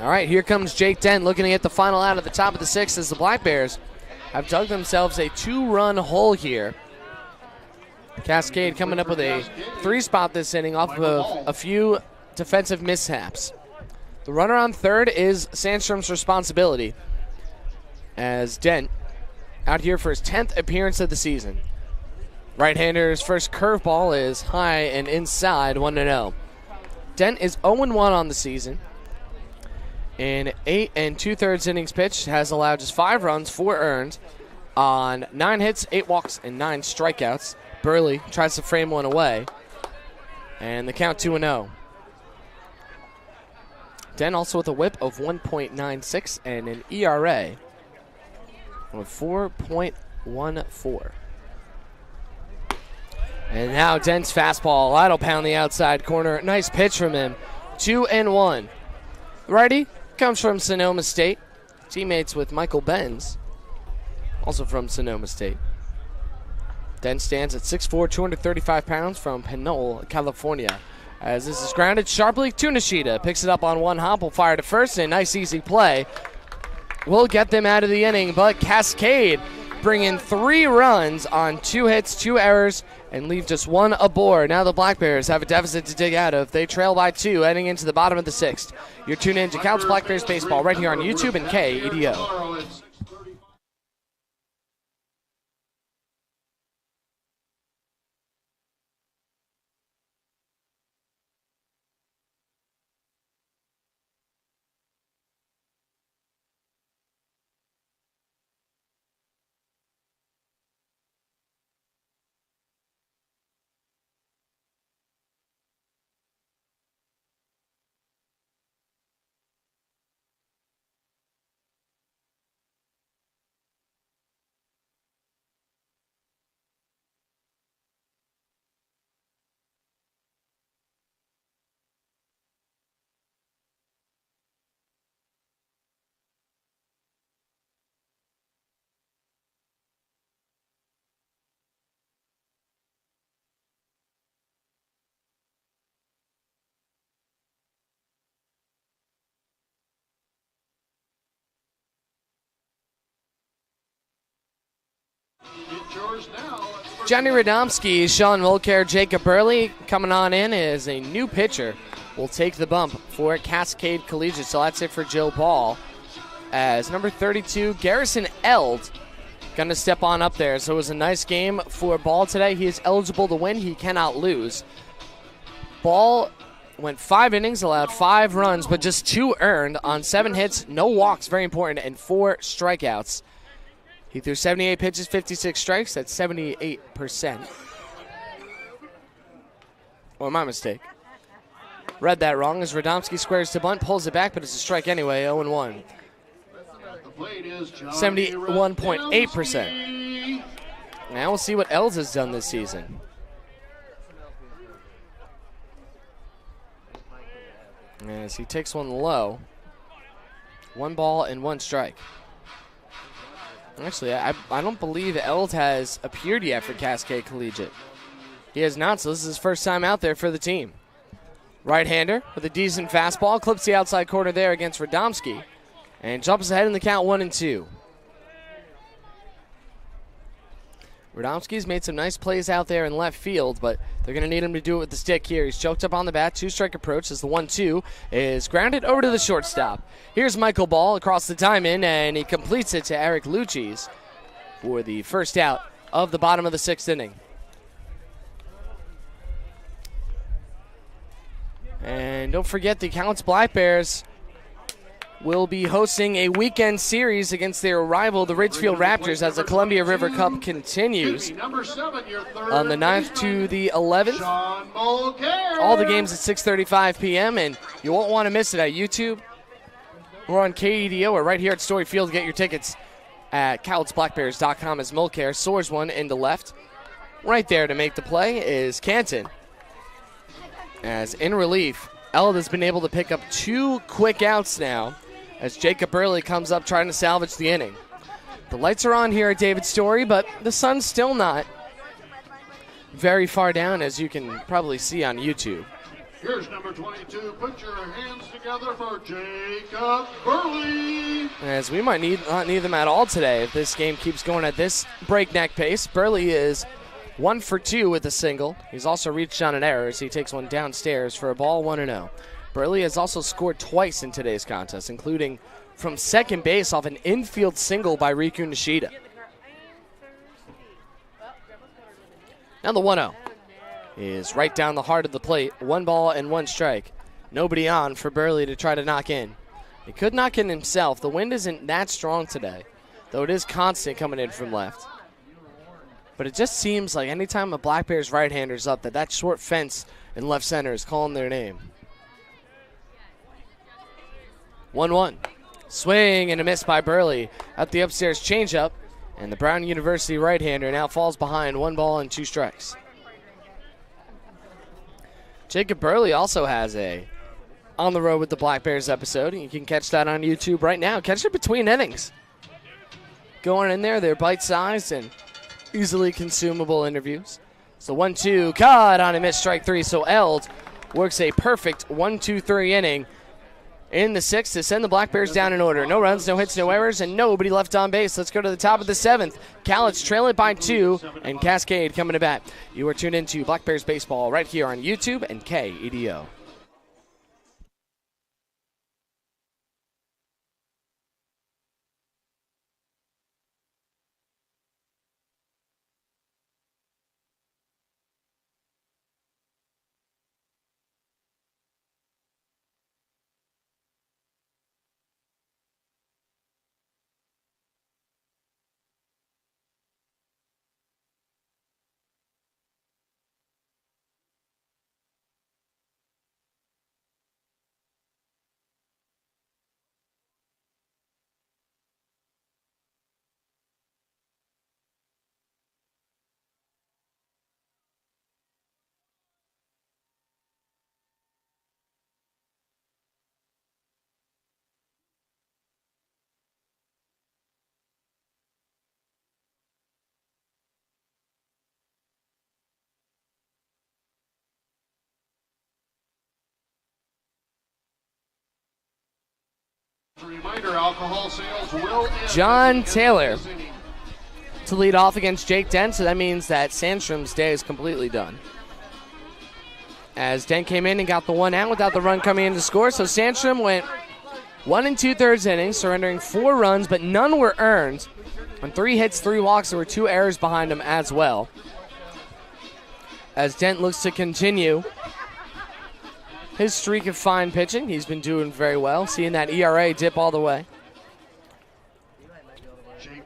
All right, here comes Jake Dent looking to get the final out at the top of the sixth as the Black Bears have dug themselves a 2-run hole here. Cascade coming up with a 3-spot this inning off of a few defensive mishaps. The runner on third is Sandstrom's responsibility, as Dent out here for his 10th appearance of the season. Right-hander's first curveball is high and inside, 1-0. Dent is 0-1 on the season. In 8 2/3 innings pitched, has allowed just 5 runs, 4 earned, on 9 hits, 8 walks, and 9 strikeouts. Burley tries to frame one away, and the count 2-0. Dent also with a whip of 1.96 and an ERA of 4.14. And now Dent's fastball, that'll pound the outside corner. Nice pitch from him. 2-1. Righty comes from Sonoma State. Teammates with Michael Benz, also from Sonoma State. Dent stands at 6'4", 235 pounds from Pinole, California. As this is grounded sharply to Nishida. Picks it up on one hop, will fire to first. A nice easy play will get them out of the inning, but Cascade bring in 3 runs on 2 hits, 2 errors, and leave just 1 aboard. Now the Black Bears have a deficit to dig out of. They trail by 2 heading into the bottom of the 6th. You're tuned in to Couch Black Bears Baseball right here on YouTube and KEDO. Johnny Radomski, Sean Mulcair, Jacob Burley coming on in as a new pitcher will take the bump for Cascade Collegiate. So that's it for Joe Ball. As number 32, Garrison Eld, going to step on up there. So it was a nice game for Ball today. He is eligible to win. He cannot lose. Ball went 5 innings, allowed 5 runs, but just 2 earned on 7 hits, no walks, very important, and 4 strikeouts. He threw 78 pitches, 56 strikes. That's 78%. Or my mistake. Read that wrong as Radomski squares to bunt, pulls it back, but it's a strike anyway, 0-1. 71.8%. Now we'll see what Els has done this season. As he takes one low. 1 ball and 1 strike. Actually, I don't believe Eld has appeared yet for Cascade Collegiate. He has not, so this is his first time out there for the team. Right-hander with a decent fastball, clips the outside corner there against Radomski, and jumps ahead in the count 1-2. Radomski's made some nice plays out there in left field, but they're going to need him to do it with the stick here. He's choked up on the bat, 2-strike approach as the 1-2 is grounded over to the shortstop. Here's Michael Ball across the diamond, and he completes it to Eric Lucchese for the first out of the bottom of the 6th inning. And don't forget the Counts Black Bears will be hosting a weekend series against their rival, the Ridgefield Raptors, as the Columbia River Cup continues on the 9th to the 11th. All the games at 6:35 p.m., and you won't want to miss it at YouTube or on KEDO or right here at Story Field. Get your tickets at CowlittsBlackBears.com as Mulcair soars one into left. Right there to make the play is Canton. As in relief, Eld has been able to pick up 2 quick outs now as Jacob Burley comes up trying to salvage the inning. The lights are on here at David Story, but the sun's still not very far down, as you can probably see on YouTube. Here's number 22. Put your hands together for Jacob Burley. As we might not need them at all today if this game keeps going at this breakneck pace. Burley is 1 for 2 with a single. He's also reached on an error as he takes one downstairs for a ball 1-0. Burley has also scored twice in today's contest, including from second base off an infield single by Riku Nishida. Now the 1-0 is right down the heart of the plate. 1 ball and 1 strike. Nobody on for Burley to try to knock in. He could knock in himself. The wind isn't that strong today, though it is constant coming in from left. But it just seems like anytime a Black Bears right-hander's up, that short fence in left center is calling their name. 1-1. Swing and a miss by Burley at the upstairs changeup. And the Brown University right-hander now falls behind 1 ball and 2 strikes. Jacob Burley also has a On the Road with the Black Bears episode. And you can catch that on YouTube right now. Catch it between innings. Going in there, they're bite-sized and easily consumable interviews. So 1-2, caught on a miss, strike 3. So Eld works a perfect 1-2-3 inning in the 6th to send the Black Bears down in order. No runs, no hits, no errors, and nobody left on base. Let's go to the top of the 7th. Colligate trail it by 2, and Cascade coming to bat. You are tuned into Black Bears Baseball right here on YouTube and KEDO. Reminder, alcohol sales will end. John Taylor to lead off against Jake Dent, so that means that Sandstrom's day is completely done. As Dent came in and got the 1 out without the run coming in to score, so Sandstrom went 1 2/3 innings, surrendering 4 runs, but none were earned. On 3 hits, 3 walks, there were 2 errors behind him as well. As Dent looks to continue his streak of fine pitching, he's been doing very well, seeing that ERA dip all the way.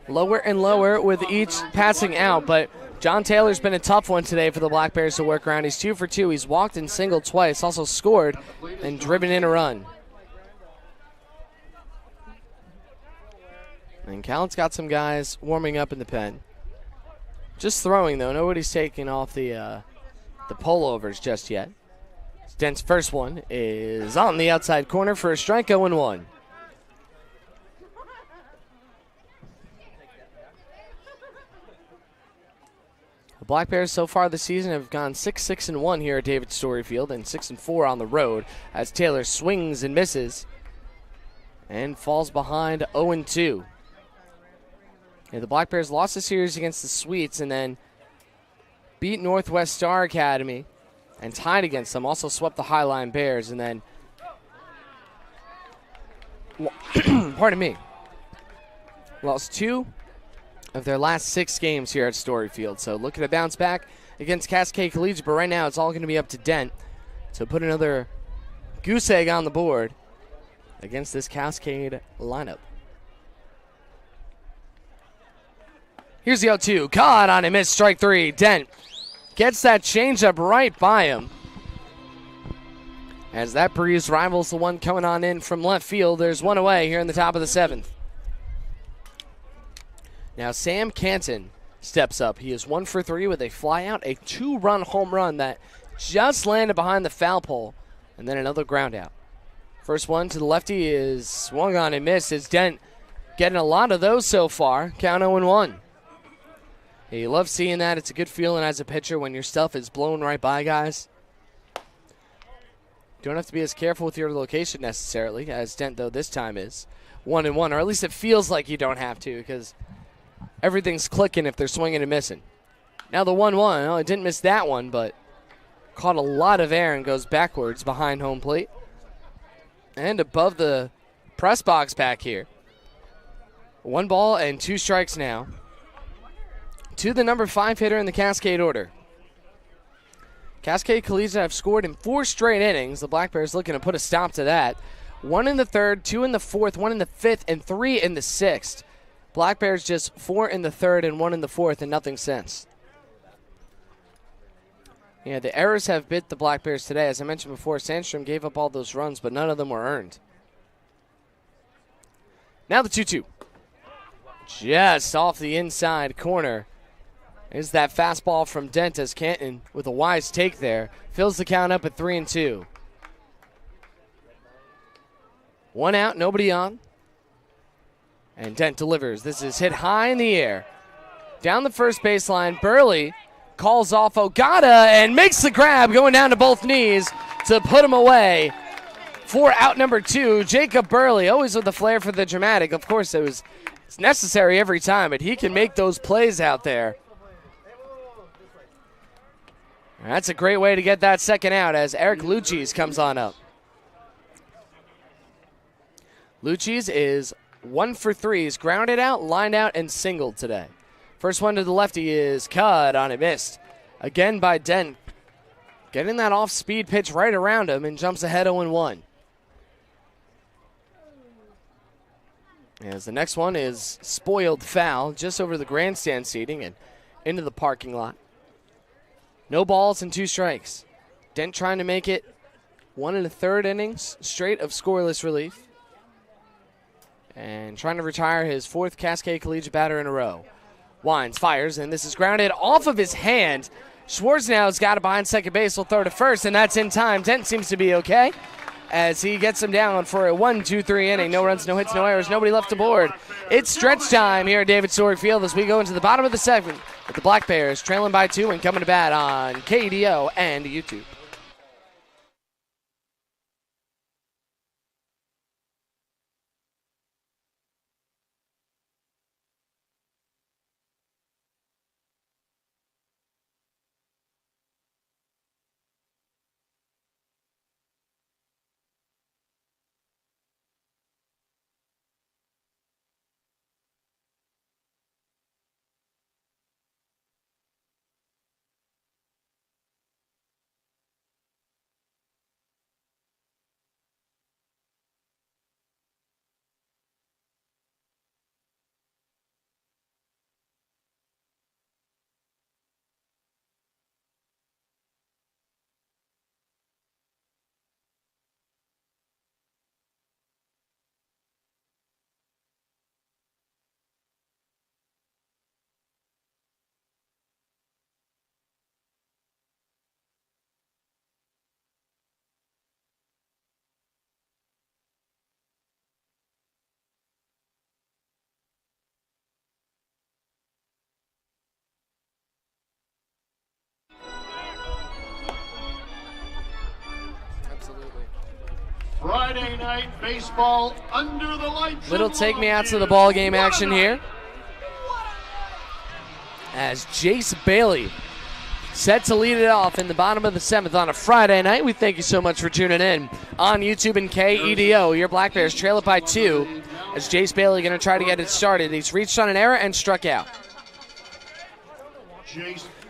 Lower and lower with each passing out, but John Taylor's been a tough one today for the Black Bears to work around. He's 2 for 2. He's walked and singled twice, also scored and driven in a run. And Caligate's got some guys warming up in the pen. Just throwing, though. Nobody's taking off the pullovers just yet. Dent's first one is on the outside corner for a strike, 0-1. The Black Bears so far this season have gone 6-6-1 here at David Story Field and 6-4 on the road as Taylor swings and misses and falls behind 0-2. Yeah, the Black Bears lost the series against the Sweets and then beat Northwest Star Academy and tied against them. Also swept the Highline Bears and then, pardon me, lost 2 of their last 6 games here at Story Field. So looking to bounce back against Cascade Colligate, but right now it's all going to be up to Dent to put another goose egg on the board against this Cascade lineup. Here's the 0-2. Caught on a miss, strike 3. Dent gets that changeup right by him. As that breeze rivals the one coming on in from left field. There's one away here in the top of the 7th. Now Sam Canton steps up. He is 1 for 3 with a flyout, a 2-run home run that just landed behind the foul pole, and then another ground out. First one to the lefty is swung on and missed. It's Dent getting a lot of those so far. Count 0-1. You love seeing that. It's a good feeling as a pitcher when your stuff is blown right by guys. Don't have to be as careful with your location necessarily, as Dent, though, this time is 1-1, or at least it feels like you don't have to because everything's clicking if they're swinging and missing. Now the 1-1, oh, it didn't miss that one, but caught a lot of air and goes backwards behind home plate. And above the press box back here. 1 ball and 2 strikes now to the number 5 hitter in the Cascade order. Cascade Colligate have scored in 4 straight innings. The Black Bears looking to put a stop to that. 1 in the 3rd, 2 in the 4th, 1 in the 5th, and 3 in the 6th. Black Bears just 4 in the 3rd and 1 in the 4th and nothing since. Yeah, the errors have bit the Black Bears today. As I mentioned before, Sandstrom gave up all those runs, but none of them were earned. Now the 2-2. Just off the inside corner is that fastball from Dent as Canton, with a wise take there, fills the count up at 3-2. 1 out, nobody on. And Dent delivers. This is hit high in the air. Down the first baseline, Burley calls off Ogata and makes the grab, going down to both knees to put him away. For out number 2, Jacob Burley, always with the flair for the dramatic. Of course, it's necessary every time, but he can make those plays out there. That's a great way to get that second out as Eric Luchis comes on up. Luchis is 1 for 3. He's grounded out, lined out, and singled today. First one to the lefty is cut on it, missed. Again by Dent. Getting that off-speed pitch right around him and jumps ahead 0-1. As the next one is spoiled foul just over the grandstand seating and into the parking lot. No balls and 2 strikes. Dent trying to make it 1 1/3 innings straight of scoreless relief. And trying to retire his 4th Cascade Collegiate batter in a row. Wines fires, and this is grounded off of his hand. Schwartz now's got it behind second base. Will throw to first, and that's in time. Dent seems to be okay as he gets him down for a 1-2-3 inning. No runs, no hits, no errors, nobody left aboard. It's stretch time here at David Sorg Field as we go into the bottom of the 7th with the Black Bears trailing by 2 and coming to bat on KDO and YouTube. Friday night baseball under the lights. Little take me out to the ball game action here. As Jace Bailey set to lead it off in the bottom of the 7th on a Friday night. We thank you so much for tuning in on YouTube and KEDO. Your Black Bears trail it by 2 as Jace Bailey going to try to get it started. He's reached on an error and struck out.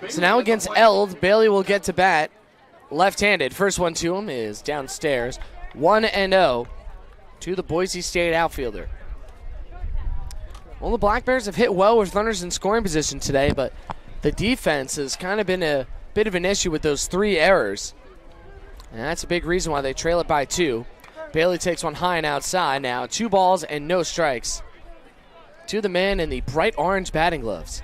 So now against Eld, Bailey will get to bat left-handed. First one to him is downstairs. 1-0 to the Boise State outfielder. Well, the Black Bears have hit well with runners in scoring position today, but the defense has kind of been a bit of an issue with those 3 errors. And that's a big reason why they trail it by 2. Bailey takes one high and outside now. 2 balls and no strikes to the man in the bright orange batting gloves.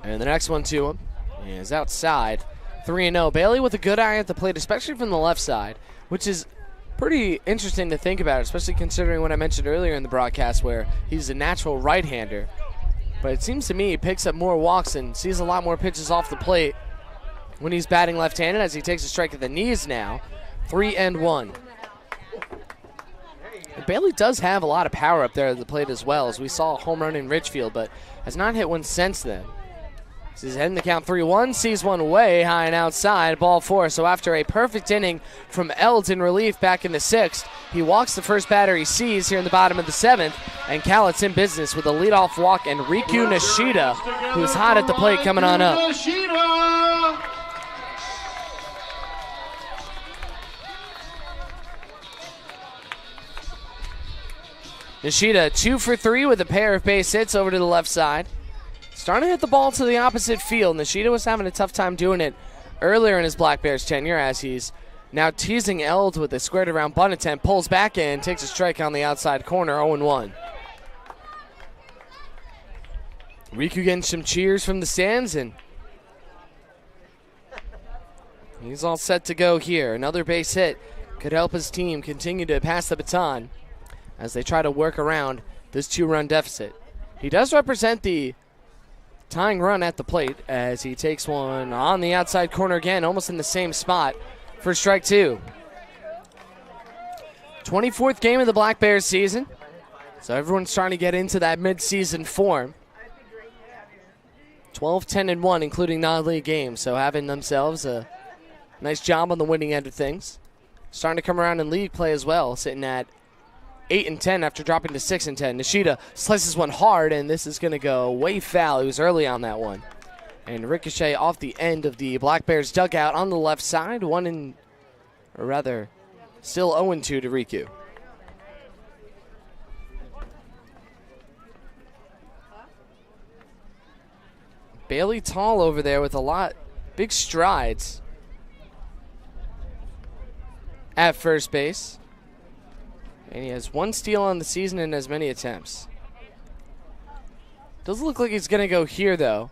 And the next one to him is outside. 3-0. Bailey with a good eye at the plate, especially from the left side, which is pretty interesting to think about, especially considering what I mentioned earlier in the broadcast where he's a natural right-hander. But it seems to me he picks up more walks and sees a lot more pitches off the plate when he's batting left-handed, as he takes a strike at the knees now. 3-1. Bailey does have a lot of power up there at the plate as well, as we saw a home run in Ridgefield, but has not hit one since then. So he's heading the count 3-1, sees one way high and outside, ball 4. So after a perfect inning from Eld in relief back in the 6th, he walks the first batter he sees here in the bottom of the 7th, and Cowlitt's in business with a leadoff walk, and Riku Nishida, who's hot at the plate, coming on up. Nishida 2 for 3 with a pair of base hits over to the left side. Starting to hit the ball to the opposite field. Nishida was having a tough time doing it earlier in his Black Bears tenure, as he's now teasing Eld with a squared around bunt attempt, pulls back in, takes a strike on the outside corner, 0-1. Riku getting some cheers from the stands, and he's all set to go here. Another base hit could help his team continue to pass the baton as they try to work around this 2-run deficit. He does represent the tying run at the plate as he takes one on the outside corner again, almost in the same spot for strike 2. 24th game of the Black Bears season, so everyone's trying to get into that mid-season form. 12-10-1, including non-league games, so having themselves a nice job on the winning end of things. Starting to come around in league play as well, sitting at 8-10 after dropping to 6-10. Nishida slices one hard, and this is going to go way foul. He was early on that one. And ricochet off the end of the Black Bears dugout on the left side. Still 0-2 to Riku. Bailey tall over there with big strides at first base. And he has 1 steal on the season and as many attempts. Doesn't look like he's going to go here, though.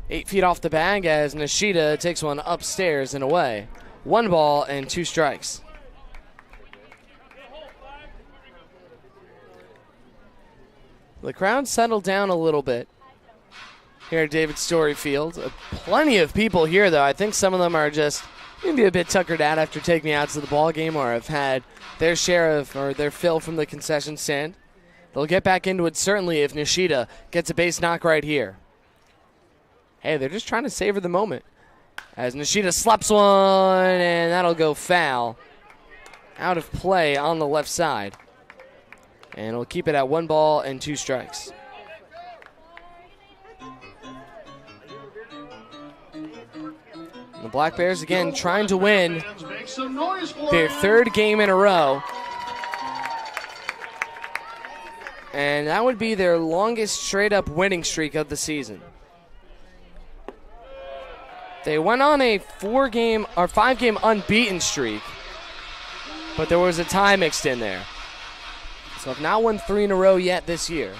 8 feet off the bag as Nishida takes one upstairs and away. 1 ball and 2 strikes. The crowd settled down a little bit here at David Story Field. Plenty of people here, though. I think some of them are just maybe a bit tuckered out after taking me out to the ball game, or have had their share of or their fill from the concession stand. They'll get back into it certainly if Nishida gets a base knock right here. Hey, they're just trying to savor the moment as Nishida slaps one, and that'll go foul. Out of play on the left side. And we'll keep it at 1 ball and 2 strikes. The Black Bears again trying to win their 3rd game in a row. And that would be their longest straight-up winning streak of the season. They went on a 5-game unbeaten streak, but there was a tie mixed in there. So have not won 3 in a row yet this year.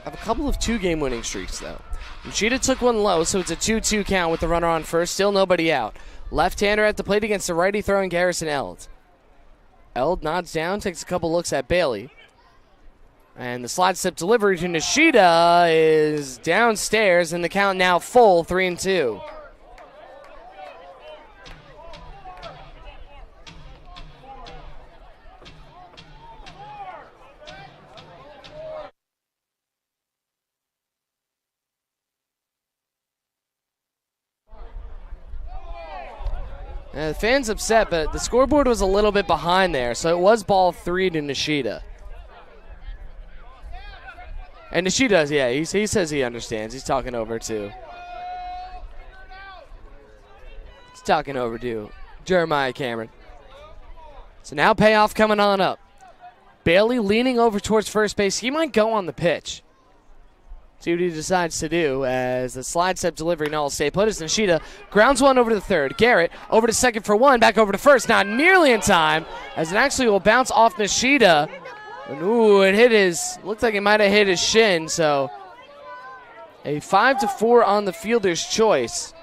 Have a couple of 2-game winning streaks, though. Nishida took one low, so it's a 2-2 count with the runner on first. Still nobody out. Left-hander at the plate against the righty throwing Garrison Eld. Eld nods down, takes a couple looks at Bailey. And the slide step delivery to Nishida is downstairs, and the count now full, 3-2. The fans upset, but the scoreboard was a little bit behind there, so it was ball 3 to Nishida. And Nishida, yeah, he says he understands. He's talking over to Jeremiah Cameron. So now payoff coming on up. Bailey leaning over towards first base. He might go on the pitch. See what he decides to do as the slide step delivery null stay put as Nishida grounds one over to the 3rd. Garrett over to 2nd for 1, back over to 1st, not nearly in time as it actually will bounce off Nishida. And looked like it might have hit his shin, so a 5-4 on the fielder's choice.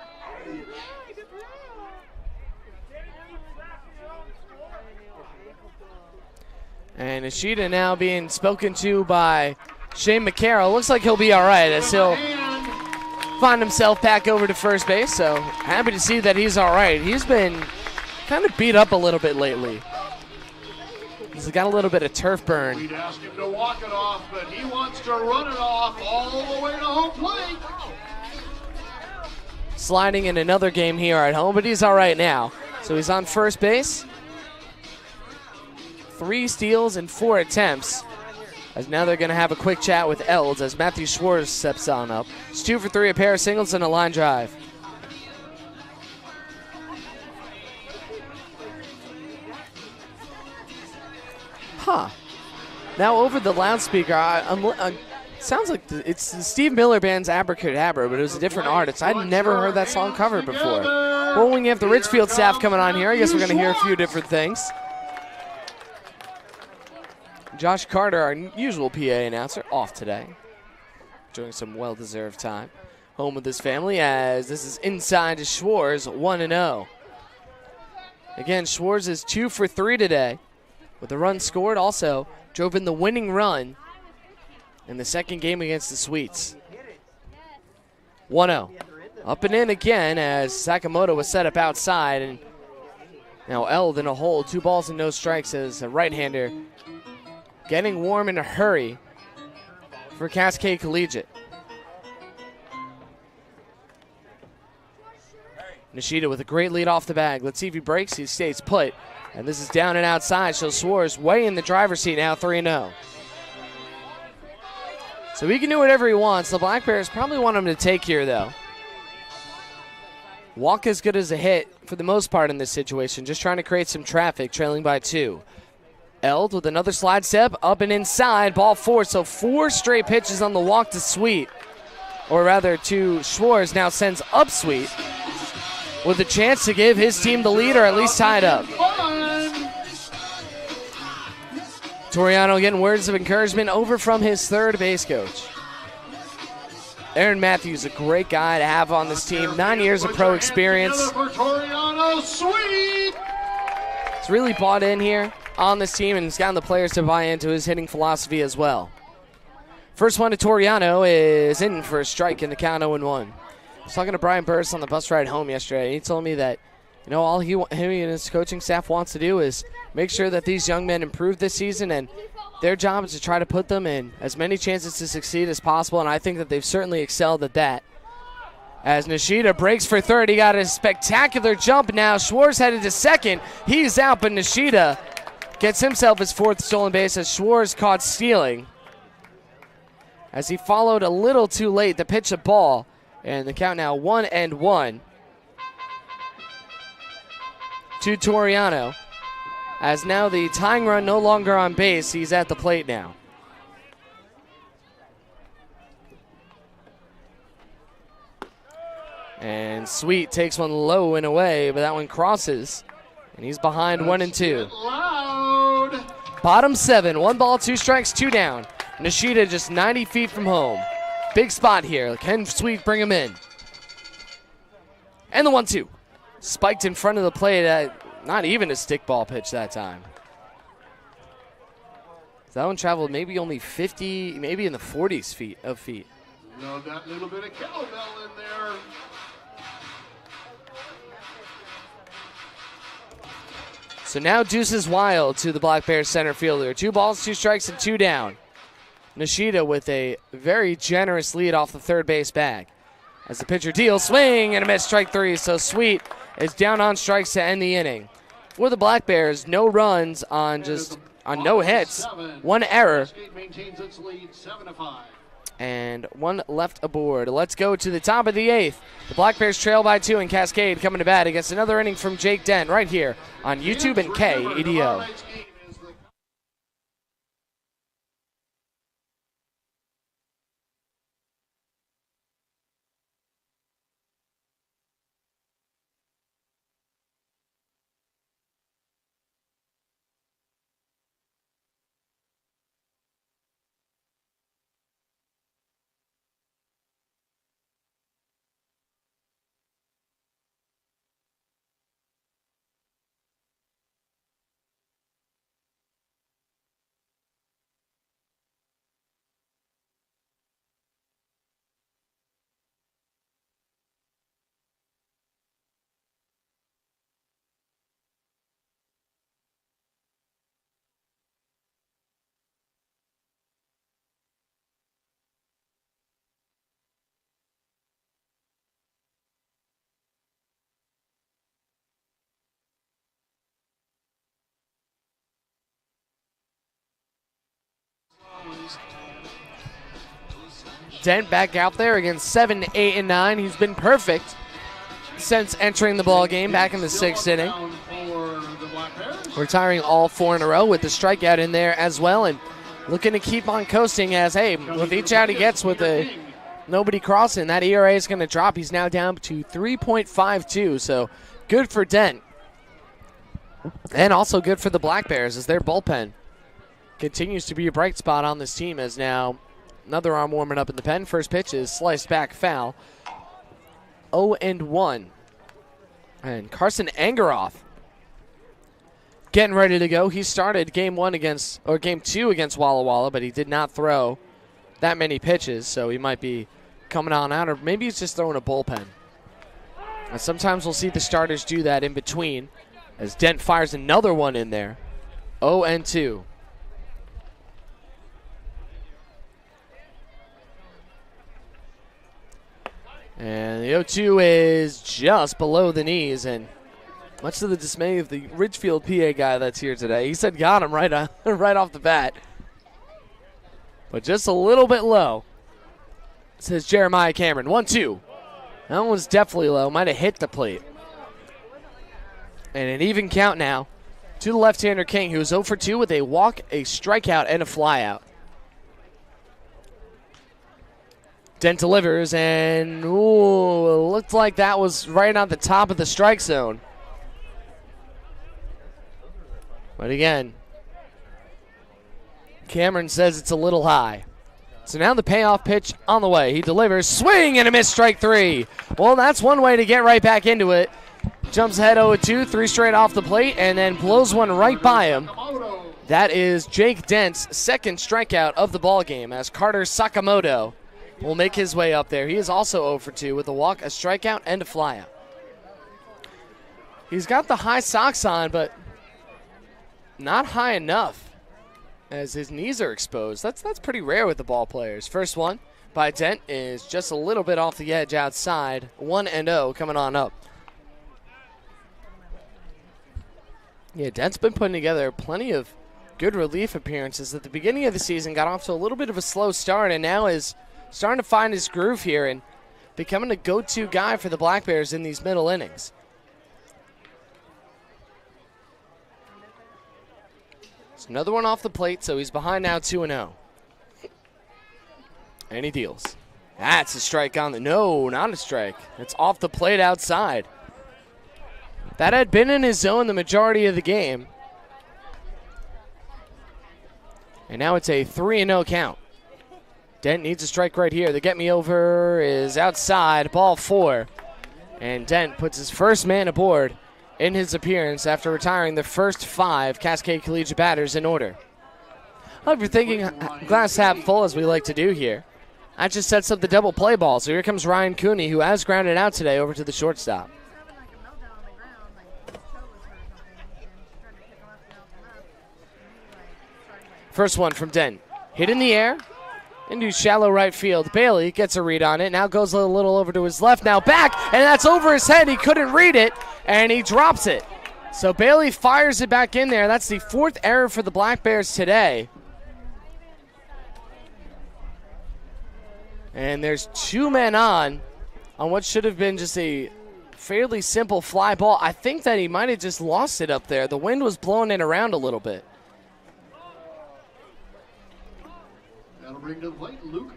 And Nishida now being spoken to by Shane McCarroll. Looks like he'll be all right as he'll find himself back over to first base, so happy to see that he's all right. He's been kind of beat up a little bit lately. He's got a little bit of turf burn. We'd ask him to walk it off, but he wants to run it off all the way to home plate. Sliding in another game here at home, but he's all right now. So he's on first base. 3 steals and 4 attempts. As now they're going to have a quick chat with Elds as Matthew Schwartz steps on up. It's 2 for 3, a pair of singles and a line drive. Huh. Now over the loudspeaker, sounds like it's the Steve Miller Band's Abracadabra, but it was a different artist. I'd never heard that song covered before. Well, when you have the Richfield staff coming on here, I guess we're going to hear a few different things. Josh Carter, our usual PA announcer, off today. Enjoying some well-deserved time. Home with his family as this is inside to Schwartz, 1-0. Again, Schwartz is 2 for 3 today. With a run scored, also drove in the winning run in the second game against the Sweets. 1-0. Up and in again as Sakamoto was set up outside. And now Eld in a hole, 2 balls and no strikes as a right-hander getting warm in a hurry for Cascade Collegiate. Nishida with a great lead off the bag. Let's see if he breaks. He stays put. And this is down and outside, so Schwartz way in the driver's seat now, 3-0. So he can do whatever he wants. The Black Bears probably want him to take here, though. Walk as good as a hit for the most part in this situation, just trying to create some traffic, trailing by 2. Eld with another slide step, up and inside, ball 4. So 4 straight pitches on the walk to Sweet. Or rather, to Schwartz, now sends up Sweet with a chance to give his team the lead or at least tie it up. Toriano getting words of encouragement over from his third base coach. Aaron Matthews, a great guy to have on this team. 9 years of pro experience. He's really bought in here on this team, and he's gotten the players to buy into his hitting philosophy as well. First one to Toriano is in for a strike in the count 0-1. I was talking to Brian Burris on the bus ride home yesterday. He told me that, you know, all him and his coaching staff wants to do is make sure that these young men improve this season, and their job is to try to put them in as many chances to succeed as possible, and I think that they've certainly excelled at that. As Nishida breaks for third, he got a spectacular jump now. Schwartz headed to second. He's out, but Nishida gets himself his 4th stolen base as Schwartz caught stealing. As he followed a little too late to pitch a ball, and the count now 1-1 to Toriano. As now the tying run no longer on base, he's at the plate now. And Sweet takes one low and away, but that one crosses. And he's behind 1-2. Bottom 7, 1 ball, 2 strikes, 2 down. Nishida just 90 feet from home. Big spot here. Can Sweet bring him in? And the 1-2. Spiked in front of the plate. Not even a stick ball pitch that time. That one traveled maybe only 50, maybe in the 40s feet. No, that little bit of kettlebell in there. So now deuces wild to the Black Bears center fielder. 2 balls, 2 strikes, and 2 down. Nishida with a very generous lead off the third base bag. As the pitcher deals, swing and a miss, strike 3. So Sweet is down on strikes to end the inning. For the Black Bears, no runs on no hits, 1 error, and 1 left aboard. Let's go to the top of the 8th. The Black Bears trail by 2, and Cascade coming to bat against another inning from Jake Dent right here on YouTube and KEDO. Dent back out there against 7, 8, and 9. He's been perfect since entering the ball game back in the 6th inning. Retiring all 4 in a row with the strikeout in there as well, and looking to keep on coasting as, hey, with each out he gets with nobody crossing, that ERA is going to drop. He's now down to 3.52, so good for Dent. And also good for the Black Bears as their bullpen continues to be a bright spot on this team, as now another arm warming up in the pen. First pitch is sliced back foul. 0-1. And Carson Angeroff getting ready to go. He started game 2 against Walla Walla, but he did not throw that many pitches, so he might be coming on out, or maybe he's just throwing a bullpen. And sometimes we'll see the starters do that in between, as Dent fires another one in there. 0-2. And the 0-2 is just below the knees, and much to the dismay of the Ridgefield PA guy that's here today, he said got him right off the bat. But just a little bit low, says Jeremiah Cameron. 1-2. That one was definitely low. Might have hit the plate. And an even count now to the left-hander King, who is 0 for 2 with a walk, a strikeout, and a flyout. Dent delivers, and looked like that was right on the top of the strike zone. But again, Cameron says it's a little high. So now the payoff pitch on the way. He delivers, swing and a miss, strike 3. Well, that's one way to get right back into it. Jumps ahead 0-2, 3 straight off the plate, and then blows one right by him. That is Jake Dent's second strikeout of the ball game, as Carter Sakamoto will make his way up there. He is also 0 for 2 with a walk, a strikeout, and a flyout. He's got the high socks on, but not high enough, as his knees are exposed. That's pretty rare with the ball players. First one by Dent is just a little bit off the edge outside. 1-0 coming on up. Yeah, Dent's been putting together plenty of good relief appearances. At the beginning of the season, got off to a little bit of a slow start, and now is starting to find his groove here and becoming a go-to guy for the Black Bears in these middle innings. It's another one off the plate, so he's behind now 2-0. And he deals. That's a strike on the... No, not a strike. It's off the plate outside. That had been in his zone the majority of the game. And now it's a 3-0 count. Dent needs a strike right here. The get me over is outside, ball 4. And Dent puts his first man aboard in his appearance after retiring the first 5 Cascade Collegiate batters in order. I hope you're thinking glass half full, as we like to do here. That just sets up the double play ball. So here comes Ryan Cooney, who has grounded out today over to the shortstop. First one from Dent. Hit in the air into shallow right field. Bailey gets a read on it. Now goes a little over to his left. Now back, and that's over his head. He couldn't read it, and he drops it. So Bailey fires it back in there. That's the 4th error for the Black Bears today. And there's 2 men on what should have been just a fairly simple fly ball. I think that he might have just lost it up there. The wind was blowing it around a little bit. That'll bring to the plate Luke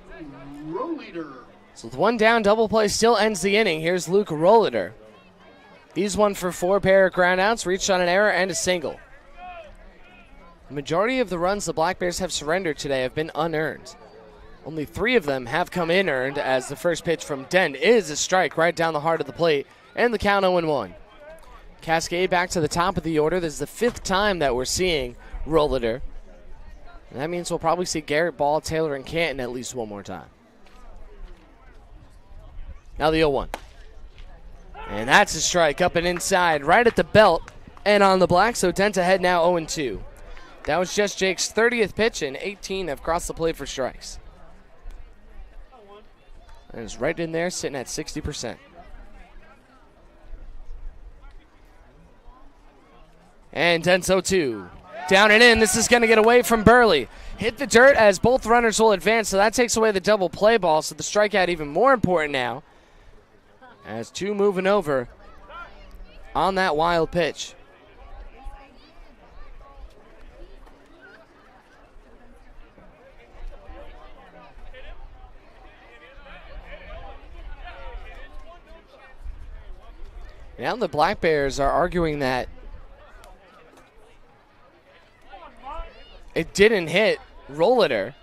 Rohleder. So with 1 down, double play still ends the inning. Here's Luke Rohleder. He's 1 for 4 pair of groundouts, reached on an error and a single. The majority of the runs the Black Bears have surrendered today have been unearned. Only 3 of them have come in earned, as the first pitch from Dent is a strike right down the heart of the plate, and the count 0-1. Cascade back to the top of the order. This is the 5th time that we're seeing Rohleder. And that means we'll probably see Garrett, Ball, Taylor, and Canton at least one more time. Now the 0-1. And that's a strike up and inside, right at the belt and on the black, so Dent ahead now 0-2. That was just Jake's 30th pitch, and 18 have crossed the plate for strikes. And it's right in there, sitting at 60%. And Dent's 0-2. Down and in. This is going to get away from Burley. Hit the dirt as both runners will advance, so that takes away the double play ball, so the strikeout even more important now. As two moving over on that wild pitch. Now the Black Bears are arguing that it didn't hit Rolliter.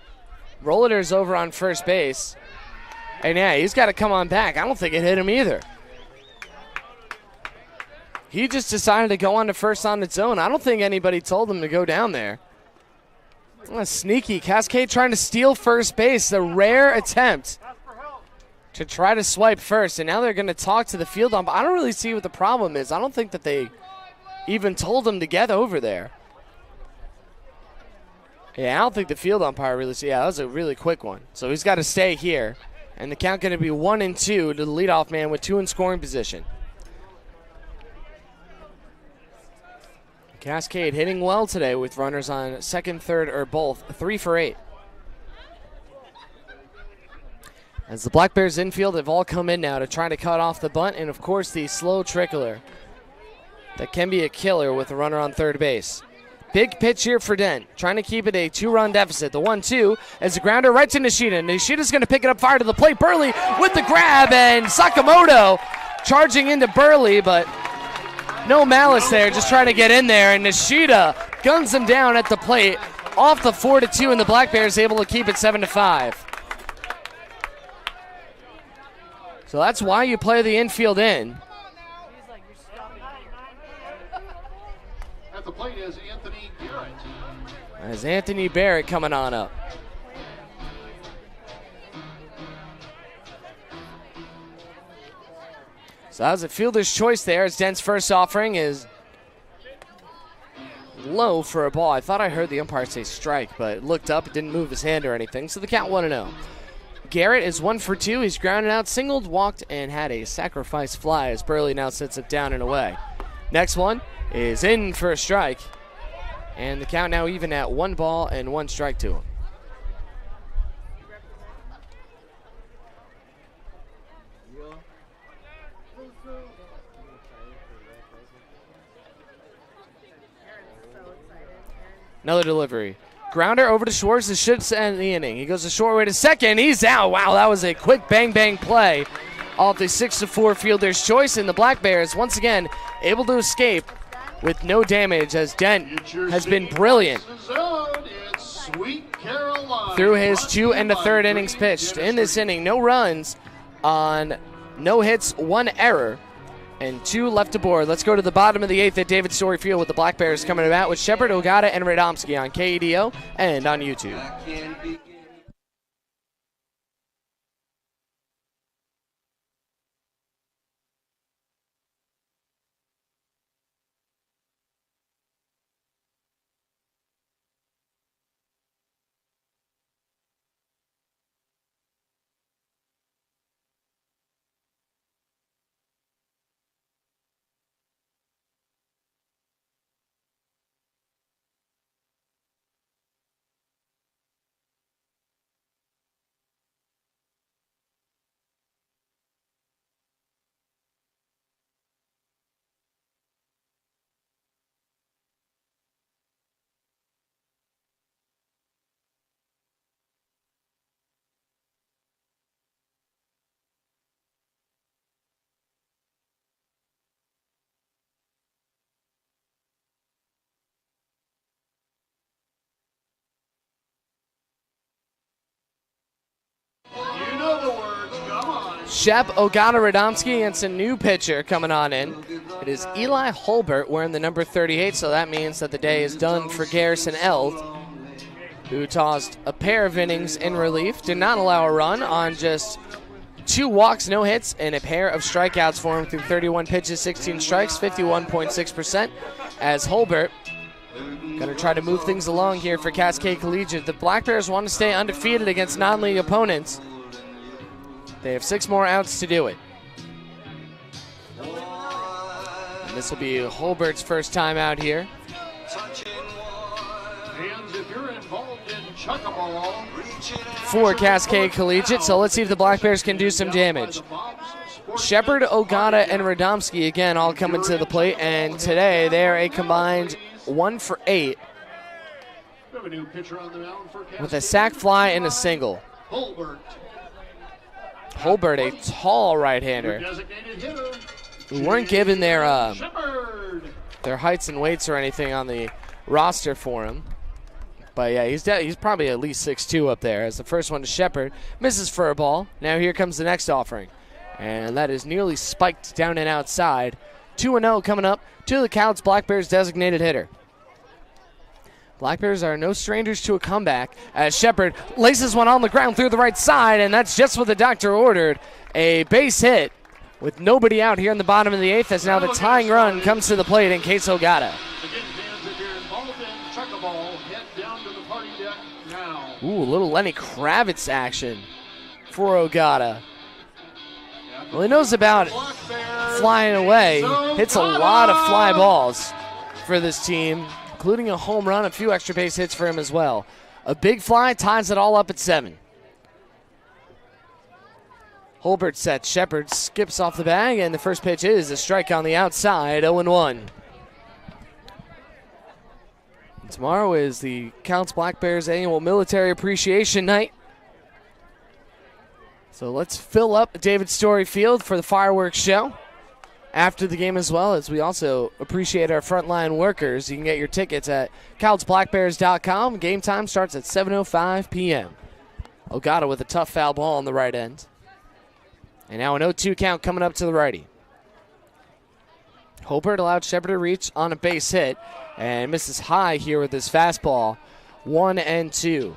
Rolliter's over on first base. And yeah, he's got to come on back. I don't think it hit him either. He just decided to go on to first on its own. I don't think anybody told him to go down there. Oh, sneaky. Cascade trying to steal first base. A rare attempt to try to swipe first. And now they're going to talk to the field ump. I don't really see what the problem is. I don't think that they even told him to get over there. Yeah, I don't think the field umpire really see. Yeah, that was a really quick one. So he's got to stay here. And the count going to be 1-2 to the leadoff man with two in scoring position. Cascade hitting well today with runners on second, third, or both. 3 for 8. As the Black Bears infield have all come in now to try to cut off the bunt, and of course the slow trickler that can be a killer with a runner on third base. Big pitch here for Dent, trying to keep it a 2-run deficit. The 1-2 as a grounder right to Nishida. Nishida's going to pick it up, fire to the plate. Burley with the grab, and Sakamoto charging into Burley, but no malice there, just trying to get in there, and Nishida guns him down at the plate off the 4-2, and the Black Bears able to keep it 7-5. So that's why you play the infield in. At the plate is Anthony Garrett. As Anthony Barrett coming on up. So that was a fielder's choice there as Dent's first offering is low for a ball. I thought I heard the umpire say strike, but looked up, didn't move his hand or anything, so the count 1-0. Garrett is 1 for 2. He's grounded out, singled, walked, and had a sacrifice fly as Burley now sets it down and away. Next one is in for a strike, and the count now even at 1 ball and 1 strike to him. Another delivery. Grounder over to Schwartz. This should end the inning. He goes the short way to second. He's out. Wow, that was a quick bang-bang play off the 6-4 fielder's choice. And the Black Bears, once again, able to escape with no damage as Dent has been brilliant through his 2 1/3 innings pitched. In this inning, no runs on no hits, 1 error, and 2 left to board. Let's go to the bottom of the 8th at David Story Field with the Black Bears coming about with Shepard, Ogata, and Radomski on KEDO and on YouTube. Shep, Ogata, Radomski against a new pitcher coming on in. It is Eli Holbert wearing the number 38, so that means that the day is done for Garrison Eld, who tossed a pair of innings in relief, did not allow a run on just 2 walks, no hits, and a pair of strikeouts for him through 31 pitches, 16 strikes, 51.6%, as Holbert going to try to move things along here for Cascade Collegiate. The Black Bears want to stay undefeated against non-league opponents. They have 6 more outs to do it. And this will be Holbert's first time out here. for Cascade Collegiate. So let's see if the Black Bears can do some damage. Shepard, Ogata, and Radomski again all coming to the plate, and today they're a combined 1 for 8 with a sac fly and a single. Holbert, a tall right-hander. We weren't given their heights and weights or anything on the roster for him. But yeah, he's probably at least 6'2" up there. As the first one to Shepard, misses for a ball. Now here comes the next offering. And that is nearly spiked down and outside. 2-0 coming up to the Couts Black Bears designated hitter. Black Bears are no strangers to a comeback as Shepard laces one on the ground through the right side, and that's just what the doctor ordered. A base hit with nobody out here in the bottom of the 8th as now the tying run comes to the plate in case Ogata. Ooh, a little Lenny Kravitz action for Ogata. Well, he knows about flying away. Hits a lot of fly balls for this team, including a home run, a few extra base hits for him as well. A big fly ties it all up at 7. Holbert sets. Shepard skips off the bag, and the first pitch is a strike on the outside, 0-1. Tomorrow is the Counts Black Bears annual military appreciation night. So let's fill up David Story Field for the fireworks show after the game, as well as we also appreciate our frontline workers. You can get your tickets at CoutsBlackBears.com. Game time starts at 7:05 p.m. Ogata with a tough foul ball on the right end. And now an 0-2 count coming up to the righty. Holbert allowed Shepard to reach on a base hit and misses high here with his fastball. 1-2.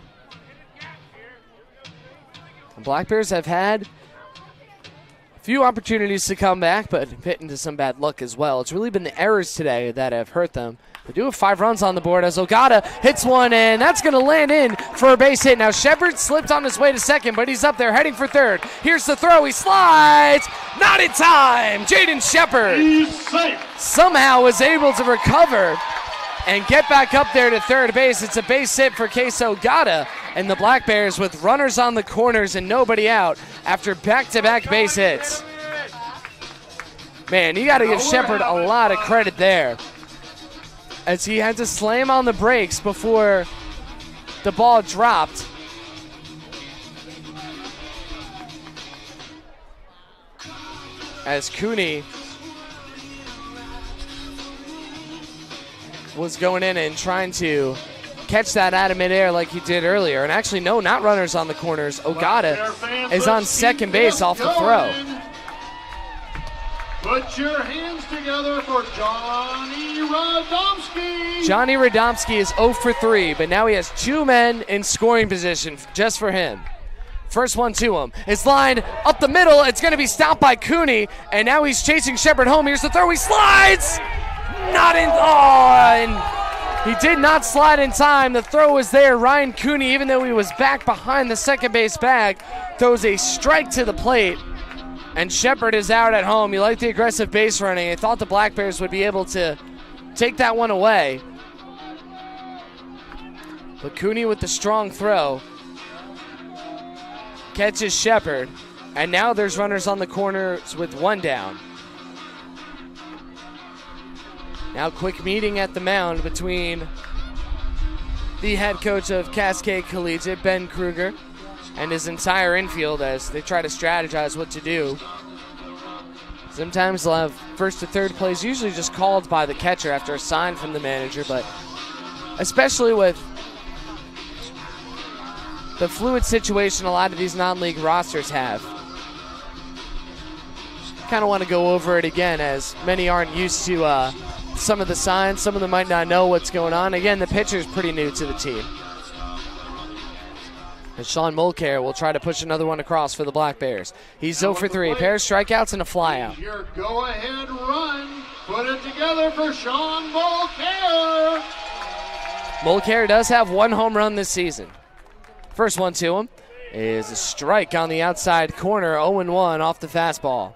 The Black Bears have had a few opportunities to come back, but hit into some bad luck as well. It's really been the errors today that have hurt them. They do have 5 runs on the board as Ogata hits one, and that's going to land in for a base hit. Now Shepard slipped on his way to second, but he's up there heading for third. Here's the throw. He slides. Not in time. Jaden Shepard somehow was able to recover and get back up there to third base. It's a base hit for Case Ogata, and the Black Bears with runners on the corners and nobody out after back-to-back base hits. Man, you got to give Shepard a lot of credit there, as he had to slam on the brakes before the ball dropped. As Cooney was going in and trying to catch that out of midair like he did earlier. And actually, no, not runners on the corners. Ogata is on second base off the throw. Put your hands together for Johnny Radomski. Johnny Radomski is 0 for 3, but now he has 2 men in scoring position just for him. First one to him. It's lined up the middle. It's going to be stopped by Cooney, and now he's chasing Shepard home. Here's the throw. He slides. Not in. Oh, and he did not slide in time. The throw was there. Ryan Cooney, even though he was back behind the second base bag, throws a strike to the plate. And Shepard is out at home. You like the aggressive base running. I thought the Black Bears would be able to take that one away. But Cooney with the strong throw catches Shepard. And now there's runners on the corners with 1 down. Now quick meeting at the mound between the head coach of Cascade Collegiate, Ben Kruger, and his entire infield as they try to strategize what to do. Sometimes they'll have first to third plays usually just called by the catcher after a sign from the manager, but especially with the fluid situation a lot of these non-league rosters have, kind of want to go over it again as many aren't used to some of the signs. Some of them might not know what's going on. Again, the pitcher's pretty new to the team. And Sean Mulcair will try to push another one across for the Black Bears. He's 0 for 3. Pair of strikeouts and a flyout. Your go-ahead run. Put it together for Sean Mulcair. Mulcair does have 1 home run this season. First one to him is a strike on the outside corner, 0-1 off the fastball.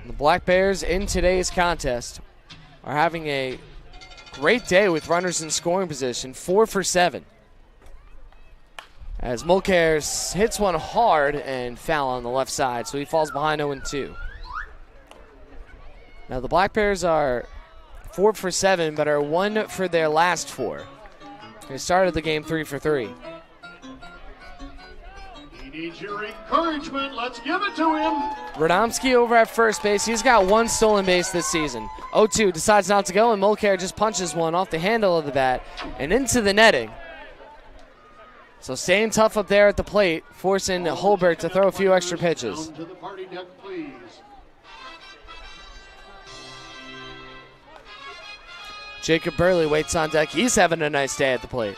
The Black Bears in today's contest are having a great day with runners in scoring position, 4 for 7. As Mulcair hits one hard and foul on the left side, so he falls behind 0-2. Now the Black Bears are 4 for 7, but are 1 for their last 4. They started the game 3 for 3. He needs your encouragement. Let's give it to him. Radomski over at first base. He's got 1 stolen base this season. 0-2 decides not to go, and Mulcair just punches one off the handle of the bat and into the netting. So staying tough up there at the plate, forcing Holbert to throw a few extra pitches. Down to the party deck, please. Jacob Burley waits on deck. He's having a nice day at the plate.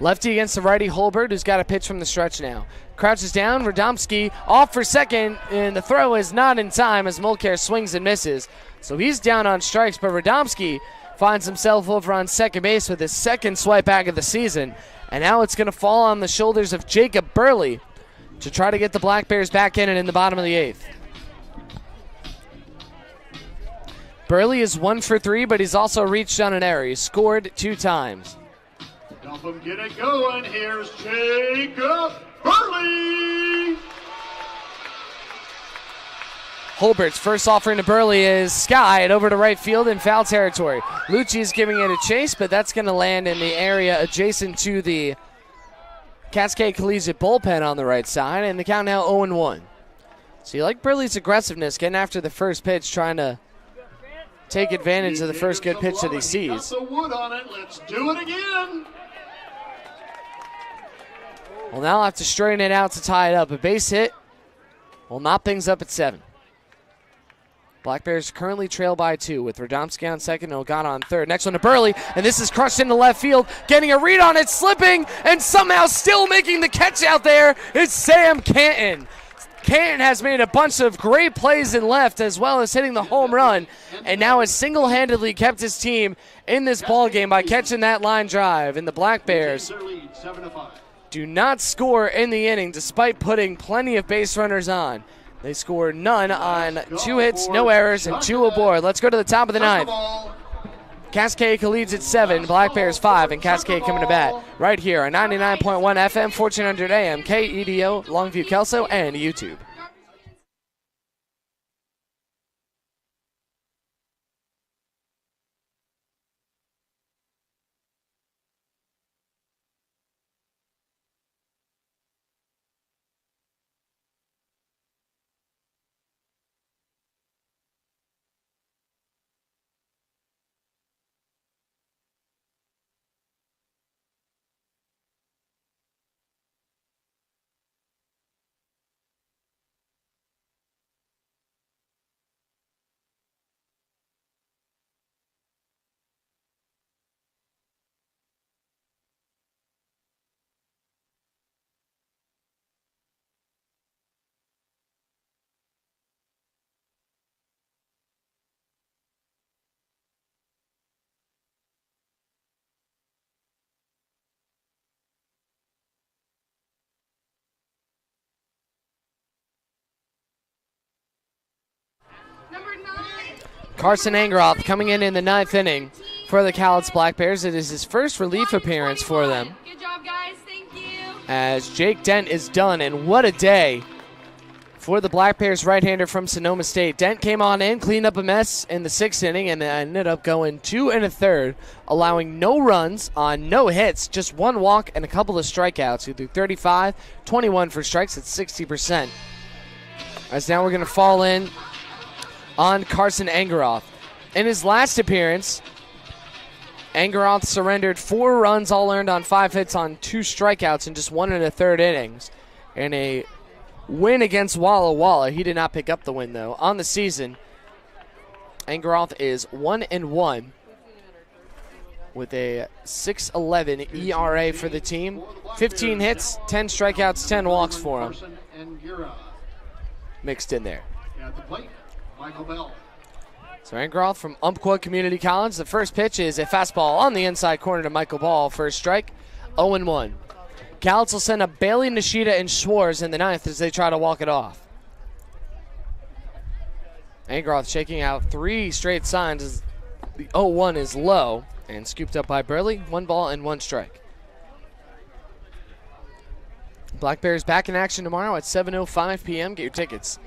Lefty against the righty Holbert, who's got a pitch from the stretch now. Crouches down, Radomski off for second, and the throw is not in time as Mulcair swings and misses. So he's down on strikes, but Radomski finds himself over on second base with his second swipe back of the season. And now it's going to fall on the shoulders of Jacob Burley to try to get the Black Bears back in and in the bottom of the 8th. Burley is 1 for 3, but he's also reached on an error. He scored 2 times. Help him get it going. Here's Jacob Burley. Holbert's first offering to Burley is skied over to right field in foul territory. Lucci's giving it a chase, but that's going to land in the area adjacent to the Cascade Colligate bullpen on the right side, and the count now 0-1. So you like Burley's aggressiveness, getting after the first pitch, trying to take advantage of the first good pitch that he sees. Got the wood on it. Let's do it again. Well, now I'll have to straighten it out to tie it up. A base hit will knock things up at 7. Black Bears currently trail by 2 with Radomski on second and Ogata on third. Next one to Burley, and this is crushed into left field. Getting a read on it, slipping, and somehow still making the catch out there is Sam Canton. Canton has made a bunch of great plays in left as well as hitting the home run, and now has single-handedly kept his team in this ballgame by catching that line drive. And the Black Bears do not score in the inning despite putting plenty of base runners on. They scored none on 2 hits, no errors, and 2 aboard. Let's go to the top of the 9th. Cascade Colligate 7, Black Bears 5, and Cascade coming to bat right here on 99.1 FM, 1400 AM, KEDO, Longview, Kelso, and YouTube. Carson Angeroth coming in the 9th inning for the Cowlitz Black Bears. It is his first relief appearance for them. Good job, guys. Thank you. As Jake Dent is done, and what a day for the Black Bears right-hander from Sonoma State. Dent came on in, cleaned up a mess in the 6th inning, and ended up going 2 1/3, allowing no runs on no hits, just 1 walk and a couple of strikeouts. He threw 35, 21 for strikes at 60%. As now we're going to fall in on Carson Angeroth. In his last appearance, Angeroth surrendered 4 runs, all earned on 5 hits on 2 strikeouts in just 1 1/3 innings. In a win against Walla Walla, he did not pick up the win, though. On the season, Angeroth is 1-1 with a 6.11 ERA for the team. 15 hits, 10 strikeouts, 10 walks for him. Mixed in there. At the plate, Michael Bell. So Angeroth from Umpqua Community College. The first pitch is a fastball on the inside corner to Michael Ball. First strike, 0-1. Cowlitz will send up Bailey, Nishida, and Schwartz in the 9th as they try to walk it off. Angeroth shaking out 3 straight signs as The 0-1 is low and scooped up by Burley. 1 ball and 1 strike. Black Bears back in action tomorrow at 7:05 p.m. Get your tickets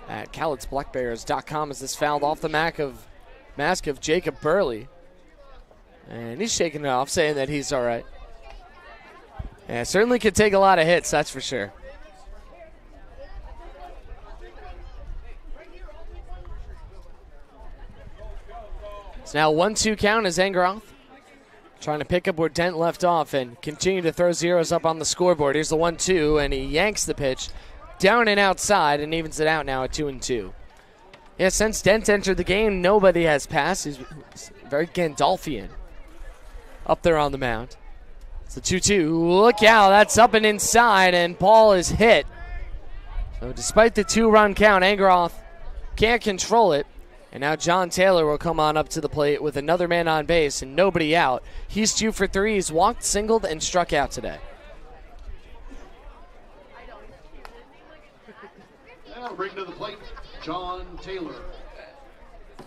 at cowlittsblackbears.com as this fouled off the mask of Jacob Burley. And he's shaking it off, saying that he's all right. Yeah, certainly could take a lot of hits, that's for sure. It's now 1-2 count as Engeroth trying to pick up where Dent left off and continue to throw zeros up on the scoreboard. Here's the 1-2, and he yanks the pitch down and outside and evens it out now at 2-2. Yeah, since Dent entered the game, nobody has passed. He's very Gandalfian up there on the mound. It's a 2-2. Look out, that's up and inside, and ball is hit. So despite the 2-run count, Engeroth can't control it. And now John Taylor will come on up to the plate with another man on base and nobody out. He's 2 for 3. He's walked, singled, and struck out today. Now bring to the plate John Taylor.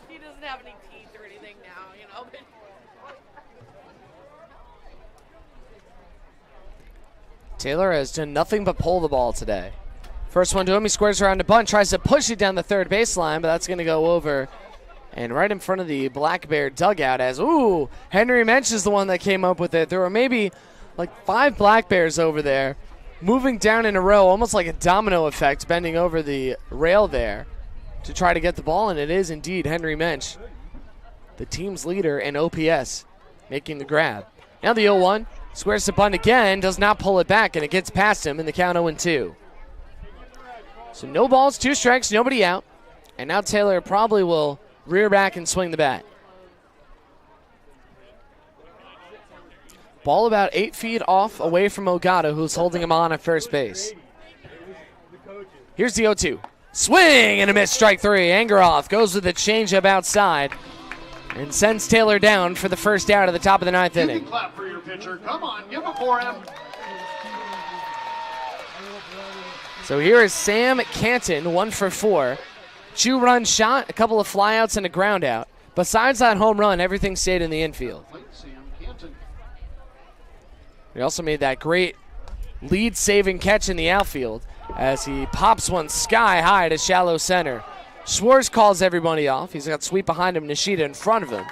He doesn't have any teeth or anything now, you know. But Taylor has done nothing but pull the ball today. First one to him, he squares around a bunt, tries to push it down the third baseline, but that's going to go over and right in front of the Black Bear dugout as, Henry Mensch is the one that came up with it. There were maybe like 5 Black Bears over there moving down in a row, almost like a domino effect, bending over the rail there to try to get the ball, and it is indeed Henry Mensch, the team's leader in OPS, making the grab. Now the 0-1, squares the bunt again, does not pull it back, and it gets past him in the count 0-2. So no balls, 2 strikes, nobody out. And now Taylor probably will rear back and swing the bat. Ball about 8 feet off away from Ogata, who's holding him on at first base. Here's the 0-2. Swing and a miss, strike 3. Engeroth goes with a changeup outside and sends Taylor down for the first out of the top of the 9th inning. You can clap for your pitcher. Come on, give it for him. So here is Sam Canton, 1 for 4. 2-run shot, a couple of flyouts, and a ground out. Besides that home run, everything stayed in the infield. He also made that great lead-saving catch in the outfield as he pops one sky high to shallow center. Schwartz calls everybody off. He's got Sweet behind him, Nishida in front of him.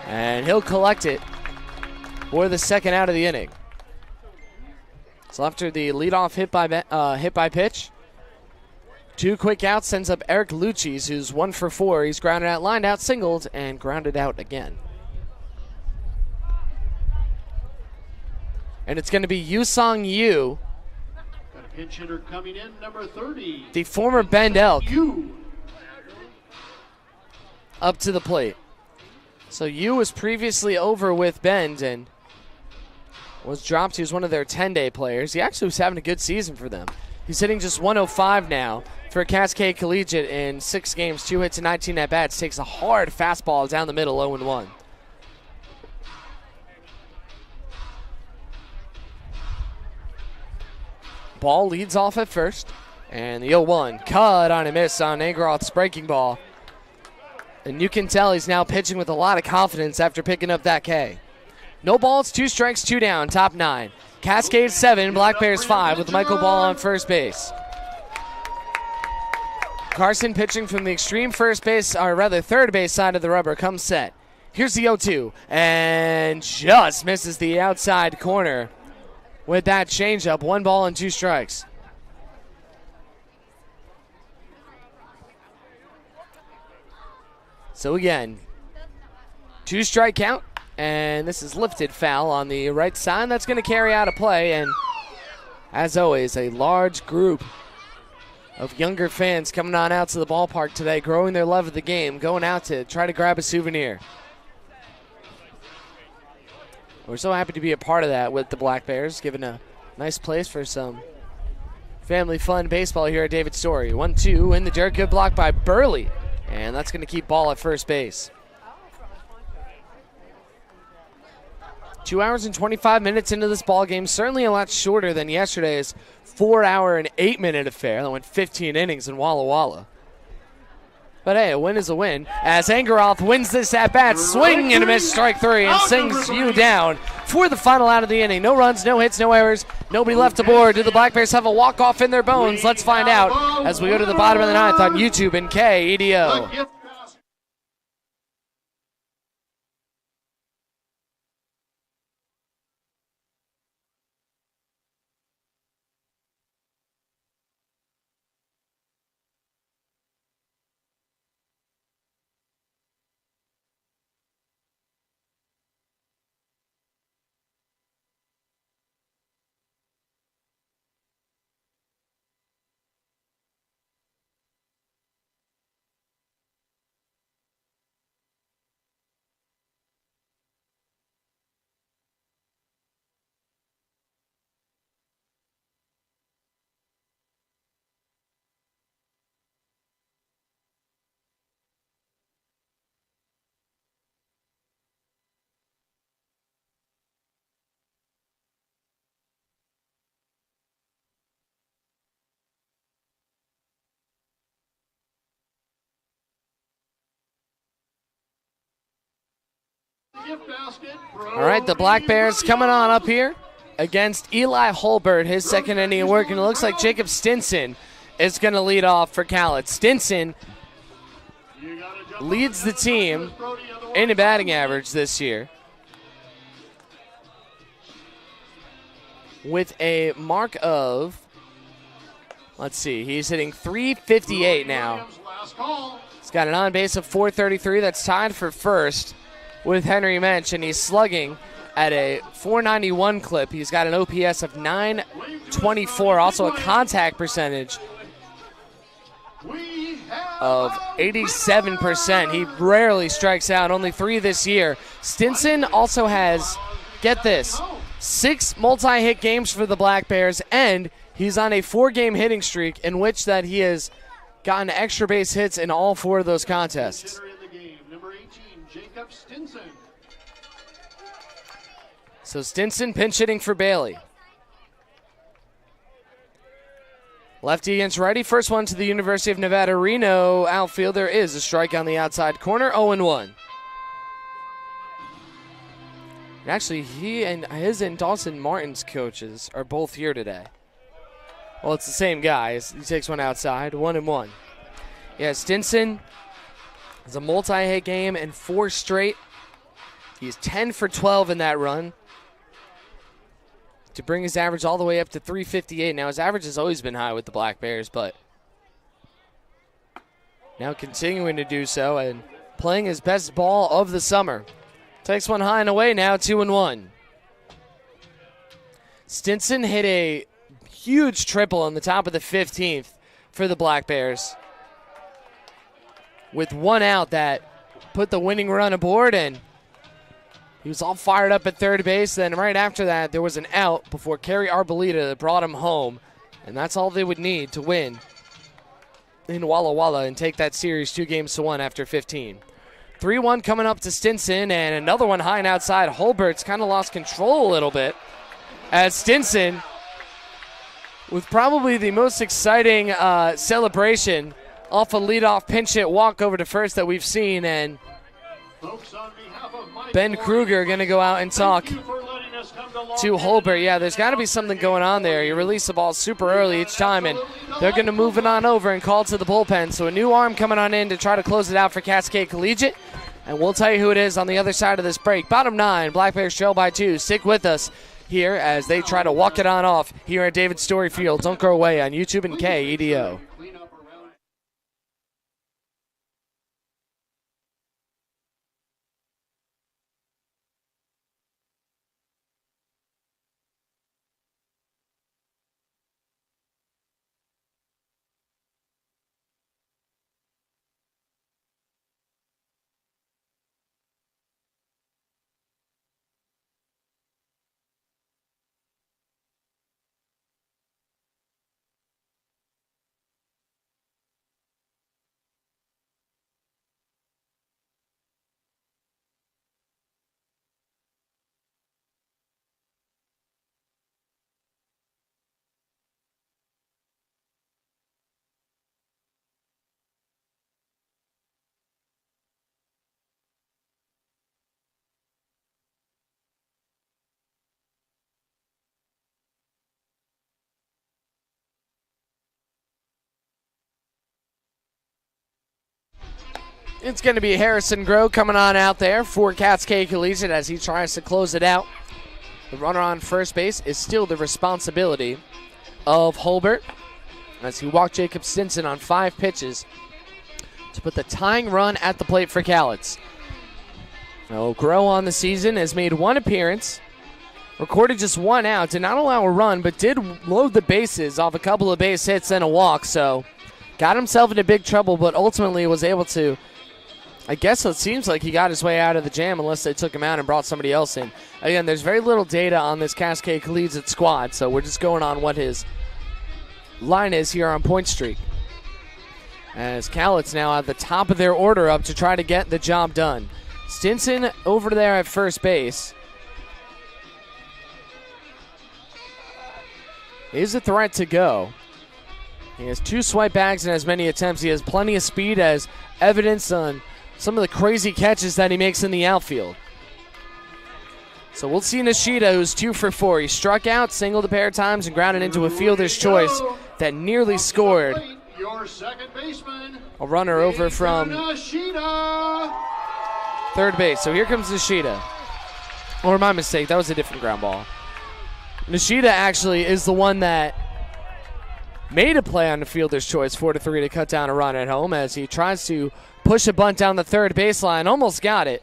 And he'll collect it for the second out of the inning. So after the leadoff hit by pitch, 2 quick outs sends up Eric Luchis, who's 1 for 4. He's grounded out, lined out, singled, and grounded out again. And it's going to be Yusong Yu, Got a pinch hitter coming in, number 30. the former Bend Elk, You. up to the plate. So Yu was previously over with Bend and was dropped. He was one of their 10-day players. He actually was having a good season for them. He's hitting just 105 now for Cascade Colligate in 6 games, 2 hits and 19 at-bats. Takes a hard fastball down the middle, 0-1. Ball leads off at first, and the 0-1 cut on a miss on Engeroth's breaking ball. And you can tell he's now pitching with a lot of confidence after picking up that K. No balls, 2 strikes, 2 down, top 9. Cascade 7, Black Bears 5 with Michael Ball on first base. Carson pitching from the extreme first base, or rather third base side of the rubber, comes set. Here's the 0-2, and just misses the outside corner with that changeup. 1 ball and 2 strikes. So again, 2 strike count. And this is lifted foul on the right side. That's going to carry out a play. And as always, a large group of younger fans coming on out to the ballpark today, growing their love of the game, going out to try to grab a souvenir. We're so happy to be a part of that with the Black Bears, giving a nice place for some family fun baseball here at David Story. 1-2 in the dirt. Good block by Burley. And that's going to keep Ball at first base. 2 hours and 25 minutes into this ball game, certainly a lot shorter than yesterday's 4-hour and 8-minute affair that went 15 innings in Walla Walla. But hey, a win is a win. As Angeroth wins this at-bat, swing and a miss, strike 3, and sings you down for the final out of the inning. No runs, no hits, no errors, nobody left aboard. Do the Black Bears have a walk-off in their bones? Let's find out as we go to the bottom of the ninth on YouTube and KEDO. All right, the Black Bears coming on up here against Eli Holbert, his second inning of work, and it looks like Jacob Stinson is going to lead off for Colligate. Stinson leads the team in a batting average this year with a mark of, let's see, he's hitting .358 now. He's got an on-base of .433. That's tied for first with Henry Mensch, and he's slugging at a .491 clip. He's got an OPS of .924, also a contact percentage of 87%. He rarely strikes out, only 3 this year. Stinson also has, get this, 6 multi-hit games for the Black Bears, and he's on a 4-game hitting streak in which that he has gotten extra base hits in all 4 of those contests. So Stinson pinch hitting for Bailey. Lefty against righty. First one to the University of Nevada, Reno outfield. There is a strike on the outside corner, 0-1. And actually, his and Dawson Martin's coaches are both here today. Well, it's the same guy. He takes one outside, 1-1. Yeah, Stinson has a multi-hit game and 4 straight. He's 10 for 12 in that run to bring his average all the way up to .358. Now, his average has always been high with the Black Bears, but now continuing to do so and playing his best ball of the summer. Takes one high and away now, 2-1. Stinson hit a huge triple on the top of the 15th for the Black Bears with 1 out that put the winning run aboard, and he was all fired up at third base. Then right after that, there was an out before Kerry Arbolita brought him home. And that's all they would need to win in Walla Walla and take that series 2-1 after 15. 3-1 coming up to Stinson, and another one high and outside. Holbert's kind of lost control a little bit as Stinson, with probably the most exciting celebration off a leadoff pinch hit walk over to first that we've seen, and Ben Kruger going to go out and talk to Holbert. Yeah, there's got to be something going on there. You release the ball super early each time, and they're going to move it on over and call to the bullpen. So a new arm coming on in to try to close it out for Cascade Collegiate, and we'll tell you who it is on the other side of this break. Bottom 9, Black Bears trail by 2. Stick with us here as they try to walk it on off here at David Story Field. Don't go away on YouTube and KEDO. It's going to be Harrison Groh coming on out there for Cascade Colligate as he tries to close it out. The runner on first base is still the responsibility of Holbert as he walked Jacob Stinson on 5 pitches to put the tying run at the plate for Cowlitz. So Groh on the season has made 1 appearance, recorded just 1 out, did not allow a run, but did load the bases off a couple of base hits and a walk. So got himself into big trouble, but ultimately was able to, I guess it seems like he got his way out of the jam unless they took him out and brought somebody else in. Again, there's very little data on this Cascade Collegiate squad, so we're just going on what his line is here on Point Streak. As Cowlitz now at the top of their order up to try to get the job done. Stinson over there at first base is a threat to go. He has 2 swipe bags and as many attempts. He has plenty of speed as evidence on some of the crazy catches that he makes in the outfield. So we'll see Nishida, who's 2 for 4. He struck out, singled a pair of times, and grounded into a fielder's choice that nearly scored Your second baseman, a runner over from Nishida. third base. So here comes Nishida. Or my mistake, that was a different ground ball. Nishida actually is the one that made a play on the fielder's choice, 4-3 to cut down a run at home as he tries to push a bunt down the third baseline. Almost got it,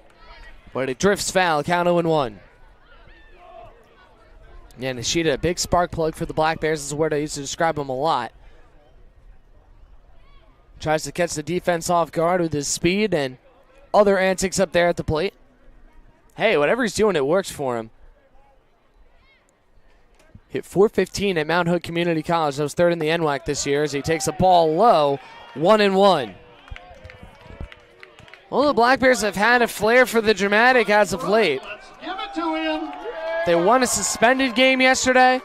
but it drifts foul, count 0-1. Yeah, Nishida, a big spark plug for the Black Bears is a word I used to describe him a lot. Tries to catch the defense off guard with his speed and other antics up there at the plate. Hey, whatever he's doing, it works for him. Hit .415 at Mount Hood Community College. That was 3rd in the NWAC this year as he takes a ball low, 1-1. Well, the Black Bears have had a flair for the dramatic as of late. Let's give it to him. They won a suspended game yesterday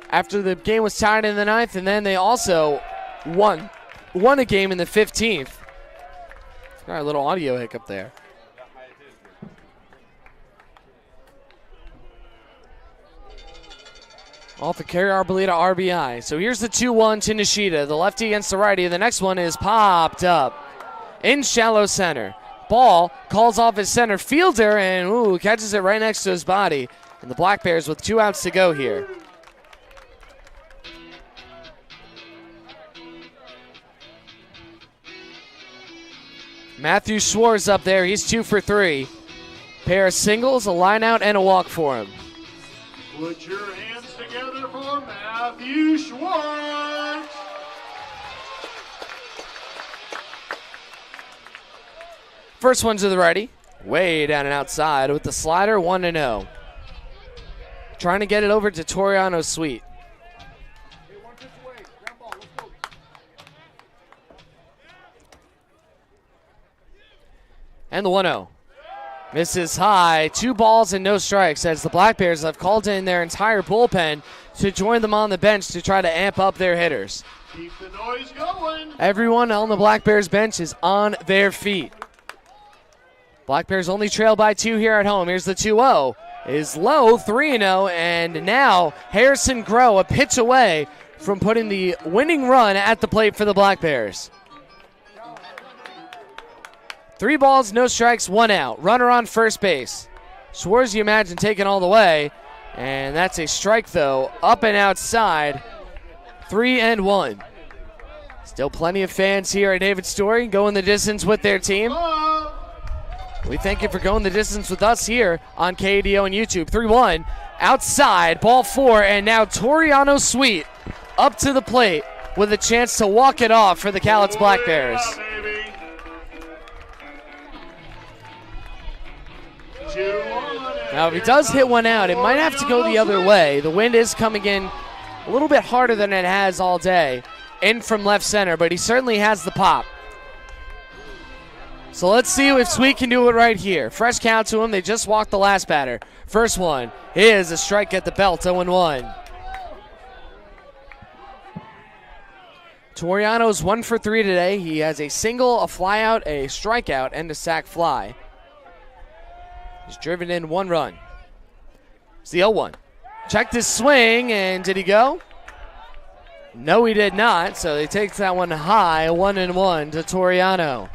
after the game was tied in the 9th, and then they also won a game in the 15th. Got a little audio hiccup there. Off the carry Arboleda RBI. So here's the 2-1 to Nishida. The lefty against the righty. The next one is popped up in shallow center. Ball calls off his center fielder and catches it right next to his body. And the Black Bears with 2 outs to go here. Matthew Schwartz up there. He's 2 for 3. Pair of singles, a line out, and a walk for him. Put your hands together for Matthew Schwartz. First one to the righty. Way down and outside with the slider, 1-0. Trying to get it over to Toriano Sweet. And the 1-0. Misses high. 2 balls and no strikes as the Black Bears have called in their entire bullpen to join them on the bench to try to amp up their hitters. Keep the noise going. Everyone on the Black Bears bench is on their feet. Black Bears only trail by 2 here at home. Here's the 2-0. Is low, 3-0, and now Harrison Groh a pitch away from putting the winning run at the plate for the Black Bears. 3 balls, no strikes, 1 out. Runner on first base. Schwartz, you imagine, taking all the way, and that's a strike, though, up and outside, 3-1. Still plenty of fans here at David Story going the distance with their team. We thank you for going the distance with us here on KADO and YouTube. 3-1, outside, ball 4, and now Toriano Sweet up to the plate with a chance to walk it off for the Cowlitz Black Bears. Now, if he does hit one out, it might have to go the other way. The wind is coming in a little bit harder than it has all day, in from left center, but he certainly has the pop. So let's see if Sweet can do it right here. Fresh count to him. They just walked the last batter. First one is a strike at the belt, 0-1. Toriano's 1 for 3 today. He has a single, a flyout, a strikeout, and a sac fly. He's driven in 1 run. It's the 0-1. Checked his swing, and did he go? No, he did not. So they take that one high, 1-1 to Toriano.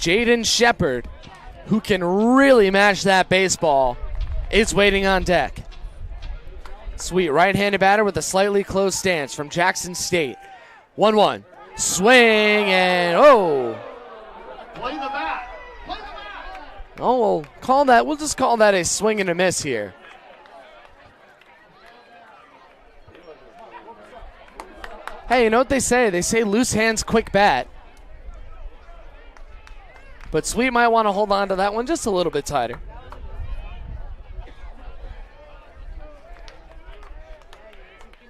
Jaden Shepard, who can really match that baseball, is waiting on deck. Sweet right-handed batter with a slightly closed stance from Jackson State. 1-1. Swing and Play the bat. Play the bat. We'll just call that a swing and a miss here. Hey, you know what they say? They say loose hands, quick bat. But Sweet might want to hold on to that one just a little bit tighter.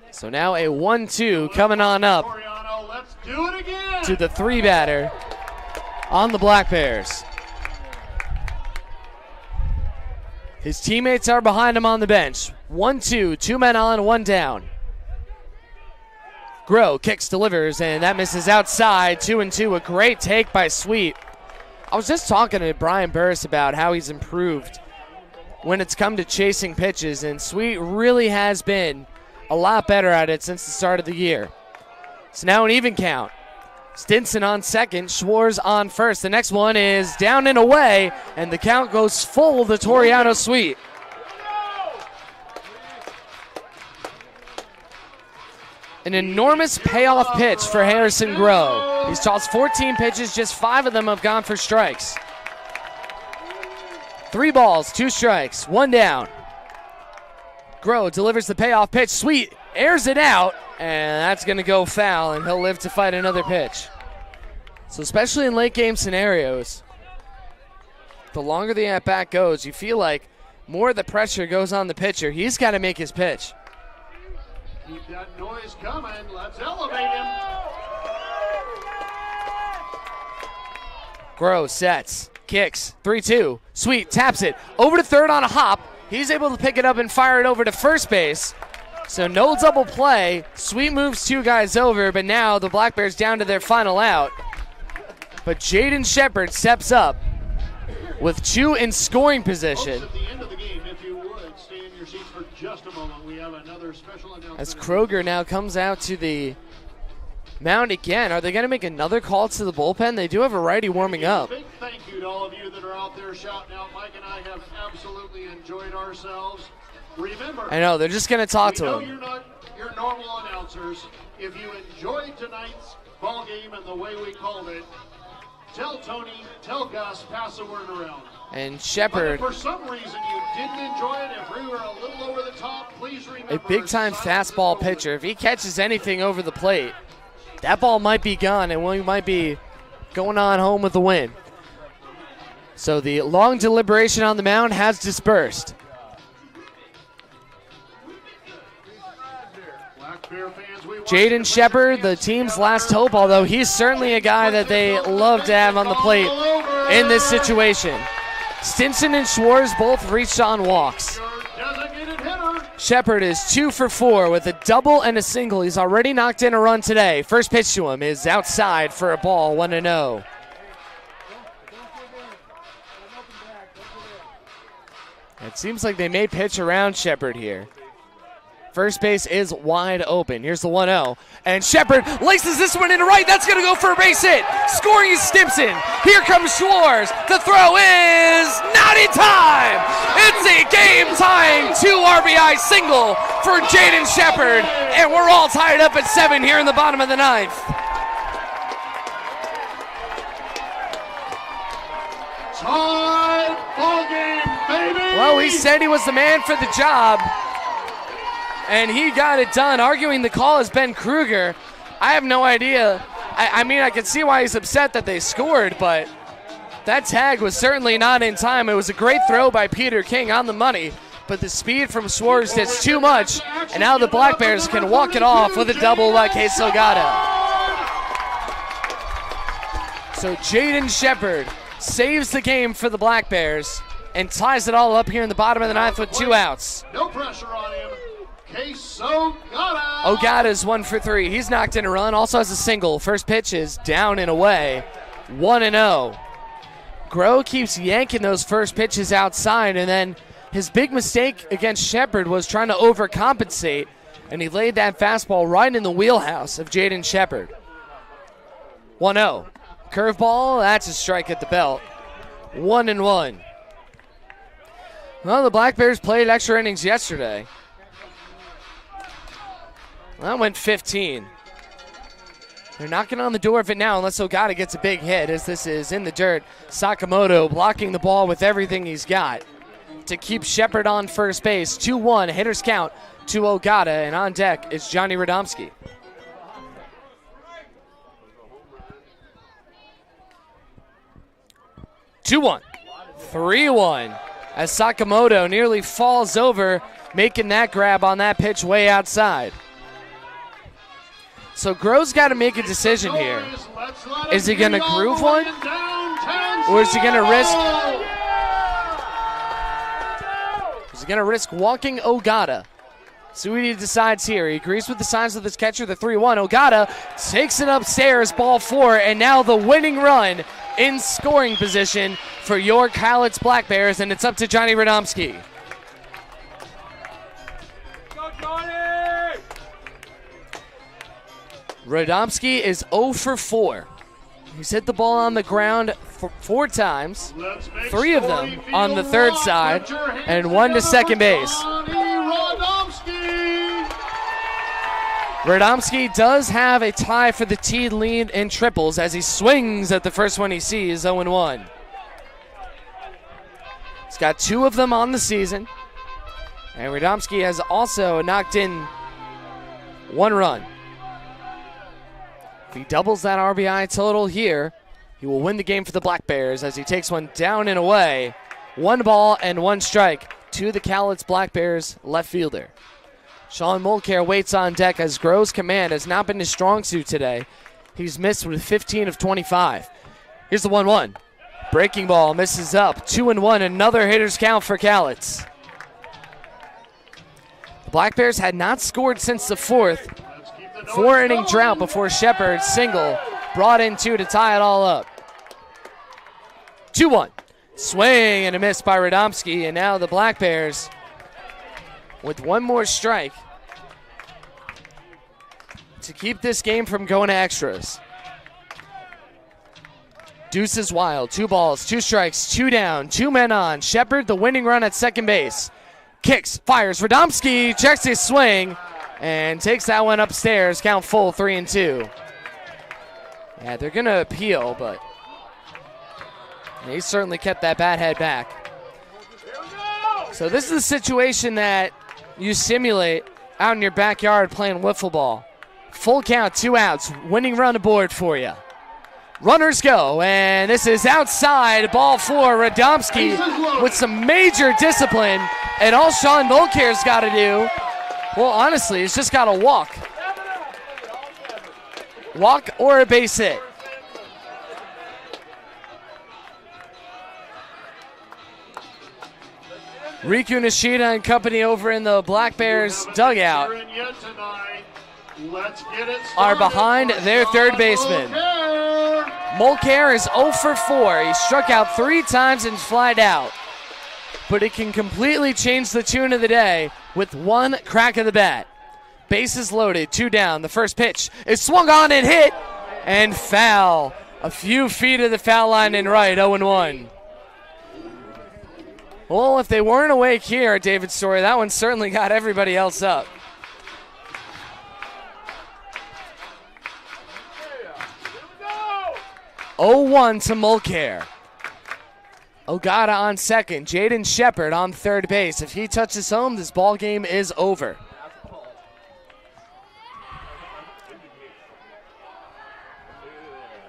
So now a 1-2 coming on up Let's do it again. to the 3-batter on the Black Bears. His teammates are behind him on the bench. 1-2, 2 men on, 1 down. Groh kicks, delivers, and that misses outside. 2-2, a great take by Sweet. I was just talking to Brian Burris about how he's improved when it's come to chasing pitches, and Sweet really has been a lot better at it since the start of the year. It's now an even count. Stinson on second, Schwartz on first. The next one is down and away, and the count goes full to Toriano Sweet. An enormous payoff pitch for Harrison Groh. He's tossed 14 pitches, just 5 of them have gone for strikes. 3 balls, 2 strikes, 1 down. Groh delivers the payoff pitch. Sweet airs it out, and that's going to go foul, and he'll live to fight another pitch. So especially in late game scenarios, the longer the at-bat goes, you feel like more of the pressure goes on the pitcher. He's got to make his pitch. Keep that noise coming. Let's elevate him. Groh sets, kicks, 3-2. Sweet taps it over to third on a hop. He's able to pick it up and fire it over to first base. So no double play. Sweet moves 2 guys over, but now the Black Bears down to their final out. But Jaden Shepard steps up with 2 in scoring position. Folks, at the end of the game, if you would, stay in your seats for just a moment. We have another special announcement. As Kroger now comes out to the mound again. Are they going to make another call to the bullpen? They do have a righty warming up. Big thank you to all of you that are out there shouting out. Mike and I have absolutely enjoyed ourselves. Remember, I know, they're just going to talk to know him. you're not your normal announcers. If you enjoyed tonight's ball game and the way we called it, tell Tony, tell Gus, pass the word around. And But Shepard, if for some reason you didn't enjoy it, if we were a little over the top, please remember. a big-time fastball pitcher. If he catches anything over the plate, that ball might be gone, and we might be going on home with the win. So the long deliberation on the mound has dispersed. Jaden Shepard, the team's last hope, although he's certainly a guy that they love to have on the plate in this situation. Stinson and Schwartz both reached on walks. Shepard is 2 for 4 with a double and a single. He's already knocked in a run today. First pitch to him is outside for a ball, 1-0. It seems like they may pitch around Shepard here. First base is wide open. Here's the 1-0. And Shepard laces this one into right. That's going to go for a base hit. Scoring is Stimson. Here comes Schwartz. The throw is not in time. It's a game-tying 2 RBI single for Jaden Shepard. And we're all tied up at 7 here in the bottom of the 9th. Tie ball game, baby. Well, he said he was the man for the job, and he got it done. Arguing the call is Ben Kruger. I have no idea. I mean, I can see why he's upset that they scored, but that tag was certainly not in time. It was a great throw by Peter King on the money, but the speed from Schwartz is too much, and now the Black Bears can walk it off with a double by Case Delgado. So Jaden Shepard saves the game for the Black Bears and ties it all up here in the bottom of the 9th with 2 outs. No pressure on him. Case Ogata. Ogata's 1 for 3. He's knocked in a run, also has a single. First pitch is down and away, 1-0. Groh keeps yanking those first pitches outside, and then his big mistake against Shepard was trying to overcompensate, and he laid that fastball right in the wheelhouse of Jaden Shepard. 1-0. Curveball, that's a strike at the belt. 1-1. Well, the Black Bears played extra innings yesterday. That went 15. They're knocking on the door of it now unless Ogata gets a big hit, as this is in the dirt. Sakamoto blocking the ball with everything he's got to keep Shepard on first base. 2-1, hitters count to Ogata, and on deck is Johnny Radomski. Two-1, 3-1, as Sakamoto nearly falls over, making that grab on that pitch way outside. So Grove's got to make a decision here. Is he going to groove one, or is he going to risk? Is he going to risk walking Ogata? See what he decides here. He agrees with the signs of this catcher, the 3-1. Ogata takes it upstairs, ball 4, and now the winning run in scoring position for York Hallett's Black Bears, and it's up to Johnny Radomski. Radomski is 0 for 4. He's hit the ball on the ground 4 times, 3 of them on the third side, and 1 to second base. Radomski does have a tie for the team lead in triples as he swings at the first one he sees, 0-1. He's got 2 of them on the season, and Radomski has also knocked in 1 run. If he doubles that RBI total here, he will win the game for the Black Bears as he takes one down and away. 1 ball and 1 strike to the Cowlitz Black Bears left fielder. Sean Mulcair waits on deck as Grove's command has not been his strong suit today. He's missed with 15 of 25. Here's the 1-1. Breaking ball misses up. 2-1, another hitter's count for Cowlitz. The Black Bears had not scored since the 4th. 4-inning drought before Shepard's single brought in 2 to tie it all up. 2-1. Swing and a miss by Radomski, and now the Black Bears with 1 more strike to keep this game from going to extras. Deuce is wild. 2 balls, 2 strikes, 2 down, 2 men on. Shepard, the winning run at second base. Kicks, fires. Radomski checks his swing and takes that one upstairs. Count full, 3-2. Yeah, they're going to appeal, but he certainly kept that bat head back. So this is a situation that you simulate out in your backyard playing wiffle ball. Full count, 2 outs, winning run aboard for you. Runners go, and this is outside, ball 4. Radomski with some major discipline, and all Sean Mulcair's got to do, well, honestly, he's just got to walk. Walk or a base hit. Riku Nishida and company over in the Black Bears dugout are behind their third baseman. Mulcair is 0 for 4. He struck out 3 times and flied out. But it can completely change the tune of the day with 1 crack of the bat. Bases loaded, 2 down. The first pitch is swung on and hit and foul. A few feet of the foul line and right, 0-1. Well, if they weren't awake here, David Story, that one certainly got everybody else up. (0-1) to Mulcair. Ogata on second. Jaden Shepard on third base. If he touches home, this ball game is over.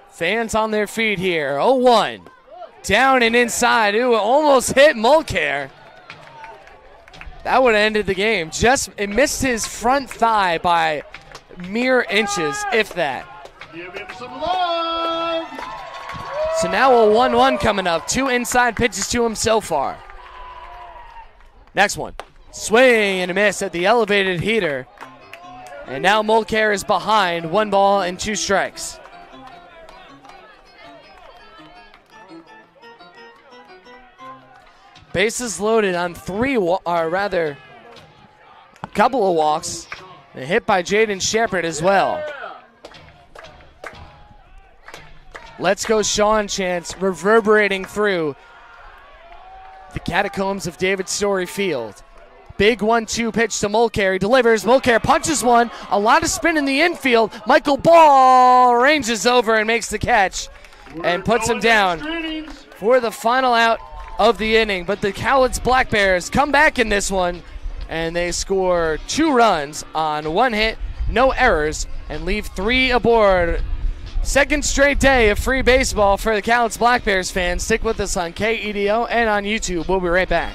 Fans on their feet here. 0-1. Down and inside. Ooh, almost hit Mulcair. That would have ended the game. It missed his front thigh by mere inches, if that. Give him some love. So now a 1-1 coming up. 2 inside pitches to him so far. Next one. Swing and a miss at the elevated heater. And now Mulcair is behind. 1 ball and 2 strikes. Bases loaded on 3, a couple of walks. A hit by Jaden Shepard as well. Let's Go Sean chants reverberating through the catacombs of David Story Field. Big 1-2 pitch to Mulcair. He delivers. Mulcair punches one. A lot of spin in the infield. Michael Ball ranges over and makes the catch and puts him down for the final out of the inning. But the Cowlitz Black Bears come back in this one, and they score 2 runs on 1 hit, no errors, and leave 3 aboard. Second straight day of free baseball for the Cowlitz Black Bears fans. Stick with us on KEDO and on YouTube. We'll be right back.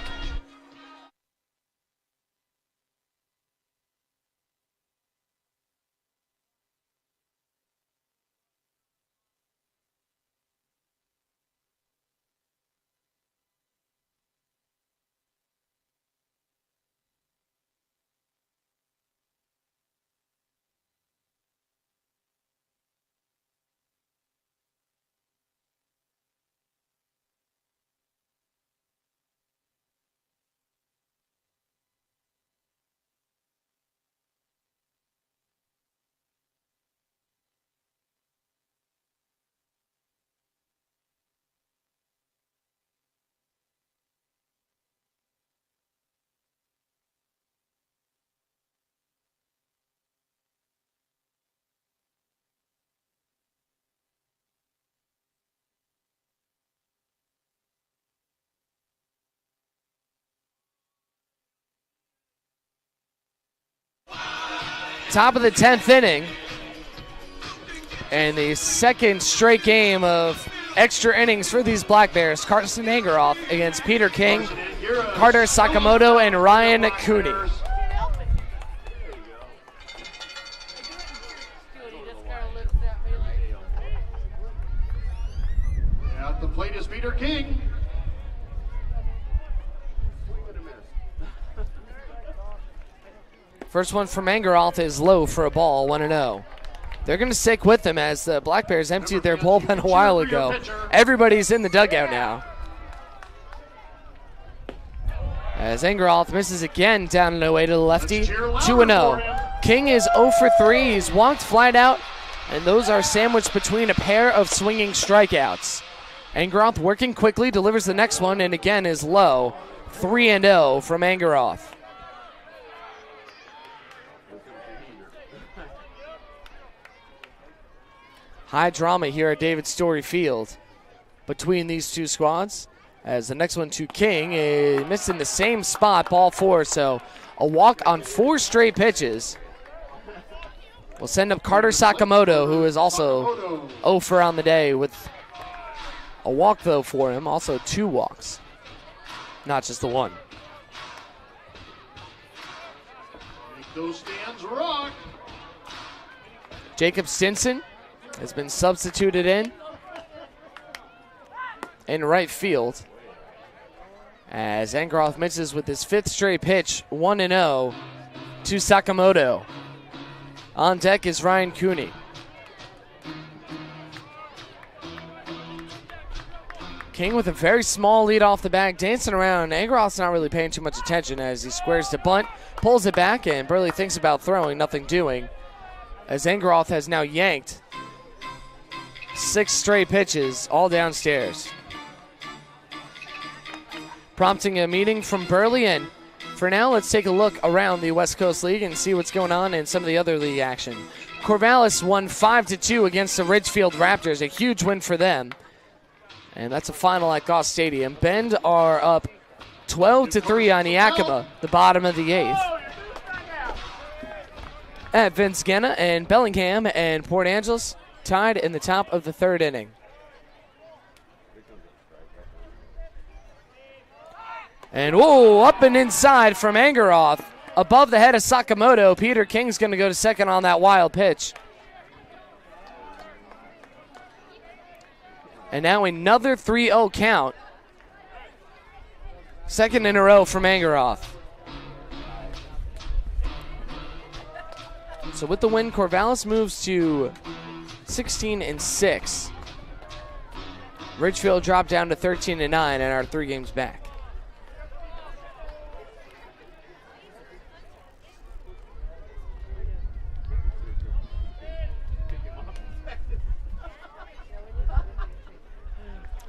Top of the 10th inning, and the second straight game of extra innings for these Black Bears. Carson Angeroff against Peter King, Carter Sakamoto, and Ryan Cooney. At the plate is Peter King. First one from Angeroff is low for a ball, 1-0. They're going to stick with them as the Black Bears emptied their bullpen a while ago. Everybody's in the dugout now. As Angeroff misses again down and away to the lefty, 2-0. King is 0 for 3. He's walked flat out, and those are sandwiched between a pair of swinging strikeouts. Angeroff working quickly, delivers the next one, and again is low. 3-0 from Angeroff. High drama here at David Story Field between these two squads. As the next one to King is missed in the same spot, ball 4. So a walk on 4 straight pitches will send up Carter Sakamoto, who is also 0 for on the day with a walk though for him. Also 2 walks, not just the 1. Make those stands rock. Jacob Stinson has been substituted in right field as Angeroff misses with his 5th straight pitch, 1-0 to Sakamoto. On deck is Ryan Cooney. King with a very small lead off the bag, dancing around. Angeroff's not really paying too much attention as he squares to bunt, pulls it back, and Burley thinks about throwing, nothing doing. As Angeroff has now yanked 6 straight pitches, all downstairs. Prompting a meeting from Burley, and for now, let's take a look around the West Coast League and see what's going on in some of the other league action. Corvallis won 5-2 against the Ridgefield Raptors, a huge win for them. And that's a final at Goss Stadium. Bend are up 12-3 on Yakima, the bottom of the 8th. At Vince Guenna and Bellingham and Port Angeles tied in the top of the 3rd inning. And whoa, up and inside from Angeroff. Above the head of Sakamoto. Peter King's going to go to second on that wild pitch. And now another 3-0 count. Second in a row from Angeroff. So with the win, Corvallis moves to 16-6. Ridgefield dropped down to 13-9 and are 3 games back.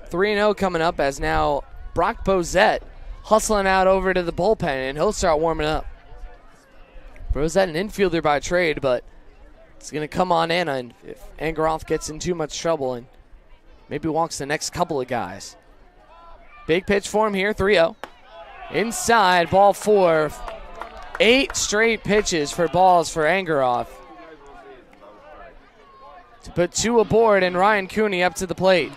3-0 coming up as now Brock Bozette hustling out over to the bullpen, and he'll start warming up. Bozette, an infielder by trade, but it's going to come on in and if Angeroth gets in too much trouble and maybe walks the next couple of guys. Big pitch for him here, 3-0. Inside, ball 4. 8 straight pitches for balls for Angeroth to put 2 aboard, and Ryan Cooney up to the plate.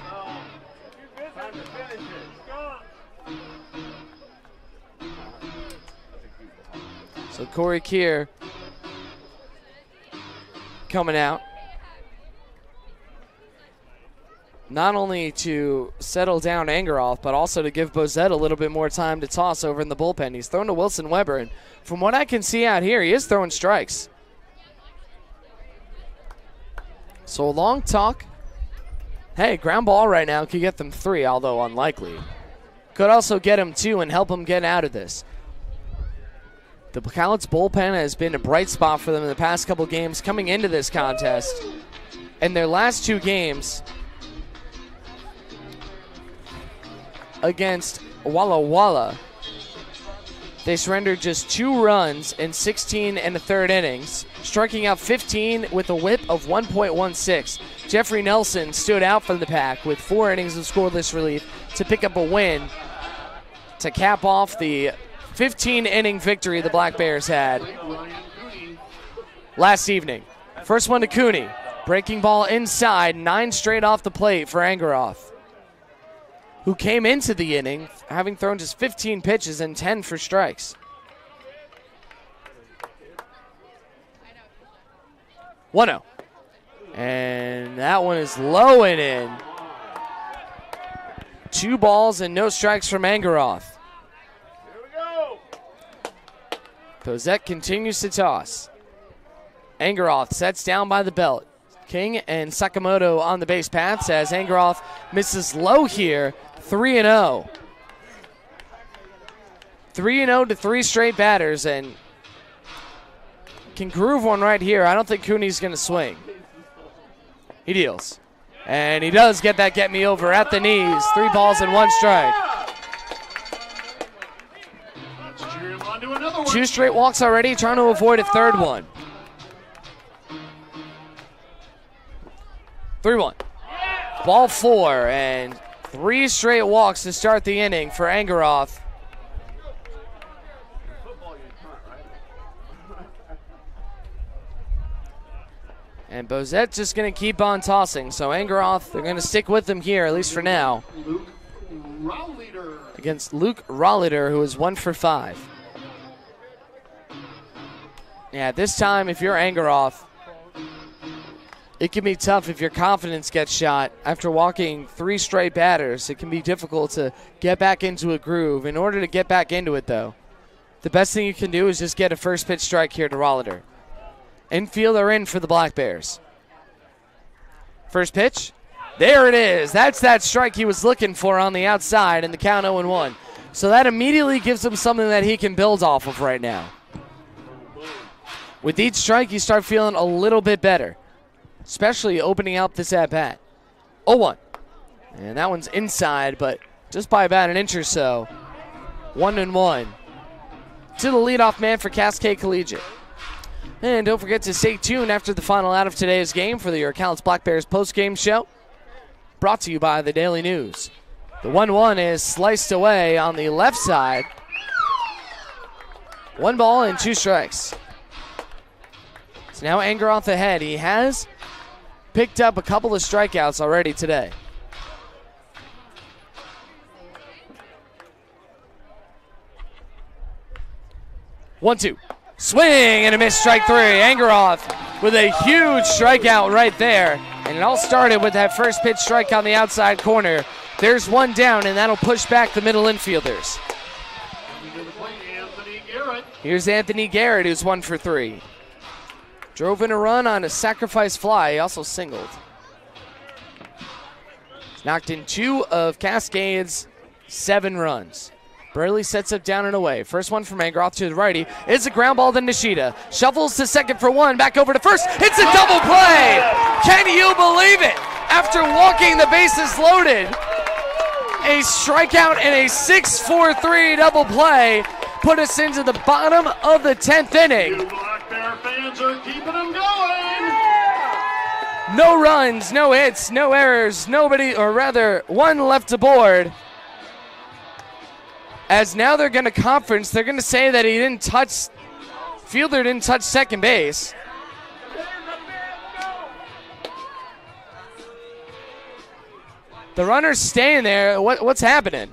So Corey Keir coming out. Not only to settle down Angeroth, but also to give Bozette a little bit more time to toss over in the bullpen. He's thrown to Wilson Weber, and from what I can see out here, he is throwing strikes. So a long talk. Hey, ground ball right now could get them 3, although unlikely. Could also get him 2 and help him get out of this. The Cowlitz bullpen has been a bright spot for them in the past couple games coming into this contest. In their last 2 games against Walla Walla, they surrendered just 2 runs in 16 1/3 innings, striking out 15 with a whip of 1.16. Jeffrey Nelson stood out from the pack with 4 innings of scoreless relief to pick up a win to cap off the 15-inning victory the Black Bears had last evening. First one to Cooney. Breaking ball inside, 9 straight off the plate for Angeroth, who came into the inning having thrown just 15 pitches and 10 for strikes. 1-0. And that one is low and in. 2 balls and no strikes from Angeroth. Bozette continues to toss. Angeroth sets down by the belt. King and Sakamoto on the base paths as Angeroth misses low here. 3-0. 3-0 to 3 straight batters, and can groove one right here. I don't think Cooney's going to swing. He deals. And he does get that get me over at the knees. 3 balls and 1 strike. 2 straight walks already, trying to avoid a 3rd one. 3-1. Ball 4, and 3 straight walks to start the inning for Angeroth. And Bozette just going to keep on tossing. So Angeroth, they're going to stick with him here, at least for now, against Luke Rolliter, who is 1 for 5. Yeah, this time, if you're Angeroth, it can be tough if your confidence gets shot after walking 3 straight batters. It can be difficult to get back into a groove. In order to get back into it, though, the best thing you can do is just get a first pitch strike here to Rolliter. Infield are in for the Black Bears. First pitch. There it is. That's that strike he was looking for on the outside, and the count 0-1. So that immediately gives him something that he can build off of right now. With each strike, you start feeling a little bit better, especially opening up this at-bat. 0-1. And that one's inside, but just by about an inch or so. 1-1. To the leadoff man for Cascade Collegiate. And don't forget to stay tuned after the final out of today's game for the Cowlitz Black Bears postgame show. Brought to you by the Daily News. The 1-1 is sliced away on the left side. 1 ball and 2 strikes. So now Angeroth ahead. He has picked up a couple of strikeouts already today. One, 2. Swing and a miss, strike 3. Angeroth with a huge strikeout right there. And it all started with that first pitch strike on the outside corner. There's 1 down, and that'll push back the middle infielders. Here's Anthony Garrett, who's 1 for 3. Drove in a run on a sacrifice fly. He also singled. Knocked in 2 of Cascade's 7 runs. Burley sets up down and away. First one from Angeroth to the righty. It's a ground ball to Nishida. Shuffles to second for 1. Back over to first. It's a double play. Can you believe it? After walking the bases loaded, a strikeout and a 6-4-3 double play put us into the bottom of the 10th inning. You Black Bear fans are keeping them going. No runs, no hits, no errors, nobody, or rather, one left aboard. As now they're going to conference, they're going to say that he didn't touch, fielder didn't touch second base. The runner's staying there. What's happening?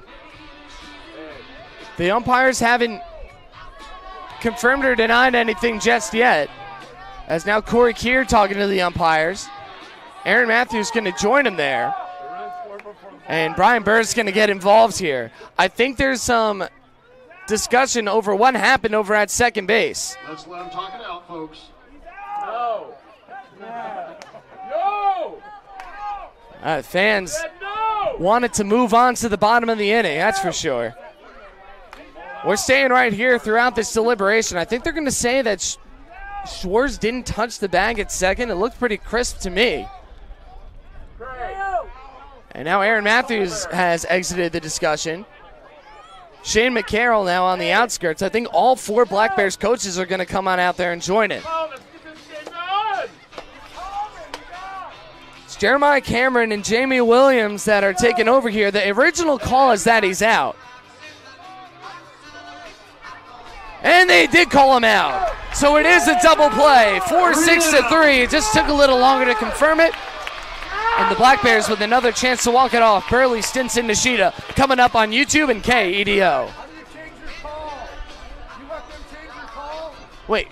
The umpires haven't confirmed or denied anything just yet. As now Corey Keir talking to the umpires. Aaron Matthews going to join him there. And Brian Burris going to get involved here. I think there's some discussion over what happened over at second base. Let's let him talk it out, folks. No. Fans wanted to move on to the bottom of the inning, that's for sure. We're staying right here throughout this deliberation. I think they're going to say that Schwartz didn't touch the bag at second. It looked pretty crisp to me. And now Aaron Matthews has exited the discussion. Shane McCarroll now on the outskirts. I think all four Black Bears coaches are going to come on out there and join it. It's Jeremiah Cameron and Jamie Williams that are taking over here. The original call is that he's out. And they did call him out. So it is a double play, 4-6-3. It just took a little longer to confirm it. And the Black Bears with another chance to walk it off. Burley, Stinson, Nishida coming up on YouTube and KEDO. How do you change your call? You let them change your call? Wait.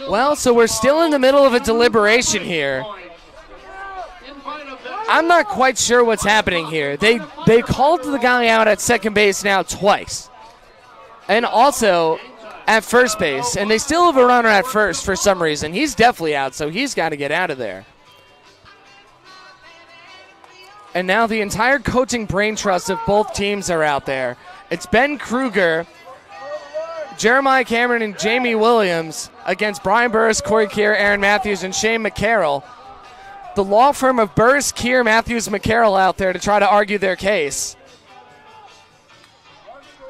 Well, so we're still in the middle of a deliberation here. I'm not quite sure what's happening here. They called the guy out at second base now twice. And also at first base. And they still have a runner at first for some reason. He's definitely out, so he's got to get out of there. And now the entire coaching brain trust of both teams are out there. It's Ben Kruger, Jeremiah Cameron, and Jamie Williams against Brian Burris, Corey Keir, Aaron Matthews, and Shane McCarroll. The law firm of Burris, Keir, Matthews, McCarroll out there to try to argue their case.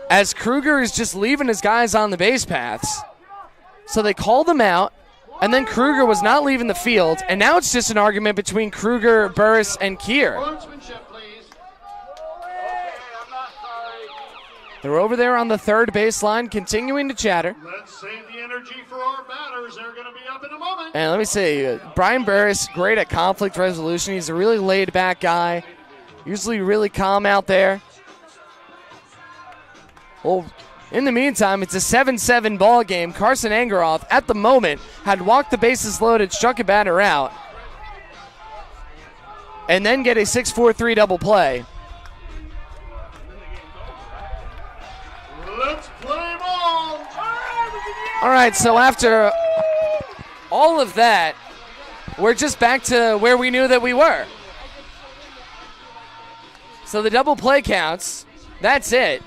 As Kruger is just leaving his guys on the base paths. So they called them out, and then Kruger was not leaving the field, and now it's just an argument between Kruger, Burris, and Keir. They're over there on the third baseline, continuing to chatter. Let's save the energy for our batters. They're going to be up in a moment. And let me say, Brian Burris, great at conflict resolution. He's a really laid-back guy, usually really calm out there. Well, in the meantime, it's a 7-7 ball game. Carson Angeroth, at the moment, had walked the bases loaded, struck a batter out, and then get a 6-4-3 double play. Let's play ball. All right, so after all of that, we're just back to where we knew that we were. So the double play counts. That's it.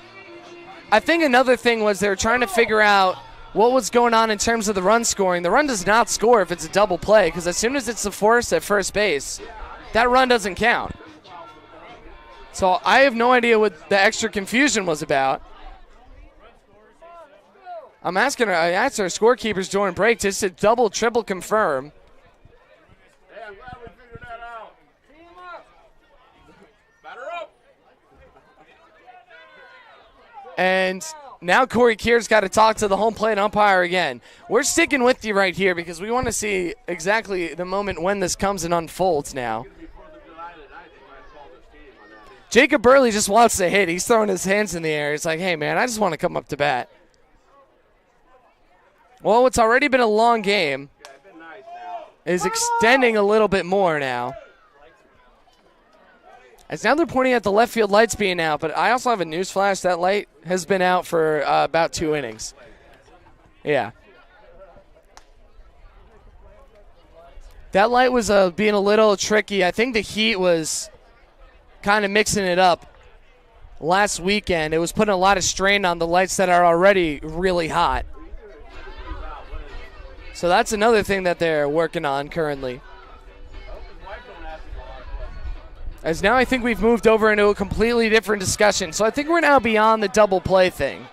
I think another thing was they were trying to figure out what was going on in terms of the run scoring. The run does not score if it's a double play, because as soon as it's the force at first base, that run doesn't count. So I have no idea what the extra confusion was about. I asked our scorekeepers during break just to double, triple confirm. Hey, I'm glad we figured that out. Team up. Batter up. And now Corey Keir's got to talk to the home plate umpire again. We're sticking with you right here because we want to see exactly the moment when this comes and unfolds now. Jacob Burley just wants to hit. He's throwing his hands in the air. It's like, hey, man, I just want to come up to bat. Well, it's already been a long game. Is extending a little bit more now. As now they're pointing at the left field lights being out, but I also have a news flash. That light has been out for about 2 innings. Yeah. That light was being a little tricky. I think the heat was kind of mixing it up last weekend. It was putting a lot of strain on the lights that are already really hot. So that's another thing that they're working on currently. As now I think we've moved over into a completely different discussion. So I think we're now beyond the double play thing.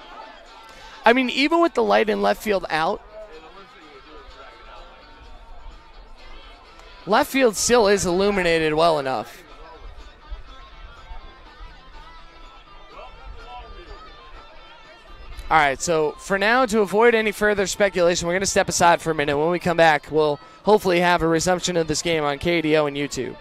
I mean, even with the light in left field out, left field still is illuminated well enough. All right, so for now, to avoid any further speculation, we're going to step aside for a minute. When we come back, we'll hopefully have a resumption of this game on KDO and YouTube.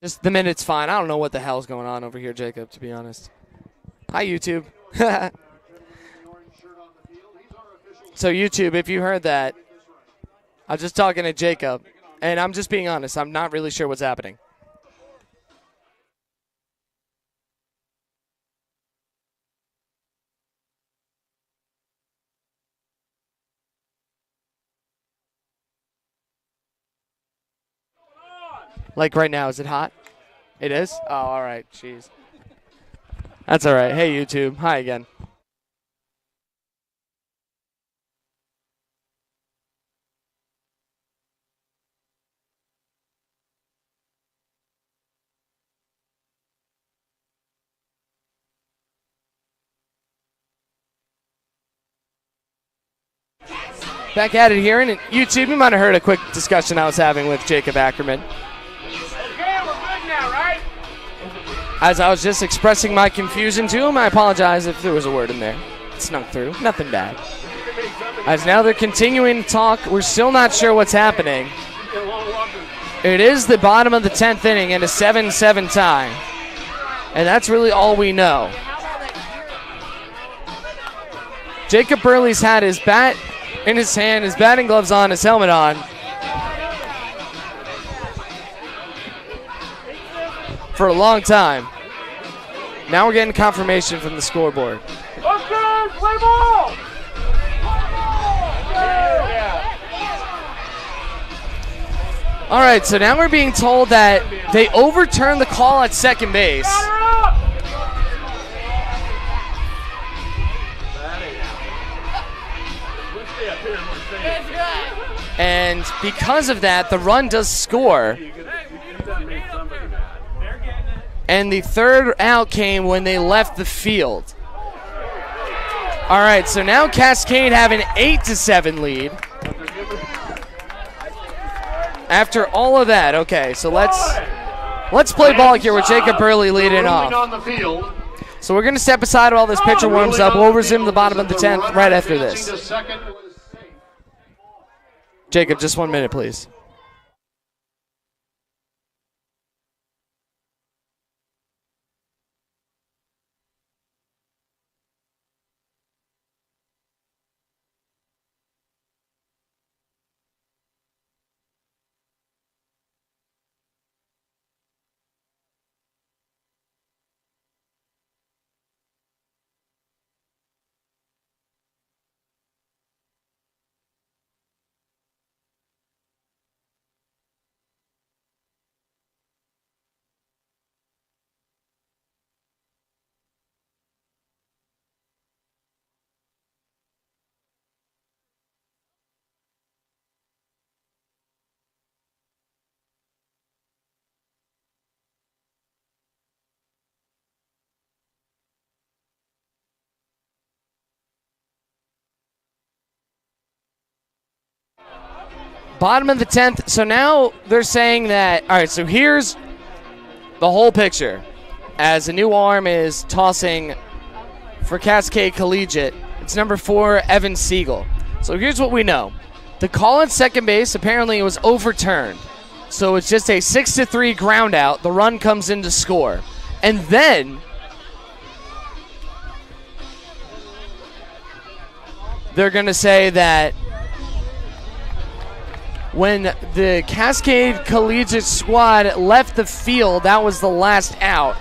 Just the minute's fine. I don't know what the hell's going on over here, Jacob, to be honest. Hi, YouTube. So, YouTube, if you heard that, I was just talking to Jacob, and I'm just being honest. I'm not really sure what's happening. Like right now, is it hot? It is? Oh, all right. Jeez. That's all right. Hey, YouTube. Hi again. Back at it here, and YouTube, you might have heard a quick discussion I was having with Jacob Ackerman. Okay, we're good now, right? As I was just expressing my confusion to him, I apologize if there was a word in there. It snuck through. Nothing bad. As now they're continuing to talk, we're still not sure what's happening. It is the bottom of the 10th inning and a 7-7 tie. And that's really all we know. Jacob Burley's had his bat in his hand, his batting gloves on, his helmet on. For a long time. Now we're getting confirmation from the scoreboard. Okay, play ball! All right, so now we're being told that they overturned the call at second base. And because of that, the run does score. And the third out came when they left the field. All right, so now Cascade have an 8-7 lead. After all of that, okay, so let's play ball here with Jacob Burley leading off. So we're going to step aside while this pitcher warms up. We'll resume the bottom of the 10th right after this. Jacob, just 1 minute, please. Bottom of the 10th. So now they're saying that, all right, so here's the whole picture as a new arm is tossing for Cascade Collegiate. It's number 4, Evan Siegel. So here's what we know. The call at second base apparently was overturned. So it's just a 6-3 ground out. The run comes in to score. And then they're going to say that when the Cascade Collegiate squad left the field, that was the last out.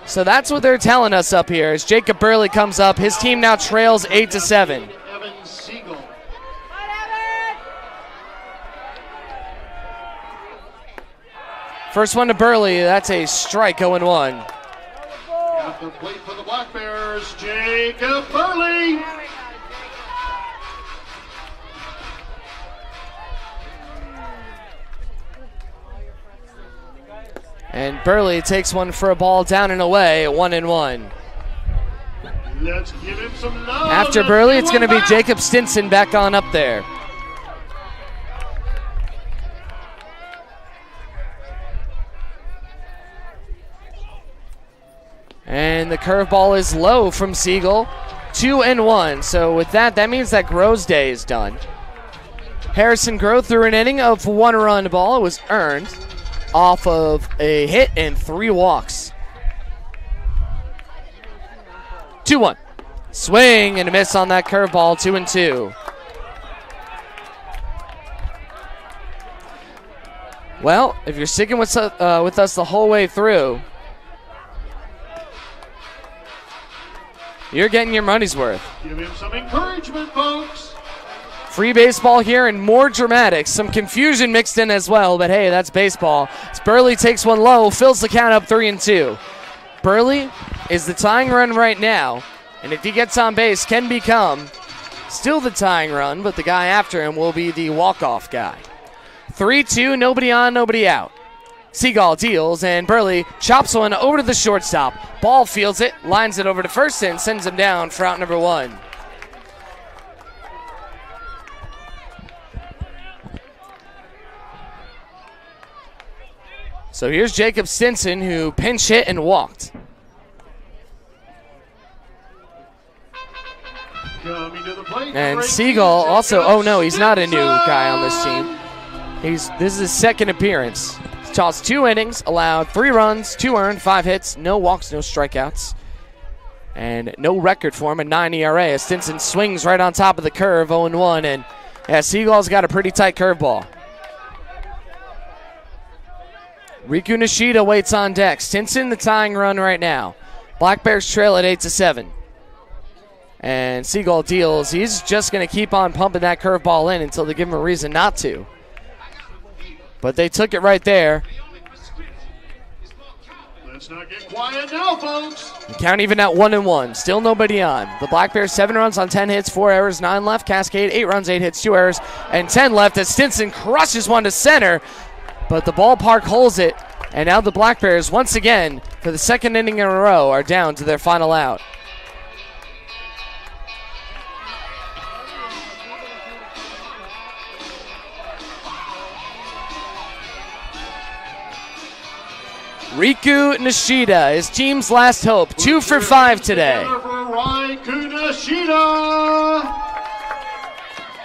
So that's what they're telling us up here as Jacob Burley comes up. His team now trails 8-7. Evan Siegel. First one to Burley. That's a strike, 0-1. At the plate for the Black Bears, Jacob Burley. And Burley takes one for a ball down and away, 1-1. Let's give him some love. After Burley, it's going to be Jacob Stinson back on up there. And the curveball is low from Siegel, 2-1. So with that, that means that Grove's day is done. Harrison Grove threw an inning of 1-run ball. It was earned off of a hit and 3 walks. 2-1. Swing and a miss on that curveball, 2-2. Well, if you're sticking with us the whole way through, you're getting your money's worth. Give him some encouragement, folks. Free baseball here and more dramatic. Some confusion mixed in as well, but hey, that's baseball. As Burley takes one low, fills the count up 3-2. Burley is the tying run right now, and if he gets on base, can become still the tying run, but the guy after him will be the walk-off guy. 3-2, nobody on, nobody out. Siegel deals, and Burley chops one over to the shortstop. Ball fields it, lines it over to first, and sends him down for out number 1. So here's Jacob Stinson, who pinch hit and walked. Coming to the plate. And Siegel also, oh no, he's not a new guy on this team. This is his second appearance. He's tossed 2 innings, allowed 3 runs, 2 earned, 5 hits, no walks, no strikeouts. And no record for him, a 9 ERA. As Stinson swings right on top of the curve, 0-1. And yeah, Siegel's got a pretty tight curveball. Riku Nishida waits on deck. Stinson the tying run right now. Black Bears trail at 8-7. And Siegel deals. He's just going to keep on pumping that curveball in until they give him a reason not to. But they took it right there. Let's not get quiet now, folks. The count even at 1-1. Still nobody on. The Black Bears 7 runs on 10 hits, 4 errors, 9 left. Cascade 8 runs, 8 hits, 2 errors, and 10 left as Stinson crushes one to center. But the ballpark holds it, and now the Black Bears, once again, for the second inning in a row, are down to their final out. Riku Nishida, his team's last hope, 2 for 5 today. Riku Nishida.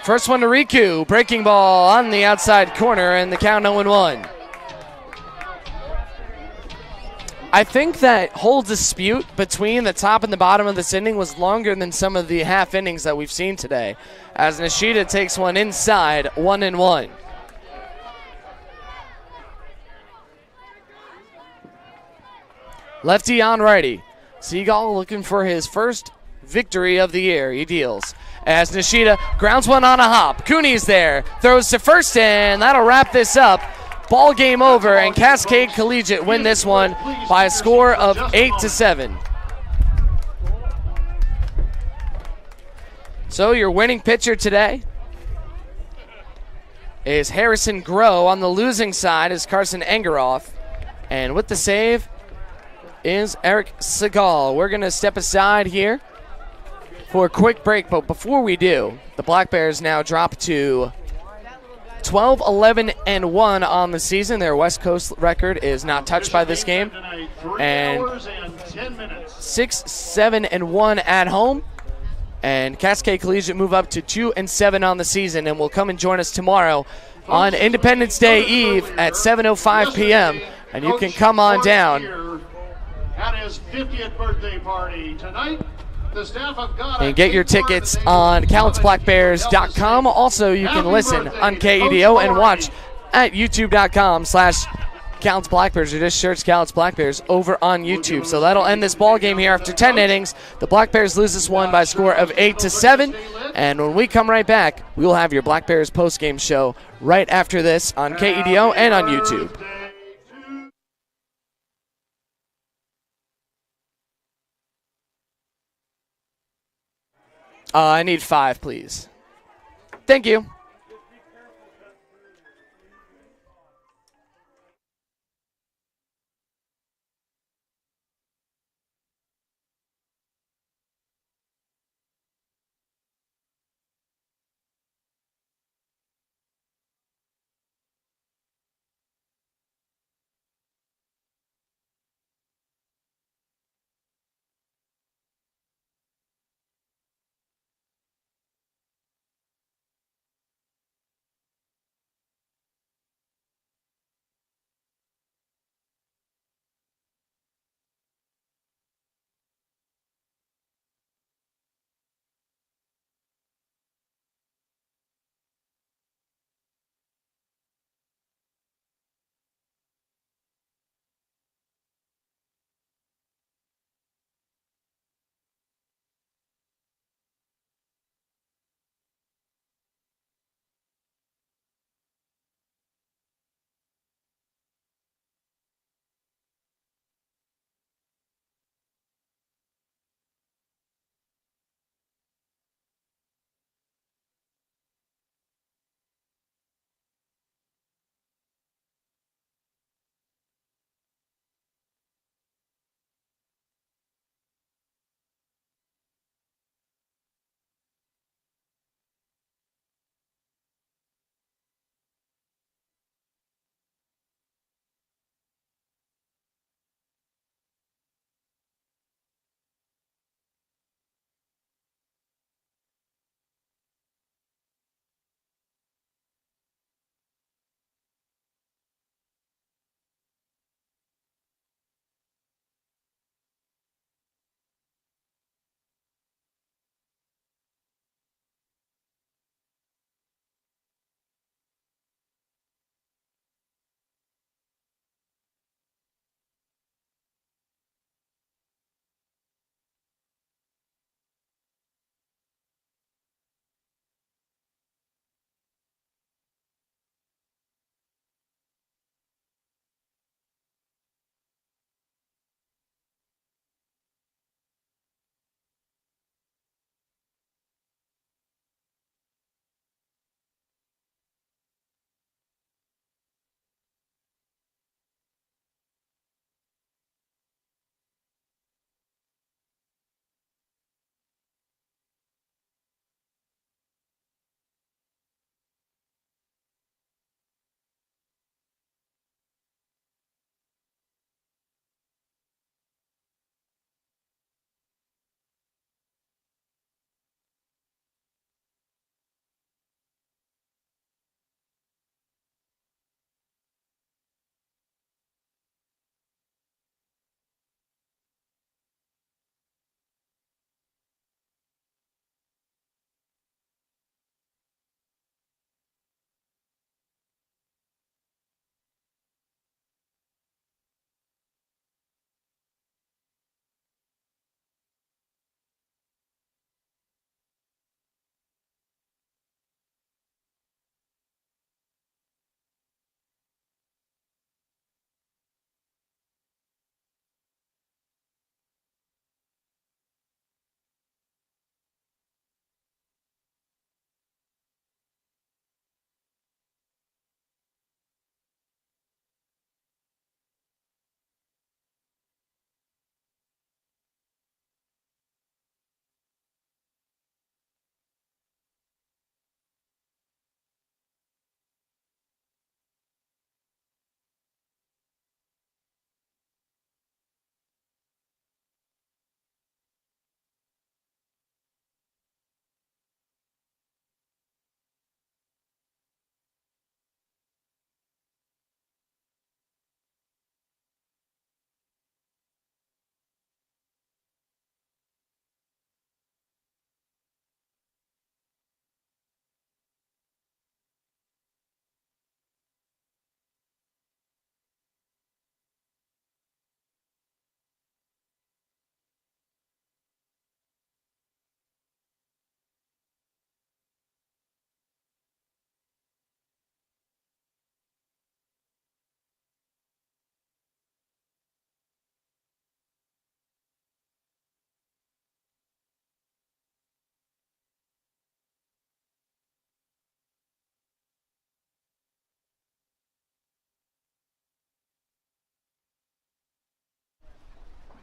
First one to Riku, breaking ball on the outside corner, and the count 0-1. I think that whole dispute between the top and the bottom of this inning was longer than some of the half innings that we've seen today, as Nishida takes one inside, 1-1. Lefty on righty. Siegel looking for his first victory of the year. He deals. As Nishida grounds one on a hop. Cooney's there. Throws to first, and that'll wrap this up. Ball game over, and Cascade Collegiate win this one by a score of 8-7. So your winning pitcher today is Harrison Groh. On the losing side is Carson Engeroth. And with the save is Eric Segal. We're going to step aside here for a quick break, but before we do, the Black Bears now drop to 12, 11, and 1 on the season. Their West Coast record is not touched by this game. And 6, 7, and 1 at home. And Cascade Collegiate move up to 2 and 7 on the season, and will come and join us tomorrow on Independence Day Eve at 7:05 p.m. And you can come on down at his 50th birthday party tonight. The staff have got and get your tickets on CalixBlackBears.com. Also, you can listen on KEDO and watch at YouTube.com/Calix Black Bears, or just search Calix Black Bears over on YouTube. So that'll end this ball game here after 10 innings. The Black Bears lose this one by a score of 8-7. And when we come right back, we will have your Black Bears postgame show right after this on KEDO and on YouTube. I need 5, please. Thank you.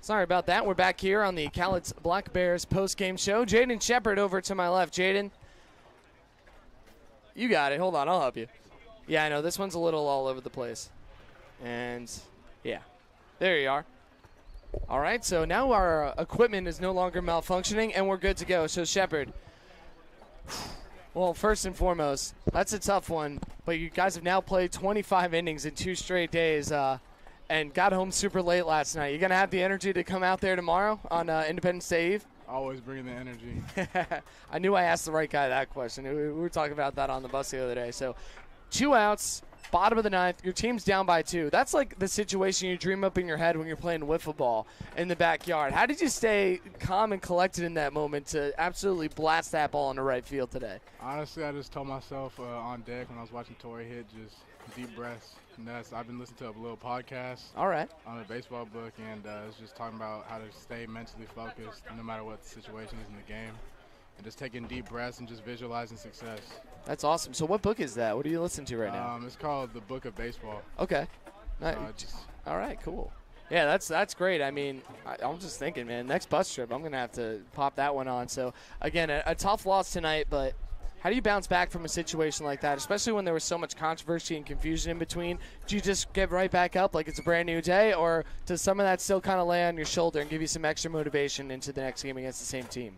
Sorry about that. We're back here on the Cowlitz Black Bears post-game show. Jaden Shepard over to my left. Jaden, you got it. Hold on, I'll help you. Yeah, I know. This one's a little all over the place. And, yeah, there you are. All right, so now our equipment is no longer malfunctioning, and we're good to go. So, Shepard, well, first and foremost, that's a tough one, but you guys have now played 25 innings in 2 straight days and got home super late last night. You going to have the energy to come out there tomorrow on Independence Day Eve? Always bringing the energy. I knew I asked the right guy that question. We were talking about that on the bus the other day. So 2 outs, bottom of the 9th. Your team's down by 2. That's like the situation you dream up in your head when you're playing wiffle ball in the backyard. How did you stay calm and collected in that moment to absolutely blast that ball into right field today? Honestly, I just told myself on deck when I was watching Torrey hit, just deep breaths. And I've been listening to a little podcast All right. on a baseball book, and it's just talking about how to stay mentally focused no matter what the situation is in the game. And just taking deep breaths and just visualizing success. That's awesome. So what book is that? What are you listening to right now? It's called The Book of Baseball. Okay. All right, cool. Yeah, that's great. I mean, I'm just thinking, man, next bus trip, I'm going to have to pop that one on. So, again, a tough loss tonight, but how do you bounce back from a situation like that, especially when there was so much controversy and confusion in between? Do you just get right back up like it's a brand new day, or does some of that still kind of lay on your shoulder and give you some extra motivation into the next game against the same team?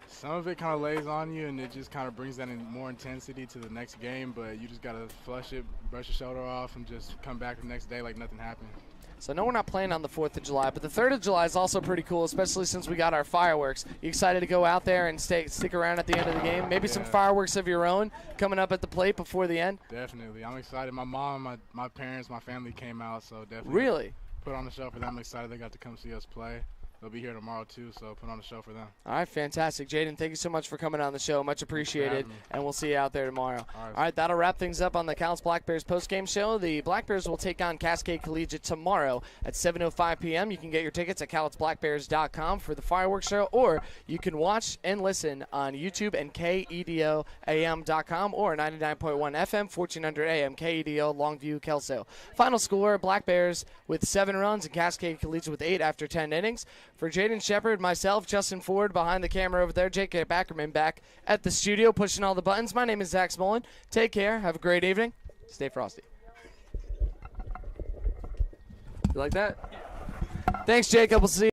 Some of it kind of lays on you, and it just kind of brings that in more intensity to the next game, but you just got to flush it, brush your shoulder off, and just come back the next day like nothing happened. So, no, we're not playing on the 4th of July, but the 3rd of July is also pretty cool, especially since we got our fireworks. You excited to go out there and stick around at the end of the game? Maybe some fireworks of your own coming up at the plate before the end? Definitely. I'm excited. My mom, my parents, my family came out, so definitely. Really? Put on the show for them. I'm excited they got to come see us play. They'll be here tomorrow, too, so put on the show for them. All right, fantastic. Jaden, thank you so much for coming on the show. Much appreciated, and we'll see you out there tomorrow. All right, that'll wrap things up on the Cowlitz Black Bears postgame show. The Black Bears will take on Cascade Colligate tomorrow at 7:05 p.m. You can get your tickets at CowlitzBlackBears.com for the fireworks show, or you can watch and listen on YouTube and KEDOAM.com or 99.1 FM, 1400 AM, KEDO, Longview, Kelso. Final score, Black Bears with 7 runs and Cascade Colligate with 8 after 10 innings. For Jaden Shepard, myself, Justin Ford behind the camera over there, Jake Backerman back at the studio pushing all the buttons. My name is Zach Smolin. Take care. Have a great evening. Stay frosty. You like that? Thanks, Jacob. We'll see you.